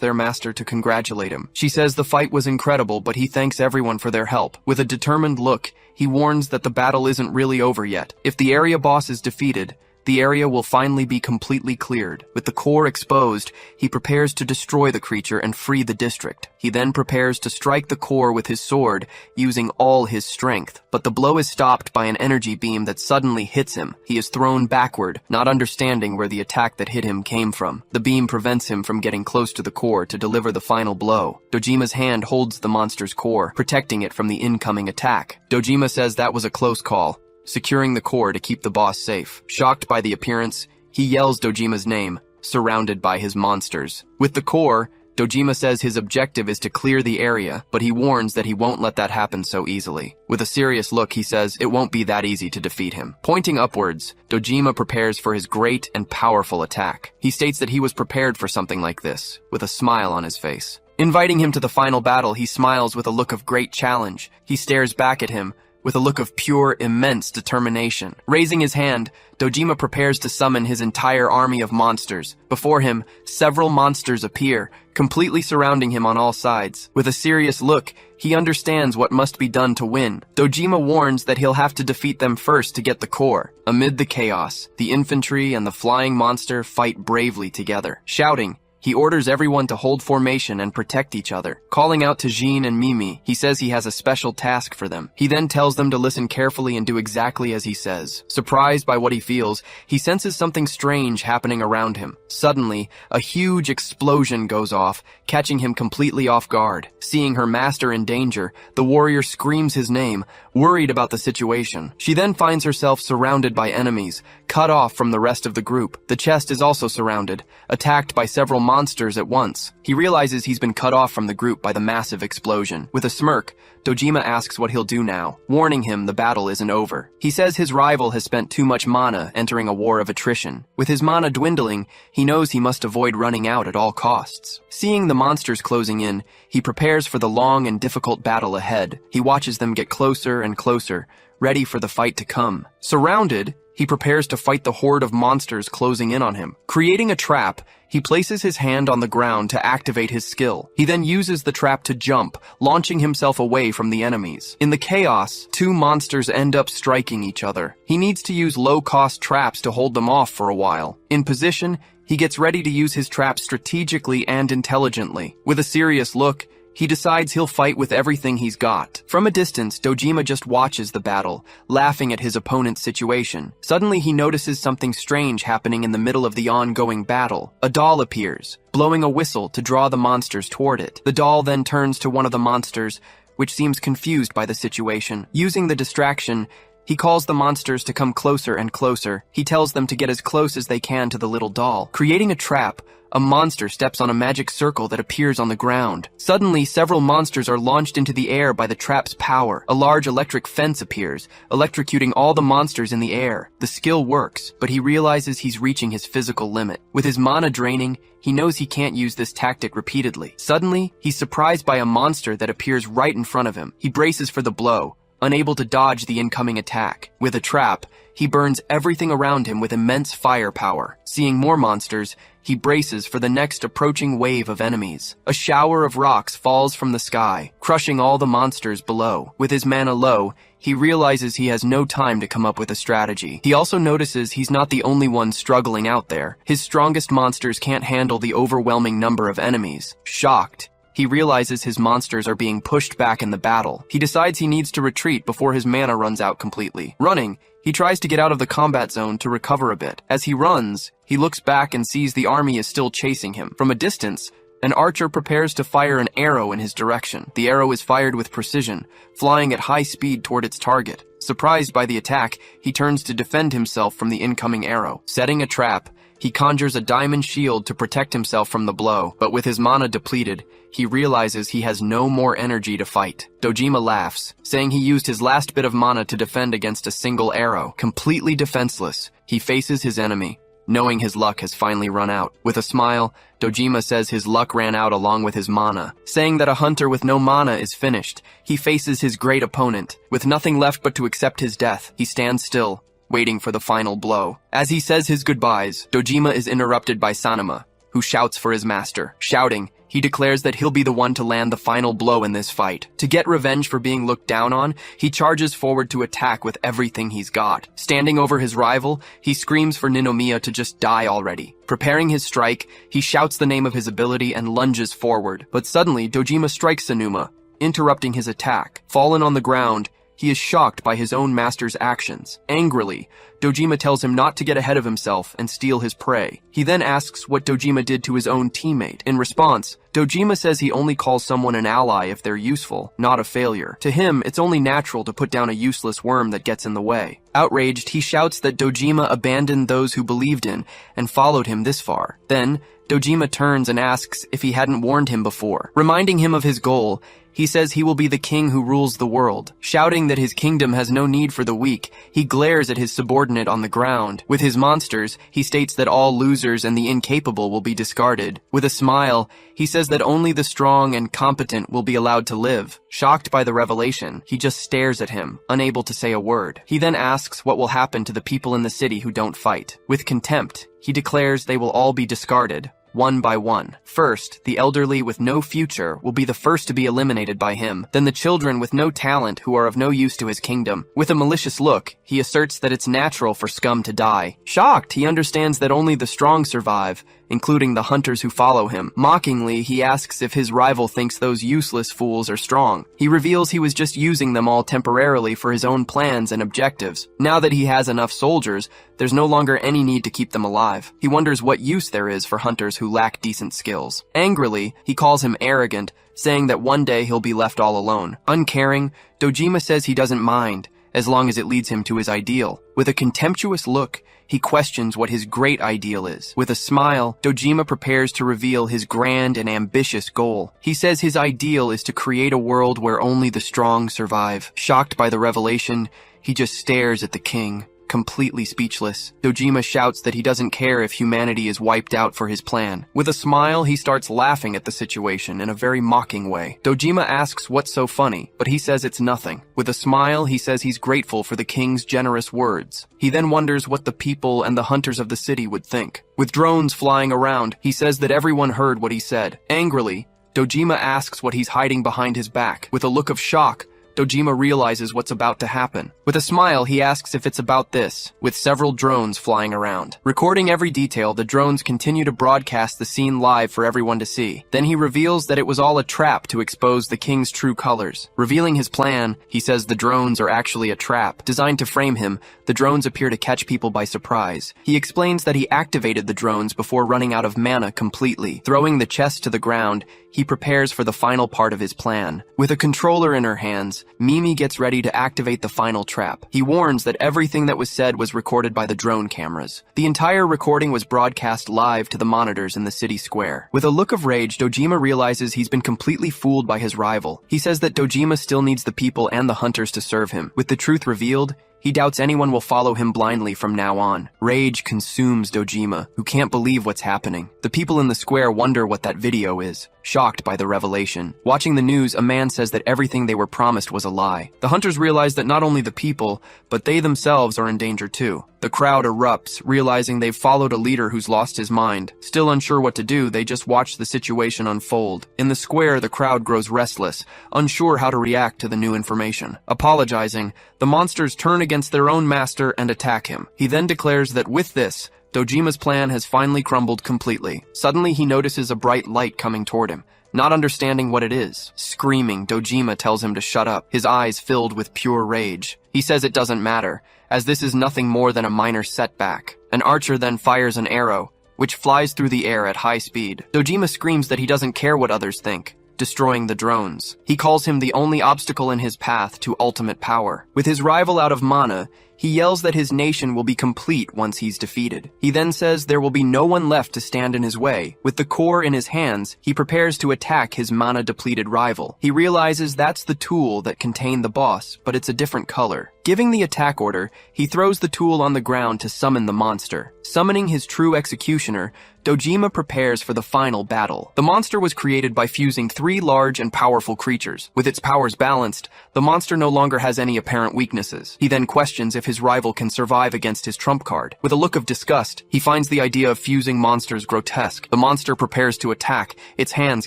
their master to congratulate him. She says the fight was incredible, but he thanks everyone for their help. With a determined look, he warns that the battle isn't really over yet. If the area boss is defeated, the area will finally be completely cleared. With the core exposed, he prepares to destroy the creature and free the district. He then prepares to strike the core with his sword, using all his strength. But the blow is stopped by an energy beam that suddenly hits him. He is thrown backward, not understanding where the attack that hit him came from. The beam prevents him from getting close to the core to deliver the final blow. Dojima's hand holds the monster's core, protecting it from the incoming attack. Dojima says that was a close call, securing the core to keep the boss safe. Shocked by the appearance, he yells Dojima's name, surrounded by his monsters. With the core, Dojima says his objective is to clear the area, but he warns that he won't let that happen so easily. With a serious look, he says it won't be that easy to defeat him. Pointing upwards, Dojima prepares for his great and powerful attack. He states that he was prepared for something like this, with a smile on his face. Inviting him to the final battle, he smiles with a look of great challenge. He stares back at him, with a look of pure, immense determination. Raising his hand, Dojima prepares to summon his entire army of monsters. Before him, several monsters appear, completely surrounding him on all sides. With a serious look, he understands what must be done to win. Dojima warns that he'll have to defeat them first to get the core. Amid the chaos, the infantry and the flying monster fight bravely together. Shouting, he orders everyone to hold formation and protect each other. Calling out to Jean and Mimi, he says he has a special task for them. He then tells them to listen carefully and do exactly as he says. Surprised by what he feels, he senses something strange happening around him. Suddenly, a huge explosion goes off, catching him completely off guard. Seeing her master in danger, the warrior screams his name, worried about the situation. She then finds herself surrounded by enemies, cut off from the rest of the group. The chest is also surrounded, attacked by several monsters at once. He realizes he's been cut off from the group by the massive explosion. With a smirk, Dojima asks what he'll do now, warning him the battle isn't over. He says his rival has spent too much mana entering a war of attrition. With his mana dwindling, he knows he must avoid running out at all costs. Seeing the monsters closing in, he prepares for the long and difficult battle ahead. He watches them get closer and closer, ready for the fight to come. Surrounded, He prepares to fight the horde of monsters closing in on him. Creating a trap, he places his hand on the ground to activate his skill. He then uses the trap to jump, launching himself away from the enemies. In the chaos, two monsters end up striking each other. He needs to use low-cost traps to hold them off for a while. In position, he gets ready to use his traps strategically and intelligently. With a serious look, he decides he'll fight with everything he's got. From a distance, Dojima just watches the battle, laughing at his opponent's situation. Suddenly, he notices something strange happening in the middle of the ongoing battle. A doll appears, blowing a whistle to draw the monsters toward it. The doll then turns to one of the monsters, which seems confused by the situation. Using the distraction, he calls the monsters to come closer and closer. He tells them to get as close as they can to the little doll. Creating a trap, a monster steps on a magic circle that appears on the ground. Suddenly, several monsters are launched into the air by the trap's power. A large electric fence appears, electrocuting all the monsters in the air. The skill works, but he realizes he's reaching his physical limit. With his mana draining, he knows he can't use this tactic repeatedly. Suddenly, he's surprised by a monster that appears right in front of him. He braces for the blow, unable to dodge the incoming attack. With a trap, he burns everything around him with immense firepower. Seeing more monsters, he braces for the next approaching wave of enemies. A shower of rocks falls from the sky, crushing all the monsters below. With his mana low, he realizes he has no time to come up with a strategy. He also notices he's not the only one struggling out there. His strongest monsters can't handle the overwhelming number of enemies. Shocked, he realizes his monsters are being pushed back in the battle. He decides he needs to retreat before his mana runs out completely. Running, he tries to get out of the combat zone to recover a bit. As he runs, he looks back and sees the army is still chasing him. From a distance, an archer prepares to fire an arrow in his direction. The arrow is fired with precision, flying at high speed toward its target. Surprised by the attack, he turns to defend himself from the incoming arrow. Setting a trap, he conjures a diamond shield to protect himself from the blow, but with his mana depleted, he realizes he has no more energy to fight. Dojima laughs, saying he used his last bit of mana to defend against a single arrow. Completely defenseless, he faces his enemy, knowing his luck has finally run out. With a smile, Dojima says his luck ran out along with his mana. Saying that a hunter with no mana is finished, he faces his great opponent. With nothing left but to accept his death, he stands still, waiting for the final blow. As he says his goodbyes, Dojima is interrupted by Sanuma, who shouts for his master. Shouting, he declares that he'll be the one to land the final blow in this fight. To get revenge for being looked down on, he charges forward to attack with everything he's got. Standing over his rival, he screams for Ninomiya to just die already. Preparing his strike, he shouts the name of his ability and lunges forward. But suddenly, Dojima strikes Sanuma, interrupting his attack. Fallen on the ground, he is shocked by his own master's actions. Angrily, Dojima tells him not to get ahead of himself and steal his prey. He then asks what Dojima did to his own teammate. In response, Dojima says he only calls someone an ally if they're useful, not a failure. To him, it's only natural to put down a useless worm that gets in the way. Outraged, he shouts that Dojima abandoned those who believed in and followed him this far. Then, Dojima turns and asks if he hadn't warned him before. Reminding him of his goal, he says he will be the king who rules the world. Shouting that his kingdom has no need for the weak, he glares at his subordinate on the ground. With his monsters, he states that all losers and the incapable will be discarded. With a smile, he says that only the strong and competent will be allowed to live. Shocked by the revelation, he just stares at him, unable to say a word. He then asks what will happen to the people in the city who don't fight. With contempt, he declares they will all be discarded, one by one. First, the elderly with no future will be the first to be eliminated by him, then the children with no talent who are of no use to his kingdom. With a malicious look, he asserts that it's natural for scum to die. Shocked, he understands that only the strong survive, including the hunters who follow him. Mockingly, he asks if his rival thinks those useless fools are strong. He reveals he was just using them all temporarily for his own plans and objectives. Now that he has enough soldiers, there's no longer any need to keep them alive. He wonders what use there is for hunters who lack decent skills. Angrily, he calls him arrogant, saying that one day he'll be left all alone. Uncaring, Dojima says he doesn't mind, as long as it leads him to his ideal. With a contemptuous look, he questions what his great ideal is. With a smile, Dojima prepares to reveal his grand and ambitious goal. He says his ideal is to create a world where only the strong survive. Shocked by the revelation, he just stares at the king, completely speechless. Dojima shouts that he doesn't care if humanity is wiped out for his plan. With a smile, he starts laughing at the situation in a very mocking way. Dojima asks what's so funny, but he says it's nothing. With a smile, he says he's grateful for the king's generous words. He then wonders what the people and the hunters of the city would think. With drones flying around, he says that everyone heard what he said. Angrily, Dojima asks what he's hiding behind his back. With a look of shock, Dojima realizes what's about to happen. With a smile, he asks if it's about this, with several drones flying around. Recording every detail, the drones continue to broadcast the scene live for everyone to see. Then he reveals that it was all a trap to expose the king's true colors. Revealing his plan, he says the drones are actually a trap. Designed to frame him, the drones appear to catch people by surprise. He explains that he activated the drones before running out of mana completely. Throwing the chest to the ground, he prepares for the final part of his plan. With a controller in her hands, Mimi gets ready to activate the final trap. He warns that everything that was said was recorded by the drone cameras. The entire recording was broadcast live to the monitors in the city square. With a look of rage, Dojima realizes he's been completely fooled by his rival. He says that Dojima still needs the people and the hunters to serve him. With the truth revealed, he doubts anyone will follow him blindly from now on. Rage consumes Dojima, who can't believe what's happening. The people in the square wonder what that video is, shocked by the revelation. Watching the news, a man says that everything they were promised was a lie. The hunters realize that not only the people, but they themselves are in danger too. The crowd erupts, realizing they've followed a leader who's lost his mind. Still unsure what to do, they just watch the situation unfold. In the square, the crowd grows restless, unsure how to react to the new information. Apologizing, the monsters turn against their own master and attack him. He then declares that with this, Dojima's plan has finally crumbled completely. Suddenly, he notices a bright light coming toward him. Not understanding what it is. Screaming, Dojima tells him to shut up, his eyes filled with pure rage. He says it doesn't matter, as this is nothing more than a minor setback. An archer then fires an arrow, which flies through the air at high speed. Dojima screams that he doesn't care what others think, destroying the drones. He calls him the only obstacle in his path to ultimate power. With his rival out of mana, he yells that his nation will be complete once he's defeated. He then says there will be no one left to stand in his way. With the core in his hands, he prepares to attack his mana-depleted rival. He realizes that's the tool that contained the boss, but it's a different color. Giving the attack order, he throws the tool on the ground to summon the monster. Summoning his true executioner, Dojima prepares for the final battle. The monster was created by fusing 3 large and powerful creatures. With its powers balanced, the monster no longer has any apparent weaknesses. He then questions if his rival can survive against his trump card. With a look of disgust, he finds the idea of fusing monsters grotesque. The monster prepares to attack, its hands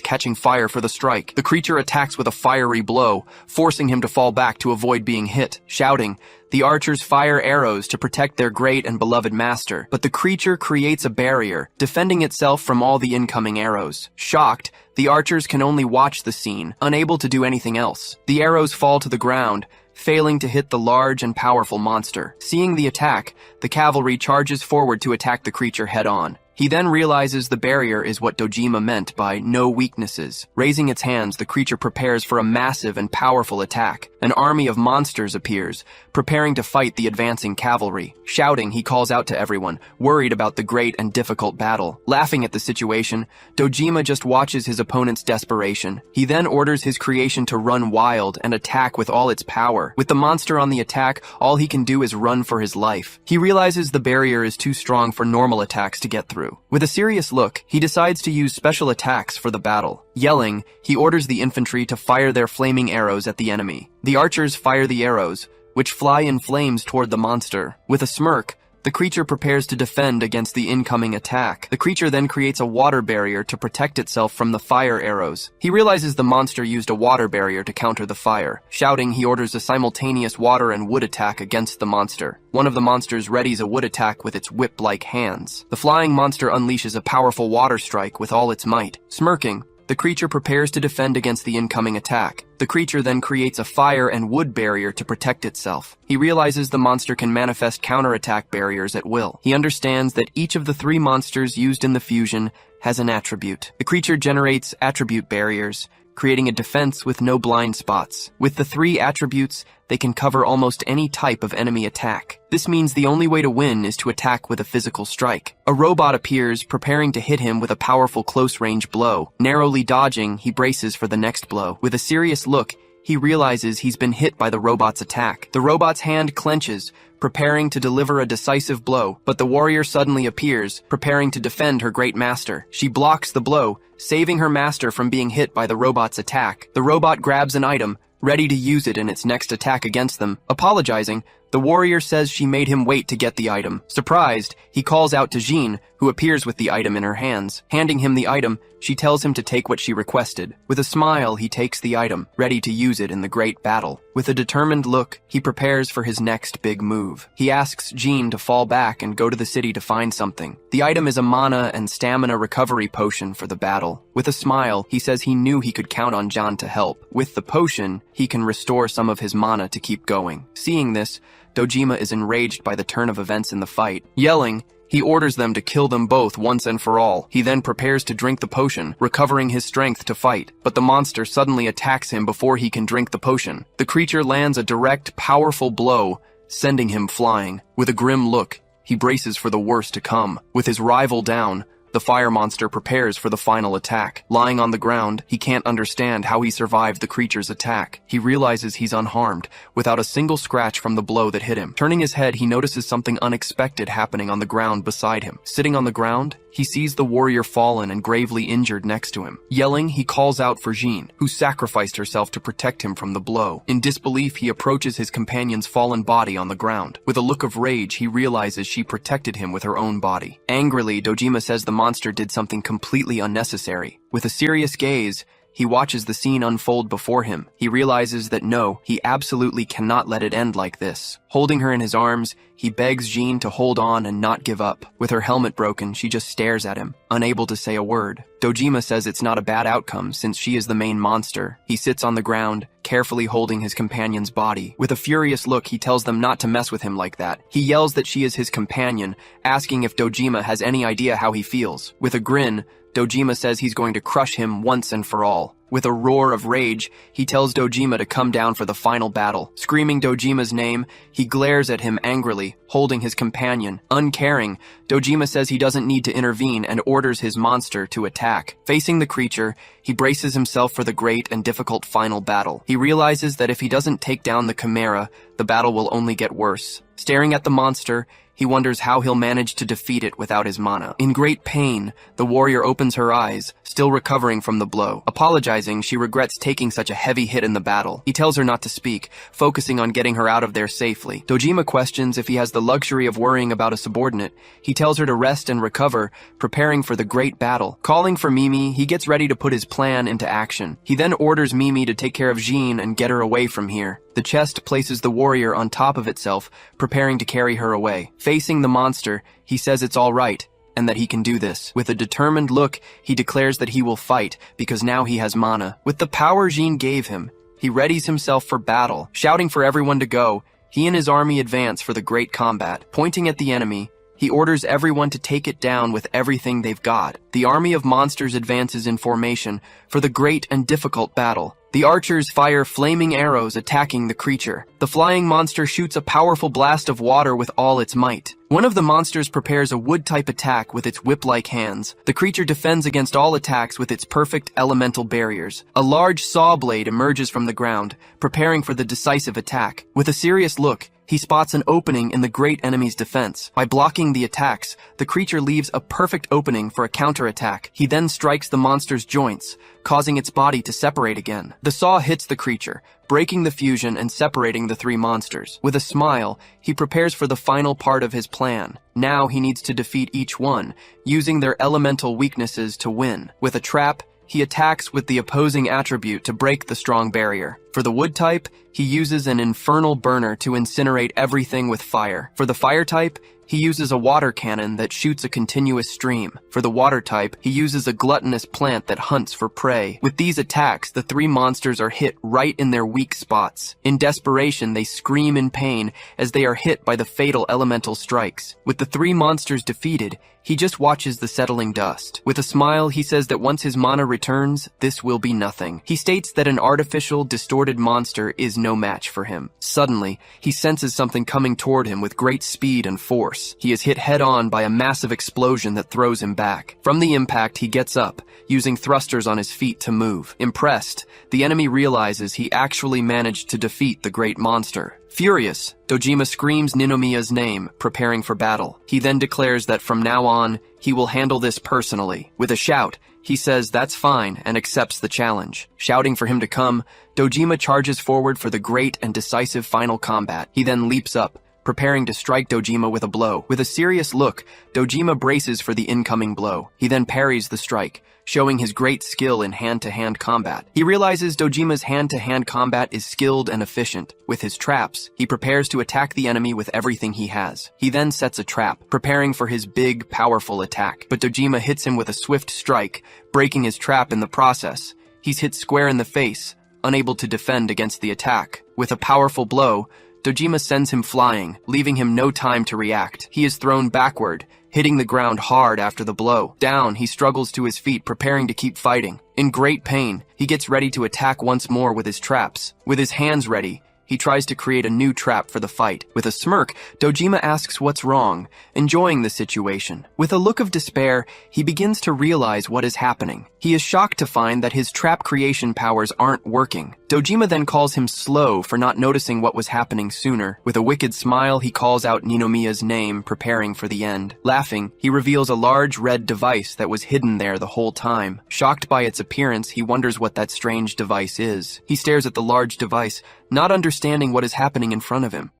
catching fire for the strike. The creature attacks with a fiery blow, forcing him to fall back to avoid being hit. Shouting, the archers fire arrows to protect their great and beloved master, but the creature creates a barrier, defending itself from all the incoming arrows. Shocked, the archers can only watch the scene, unable to do anything else. The arrows fall to the ground, failing to hit the large and powerful monster. Seeing the attack, the cavalry charges forward to attack the creature head-on. He then realizes the barrier is what Dojima meant by no weaknesses. Raising its hands, the creature prepares for a massive and powerful attack. An army of monsters appears, preparing to fight the advancing cavalry. Shouting, he calls out to everyone, worried about the great and difficult battle. Laughing at the situation, Dojima just watches his opponent's desperation. He then orders his creation to run wild and attack with all its power. With the monster on the attack, all he can do is run for his life. He realizes the barrier is too strong for normal attacks to get through. With a serious look, he decides to use special attacks for the battle. Yelling, he orders the infantry to fire their flaming arrows at the enemy. The archers fire the arrows, which fly in flames toward the monster. With a smirk, the creature prepares to defend against the incoming attack. The creature then creates a water barrier to protect itself from the fire arrows. He realizes the monster used a water barrier to counter the fire. Shouting, he orders a simultaneous water and wood attack against the monster. One of the monsters readies a wood attack with its whip-like hands. The flying monster unleashes a powerful water strike with all its might. Smirking, the creature prepares to defend against the incoming attack. The creature then creates a fire and wood barrier to protect itself. He realizes the monster can manifest counterattack barriers at will. He understands that each of the 3 monsters used in the fusion has an attribute. The creature generates attribute barriers, creating a defense with no blind spots. With the 3 attributes, they can cover almost any type of enemy attack. This means the only way to win is to attack with a physical strike. A robot appears, preparing to hit him with a powerful close-range blow. Narrowly dodging, he braces for the next blow. With a serious look, he realizes he's been hit by the robot's attack. The robot's hand clenches, preparing to deliver a decisive blow, but the warrior suddenly appears, preparing to defend her great master. She blocks the blow, saving her master from being hit by the robot's attack. The robot grabs an item, ready to use it in its next attack against them. Apologizing, the warrior says she made him wait to get the item. Surprised, he calls out to Jean, who appears with the item in her hands. Handing him the item, she tells him to take what she requested. With a smile, he takes the item, ready to use it in the great battle. With a determined look, he prepares for his next big move. He asks Jean to fall back and go to the city to find something. The item is a mana and stamina recovery potion for the battle. With a smile, he says he knew he could count on Jean to help. With the potion, he can restore some of his mana to keep going. Seeing this, Dojima is enraged by the turn of events in the fight. Yelling, he orders them to kill them both once and for all. He then prepares to drink the potion, recovering his strength to fight. But the monster suddenly attacks him before he can drink the potion. The creature lands a direct, powerful blow, sending him flying. With a grim look, he braces for the worst to come. With his rival down, the fire monster prepares for the final attack. Lying on the ground, he can't understand how he survived the creature's attack. He realizes he's unharmed, without a single scratch from the blow that hit him. Turning his head, he notices something unexpected happening on the ground beside him. Sitting on the ground, he sees the warrior fallen and gravely injured next to him. Yelling, he calls out for Jean, who sacrificed herself to protect him from the blow. In disbelief, he approaches his companion's fallen body on the ground. With a look of rage, he realizes she protected him with her own body. Angrily, Dojima says the monster did something completely unnecessary. With a serious gaze, he watches the scene unfold before him. He realizes that no, he absolutely cannot let it end like this. Holding her in his arms, he begs Jean to hold on and not give up. With her helmet broken, she just stares at him, unable to say a word. Dojima says it's not a bad outcome since she is the main monster. He sits on the ground, carefully holding his companion's body. With a furious look, he tells them not to mess with him like that. He yells that she is his companion, asking if Dojima has any idea how he feels. With a grin, Dojima says he's going to crush him once and for all. With a roar of rage, he tells Dojima to come down for the final battle. Screaming Dojima's name, he glares at him angrily, holding his companion. Uncaring, Dojima says he doesn't need to intervene and orders his monster to attack. Facing the creature, he braces himself for the great and difficult final battle. He realizes that if he doesn't take down the Chimera, the battle will only get worse. Staring at the monster, he wonders how he'll manage to defeat it without his mana. In great pain, the warrior opens her eyes, still recovering from the blow. Apologizing, she regrets taking such a heavy hit in the battle. He tells her not to speak, focusing on getting her out of there safely. Dojima questions if he has the luxury of worrying about a subordinate. He tells her to rest and recover, preparing for the great battle. Calling for Mimi, he gets ready to put his plan into action. He then orders Mimi to take care of Jean and get her away from here. The chest places the warrior on top of itself, preparing to carry her away. Facing the monster, he says it's all right, and that he can do this. With a determined look, he declares that he will fight, because now he has mana. With the power Jean gave him, he readies himself for battle. Shouting for everyone to go, he and his army advance for the great combat. Pointing at the enemy, he orders everyone to take it down with everything they've got. The army of monsters advances in formation for the great and difficult battle. The archers fire flaming arrows attacking the creature. The flying monster shoots a powerful blast of water with all its might. One of the monsters prepares a wood-type attack with its whip-like hands. The creature defends against all attacks with its perfect elemental barriers. A large saw blade emerges from the ground, preparing for the decisive attack. With a serious look, he spots an opening in the great enemy's defense. By blocking the attacks, the creature leaves a perfect opening for a counterattack. He then strikes the monster's joints, causing its body to separate again. The saw hits the creature, breaking the fusion and separating the three monsters. With a smile, he prepares for the final part of his plan. Now he needs to defeat each one, using their elemental weaknesses to win. With a trap, he attacks with the opposing attribute to break the strong barrier. For the wood type, he uses an infernal burner to incinerate everything with fire. For the fire type, he uses a water cannon that shoots a continuous stream. For the water type, he uses a gluttonous plant that hunts for prey. With these attacks, the three monsters are hit right in their weak spots. In desperation, they scream in pain as they are hit by the fatal elemental strikes. With the three monsters defeated, he just watches the settling dust. With a smile, he says that once his mana returns, this will be nothing. He states that an artificial, distorted contorted monster is no match for him. Suddenly, he senses something coming toward him with great speed and force. He is hit head-on by a massive explosion that throws him back. From the impact, he gets up, using thrusters on his feet to move. Impressed, the enemy realizes he actually managed to defeat the great monster. Furious, Dojima screams Ninomiya's name, preparing for battle. He then declares that from now on, he will handle this personally. With a shout, he says that's fine and accepts the challenge. Shouting for him to come, Dojima charges forward for the great and decisive final combat. He then leaps up, preparing to strike Dojima with a blow. With a serious look, Dojima braces for the incoming blow. He then parries the strike, showing his great skill in hand-to-hand combat. He realizes Dojima's hand-to-hand combat is skilled and efficient. With his traps, he prepares to attack the enemy with everything he has. He then sets a trap, preparing for his big, powerful attack. But Dojima hits him with a swift strike, breaking his trap in the process. He's hit square in the face, unable to defend against the attack. With a powerful blow, Dojima sends him flying, leaving him no time to react. He is thrown backward, hitting the ground hard after the blow. Down, he struggles to his feet, preparing to keep fighting. In great pain, he gets ready to attack once more with his traps. With his hands ready, he tries to create a new trap for the fight. With a smirk, Dojima asks what's wrong, enjoying the situation. With a look of despair, he begins to realize what is happening. He is shocked to find that his trap creation powers aren't working. Dojima then calls him slow for not noticing what was happening sooner. With a wicked smile, he calls out Ninomiya's name, preparing for the end. Laughing, he reveals a large red device that was hidden there the whole time. Shocked by its appearance, he wonders what that strange device is. He stares at the large device, not understanding what is happening in front of him.